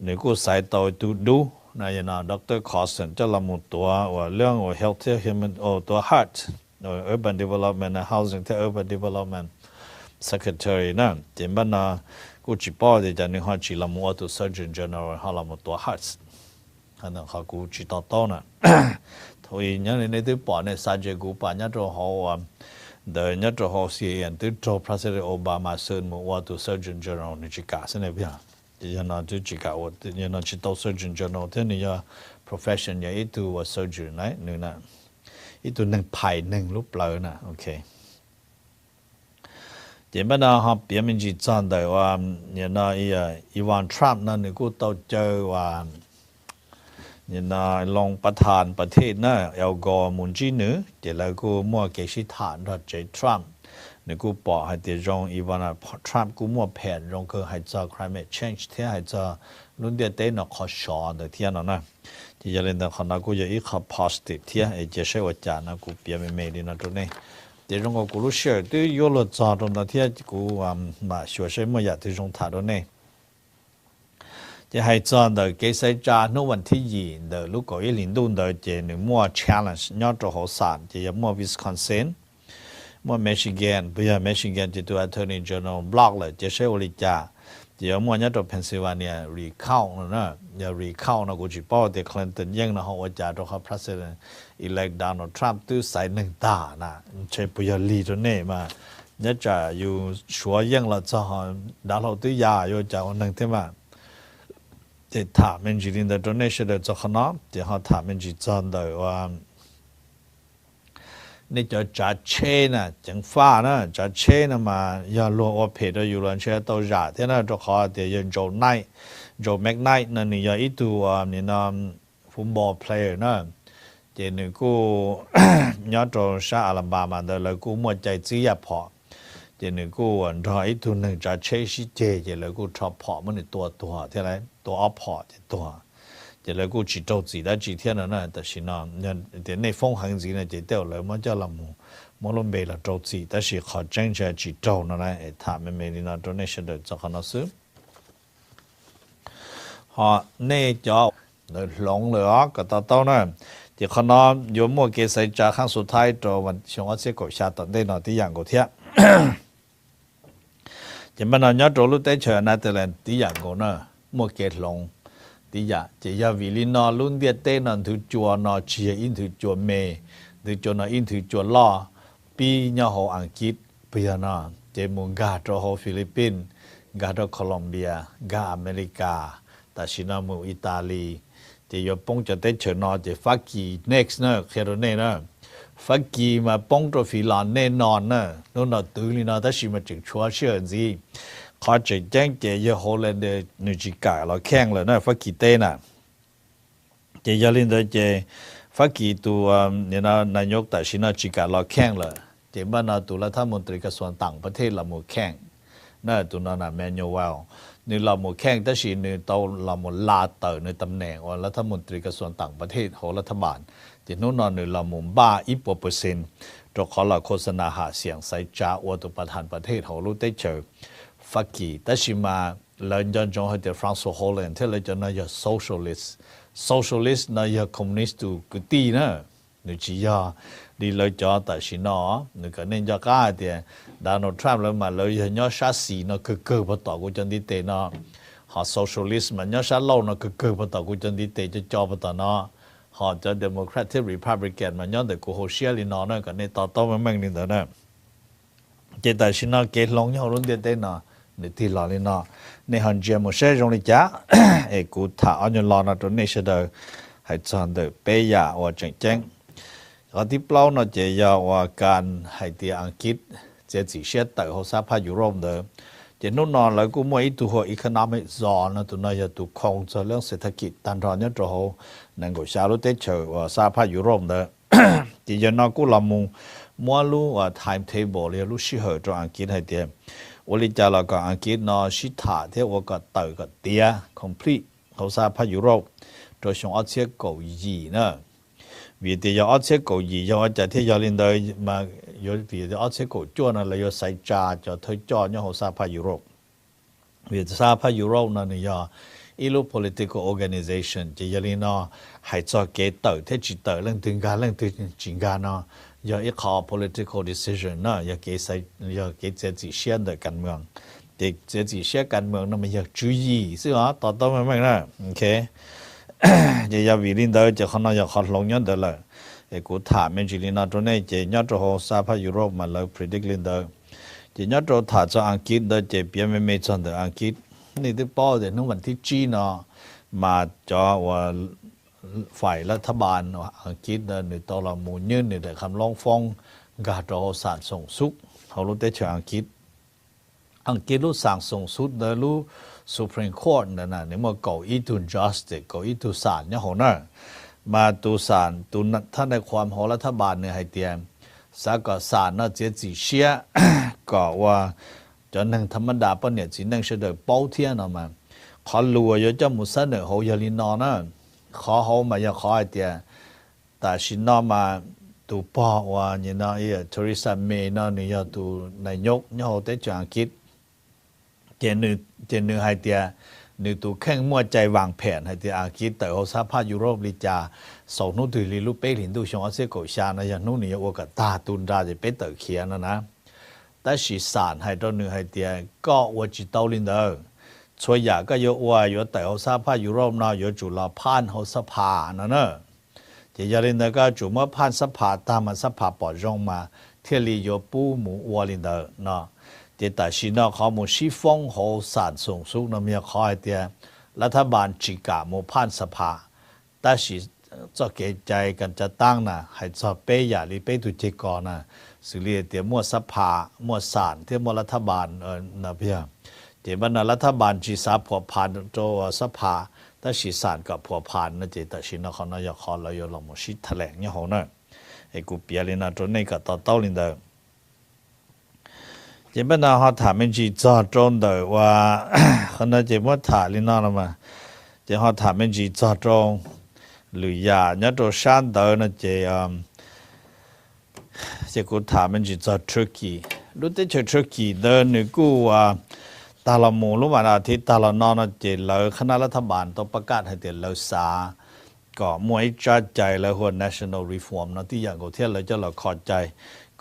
หนึ่งกูสายตัวดูนายนาดร. Carson จะละมุดตัวว่าเรื่องว่า healthcare human ตัว heart urban development housing ที่ urban development secretary นั่นเจ็บบ้านนะกูจีป้อเดี๋ยวจะนึกว่าจีละมุดตัว surgeon general เขาละมุดตัว heart อันนั้นเขากูจีต่อนะท vì nhớ nên tôi bỏ này sa chế cũ bỏ nhớ cho họ đời nhớ cho họ xuyên tôi cho President Obama sơn một qua từ Surgeon General này chỉ cả thế này bây giờ thì nó chỉ cả thì nó chỉ tàu Surgeon General thế này giờ profession nhà ít tu surgeon này nữa nè ít tu nâng phải nâng lúc lâu nè ok chỉ bây giờ họ biểu mình chỉ chọn đời và như nó Ivan Trump nó người cũng tàu chơi và như nó lôngประธานประเทศนะเอาก็มุนจีนึเดี๋ยวเราก็มั่วเกชิฐานเราใจทรัมป์นี่กูบอกให้เดี๋ยวรองอีวานาทรัมป์กูมั่วแผนรองคือให้จะ climate change ที่ให้จะรุ่นเดียเต้นขอชอนเดี๋ยวเที่ยนนะที่จะเล่นแต่ขณะกูจะอีกข้อ positive ที่ไอ้เจ้าเชื่อว่าจานะกูเปลี่ยนไม่ดีนะตรงนี้เดี๋ยวรองกูรู้เชื่อที่ยอดจอตรงนั้นที่กูมาช่วยใช้มั่วอยากที่รองถ่ายตรงนี้จะให้จอนเด็กเกษตรจานวันที่ยี่เด็กลูกก็ยิ่งดูเด็กจะหนึ่งมั่ว challenge ยอดตัวหัวสานจะยังมั่ว Wisconsin มั่ว Michigan เพื่อ Michigan จะตัว Attorney General block เลยจะใช้อริจาจะยังมั่วยอดตัว Pennsylvania recount นะอย่า recount นะกูจะบอกเด็ก Clinton ยังนะหัวจ่าตัวเขา President elect Donald Trump ตู้ใส่หนึ่งตานะใช่เพื่อลีตัวนี้มาเนี่ยจะอยู่ชัวยังเราจะหาดาวเราตัวยาอยู่จะวันหนึ่งที่มาจะถามมันจีน的 donation 的做ขนาดจะเขาถามมันจีน的ว่านี่จะจัดเชนะจังฟ้านะจัดเชนะมาอย่าลวงว่าเพจอยู่หลังเชนตัวจ่าที่นั่นจะขอเดี๋ยวยันโจไนโจแม็กไนนั่นนี่อย่าอีตัวนี่นะฟุตบอลเพลย์นะเจนึกูย้อนโจชาอัลบามาเดี๋ยวเลยกูมัวใจจีบพอเจนึกูรออีตัวหนึ่งจัดเชชิเจเลยกูชอบพอมันในตัวที่ไรตัวออฟพอร์ตตัวจะเลยกูจิตโจจีได้จีเทียนนั่นแต่สินะเนี่ยเดี๋ยวในฟงหังจีเนี่ยจะเดียวเลยมันจะละมูลเบลโจจีแต่สิขอแจ้งจะจิตโจนั่นแหละถามไม่ดีนะตัวนี้เฉลี่ยจะขนาดซื้อฮะเนี่ยจะหลงเลยอ่ะก็ต่อต้นนะจะขนาดยมมัวเกษตรจากครั้งสุดท้ายตัววันช่วงอาเซียนก็ชาติได้หน่อยที่อย่างกูเทียจะมันนอนโจลุได้เชิญนะแต่ละที่อย่างกูเนอะมัวเกตลงที่อยากจะยาวิลินอลุ่นเดียเต้นนถือจัวนอเชียอินถือจัวเมถือจัวนออินถือจัวล่อปีเนาะอังกฤษเปียนะเจมุงกาโตโฮฟิลิปปินส์กาโตโคลอมเบียกาอเมริกาแต่ชินามูอิตาลีจะยปงจะเต้นเชิญนอจะฟักกี next เนอะเคโรเน่เนอะฟักกีมาปงตัวฟิลานแน่นอนเนอะนู่นน่ะตื่นลีนะแต่ชิมาจึงชัวเชื่อสิขอจะแจ้งเจยโฮแลนด์นิจิกาเราแข่งเลยนะฟักกีเต้น่ะเจยลินเดเจฟักกีตัวเนี่ยนะนายกแต่ชินาจิกาเราแข่งเลยเจบ้านเราตัวรัฐมนตรีกระทรวงต่างประเทศเราหมดแข่งนั่นตัวนั้นน่ะแมนยูเวลนี่เราหมดแข่งแต่ชีนี่ตัวเราหมดลาเตอร์ในตำแหน่งว่ารัฐมนตรีกระทรวงต่างประเทศของรัฐบาลเจนู้นนอนนี่เราหมดบ้า1%ตัวขอเราโฆษณาหาเสียงใส่จ้าอวดประธานประเทศของรู้ได้เจอฟักกี้แต่ชิมาเลินจนจงให้เดฟรานซ์โฮแลนด์ที่เราจะน่าจะโซเชียลิสต์น่าจะคอมมิวนิสต์ตัวกุฏินะนึกจียาดีเลยจอแต่ชินอนึกกันเนี่ยจะก้าเดียดานอลด์ทรัมป์แล้วมาเลยย้อนชาสีนะคือพอต่อกูจันดิเตนะหาโซเชียลิสต์มันย้อนชาโลนะคือพอต่อกูจันดิเตจะจอพอต่อนะหาจะเดโมแครตที่รีพับลิกันมันย้อนแต่กูโฮเชียลินอนะกันเนี่ยต่อมันนี่แต่นะเจแต่ชินอเกลงย้อนรุ่นเดียเตนะในที่หล่อเลยเนาะในฮันเจมโมเช่ตรงนี้จ้ากูถ่ายอันยนรอนะตรงนี้เสด็จให้จอนเดเปียว่าแจ้งก็ที่เปล่าเนาะจะยาวว่าการให้ที่อังกฤษจะจีเสียแต่เขาสหภาพยุโรปเด้อจะนู่นนอนแล้วกูไม่ตัวหัวอีโคโนมิกซอนนะตัวนั้นจะตัวคงจะเรื่องเศรษฐกิจตันทอนเนี่ยตัวเขานั่นก็ชาลุเตเชอว่าสหภาพยุโรปเด้อที่จะนอนกูลำมุงมัวรู้ว่า time table เรียรู้ชื่อเหตุตัวอังกฤษให้เดียวันนี้จะเราก็อังกฤษนอชิตาที่ว่าก็เติร์ก็เตีย complete เขาสหภาพยุโรปโดยช่วงอาเซียนเกาหลีนะวิธีอาเซียนเกาหลียอจะที่ยอลินเดย์มาวิธีอาเซียนเกาหลีจวนอะไรยอใส่จ่าจะเทจอนยอเขาสหภาพยุโรปวิธีสหภาพยุโรปนั่นยออีลู political organization จะยอลินอให้จะเกิดเติร์ที่จิตเติร์เรื่องถึงการเรื่องถึงจริงการเนาะยออีกข้อ political decision นะยอเกิดใส่ยอเกิดเจจิเชียนเดกันเมืองเด็กเจจิเชียนกันเมืองนั่นมันยอจุยซึ่งต่อมันนะโอเคจะวิลินเดอร์จะขนาดจะขอลงยันเดอร์เลย กูถามมันจีลินาตรงนี้เจยอดโฮซาพายุโรปมาเลยพรีดิกลินเดอร์เจยอดโฮถาจะอังกฤษเดอเจเปียไม่จนเดออังกฤษนี่ที่ป้อเดนุ่มวันที่จีนมาจอว่าฝ่ายรัฐบาลอังกฤษเดอในตลาดมูลยืนในเดอคำร้องฟ้องกาโรสารส่งสุกเขารู้ได้เชื่ออังกฤษรู้สั่งส่งสุดเดอรู้สุพรีมคอร์ตนั่นน่ะนี่มันเก่าอีตุนจัสติกเก่าอีตุศาลเนี่ยหัวหน้ามาตูศาลตูท่านในความของรัฐบาลเนี่ยให้เตรียมสักก็ศาลน่ะเจ๊จีเชีย ก็ว่าจนหนึ่งธรรมดาปะเนี่ยจีนั่งเสด็จเป้าเทียนออกมาขอรัวเยอะจะมุสเนอเขาอย่าลินนอนนะขอเขามาอย่าขอให้เตรียมแต่ชินนอมาตูป้อว่าเนี่ยนะเทเรซาเมย์นะเนี่ยตูนายกเนี่ยเขาได้จังคิดเจนึให้เตียนึกตัวแข่งมั่วใจวางแผนให้เตียอาคิดแต่เขาสภาพยุโรปลิจาสองนู้นถือลีลูเป้หินดูชงอาเซียโกชานะอย่างนู้นนี่ว่ากับตาตุนราจะเป็นเต๋อเขียนนะแต่สีสารให้ตัวนึงให้เตียก็ว่าจิตเต้าลินเดอร์ช่วยอยากก็เยอะว่าเยอะแต่เขาสภาพยุโรปนะเยอะจุลพานเขาสภานะเนอะจะยาลินเดอร์ก็จุเมื่อพานสภาตามมาสภาปอดจงมาเที่ยวลีโยปูหมูวอลินเดอร์เนาะแต่สินะเขาหมู่ชีฟงเขาสารส่งสุกนะมีเขาไอเดียรัฐบาลจิกาหมู่ผ่านสภาแต่สิจะเกใจกันจะตั้งนะให้จะเป้ยาลีเป้ตุจิกอนะสิเรียเตียมั่วสภามั่วสารเทียมั่วรัฐบาลนะเพียเดี๋ยวมันรัฐบาลจีสาผัวพันโจสภาแต่สิสารกับผัวพันนะเจแต่สินะเขานะอยากขอเราอยู่ลงมาชิดแถลงเนี่ยเขานะไอ้กูเปียเลยนะตรงนี้ก็ต่อเต้าลินเดอเจ้าบ้านเขาถามมันจีจอดตรงเดอว่าเขาน่าจะว่าถามลินนอละมาเจ้าเขาถามมันจีจอดตรงหรือยาเนี่ยตัวชันเดอนะเจ้ากูถามมันจีจอดทริกกี้รู้ได้เจอทริกกี้เดินนึกูว่าตาละมูรู้วันอาทิตย์ตาละนอนนะเจ้าเลยคณะรัฐบาลต้องประกาศให้เจ้าเลยสาก็มวยจัดใจแล้วหัว national reform นะที่อย่างกูเที่ยวเลยจะเราขอใจ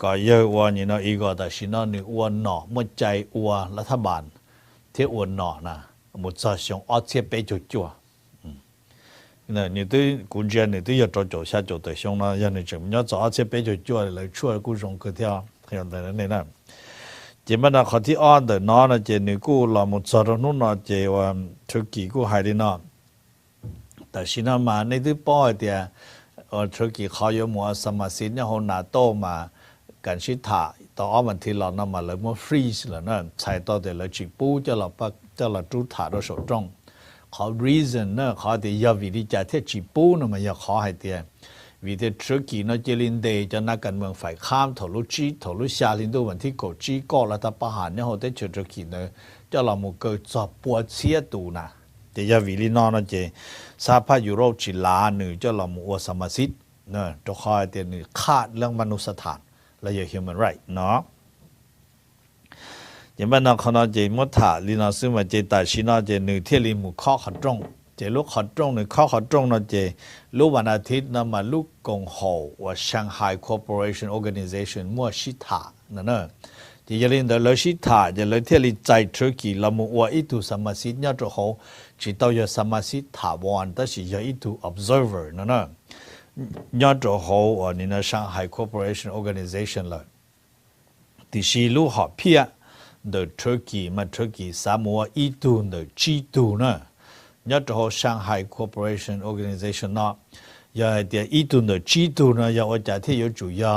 ก็เยอะว่านี่นะอีกแต่ชินะนี่อ้วนหนอมั่วใจอ้วนรัฐบาลที่อ้วนหนอนะมุดซาชงออเทียไปจุดจั่วเนี่ยนี่ตัวกุญแจนี่ตัว要找下找对象呢要你怎么样找ออเทียไปจุดจั่วเลยช่วยกูส่งคือเที่ยวอย่างแต่นั้นนะเจ้ามันเขาที่อ้อนแต่นอนะเจนี่กูเรามุดซาตรงนู้นนะเจว่าทุกกี่กูหายดีนะแต่ชินะมาในที่ป้อยเดียทุกกี่เขาอยู่มัวสมาชิกเนี่ยเขาหนาโตมาการชิดถ่าต่อวันที่เรานำมาเลยมันฟรีสแล้วนั่นใช้ต่อเดี๋ยวเราจีปูจะเราปักจะเราจุดถ่าเราสดตรงเขา reason เนอะเขาเดี๋ยววิธีจะเที่ยวจีปูนั่นมันอยากขอให้เดียวิธีทริกกี้นั่นเจลินเดย์จะนักการเมืองฝ่ายข้ามถลุจีถลุชาลินดูวันที่กดจีก็รัฐประหารเนี่ยเขาได้เจอทริกกี้เนอะจะเราหมู่เกิดจะปวดเสียตูนะเดี๋ยววิธีนอนนั่นเจสหภาพยุโรปจีลาหนึ่งจะเราหมู่ว่าสมาชิกเนอะจะคอยเดี๋ยวนี้ขาดเรื่องมนุษยธรรมและอย่าง human right เนาะอย่างบ้านเราเขาเนาะเจมุถาลีนาซึ่งว่าเจตาชินาเจหนึ่งเที่ยวลีหมู่ข้อขัดตรงเจลูกขัดตรงหนึ่งข้อขัดตรงเนาะเจลูกวันอาทิตย์นำมาลูกกงโฮว่า Shanghai Cooperation Organization มั่วชิตานั่นเนอะเจยลินเดอร์ชิตาเจเลยเที่ยวลีใจตุรกีละมัวอีตุสมาชิกเนี่ยจะเขาจิตเอาอยู่สมาชิกถาวรแต่สิยาอีตุ observer นั่นเนอะยอดจะเขาว่านี่นะ Shanghai Cooperation Organization เลยที่สิลูกหอบเพียเดอ Turkey มา Turkey สามัวอีตุเดอ G2 นะยอดจะเขา Shanghai Cooperation Organization นะยาเดียอีตุเดอ G2 นะยาว่าจะที่อยู่จุยา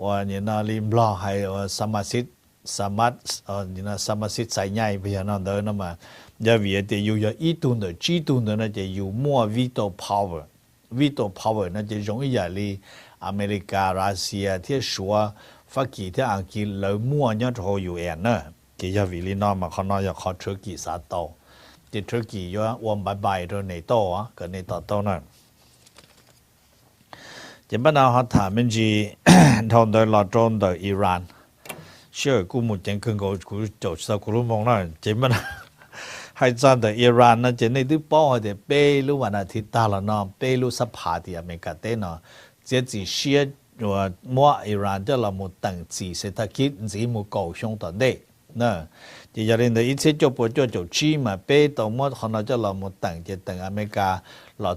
ว่านี่นะลิมบล้อให้สมาชิกนี่นะสมาชิกใส่ใหญ่ไปอย่างนั้นเดินนะมายาวิเดียอยู่ยาอีตุเดอ G2 นะจะอยู่มั่ว veto power 那就容易呀哩，美国、รัสเซียที่ชัวฟักกี้ที่อังกฤษเลยมั่วเนี่ยจะอยู่เองเนอะที่จะวิลีนอมาเขาน้อยขอตุรกีสาโตที่ตุรกีอยู่วันบ่ายๆตัวในโตอ่ะก็ในต่อโตนั่นจะบ้านเราถามมันจีทองโดยหลอดโดนโดยอิหร่านเชื่อกูมุดจังขึ้นกูจดสักกูรู้มองนั่นจะบ้านให้จานแต่อิหร่านนั่นจะในที่ป้อเดี๋ยวเป้รู้วันอาทิตย์ตาละน้องเป้รู้สภาที่อเมริกาเต้นเนาะเจ้าจีเชียว่ามั่วอิหร่านจะเราหมดตั้งจีเศรษฐกิจจีหมดเก่าช่วงตอนเด็กเนาะจะอย่างนี้อีเช่จบปวดจบชีมาเป้ต่อมั่วเขาเราจะเราหมดตั้งจะตั้งอเมริกาเรา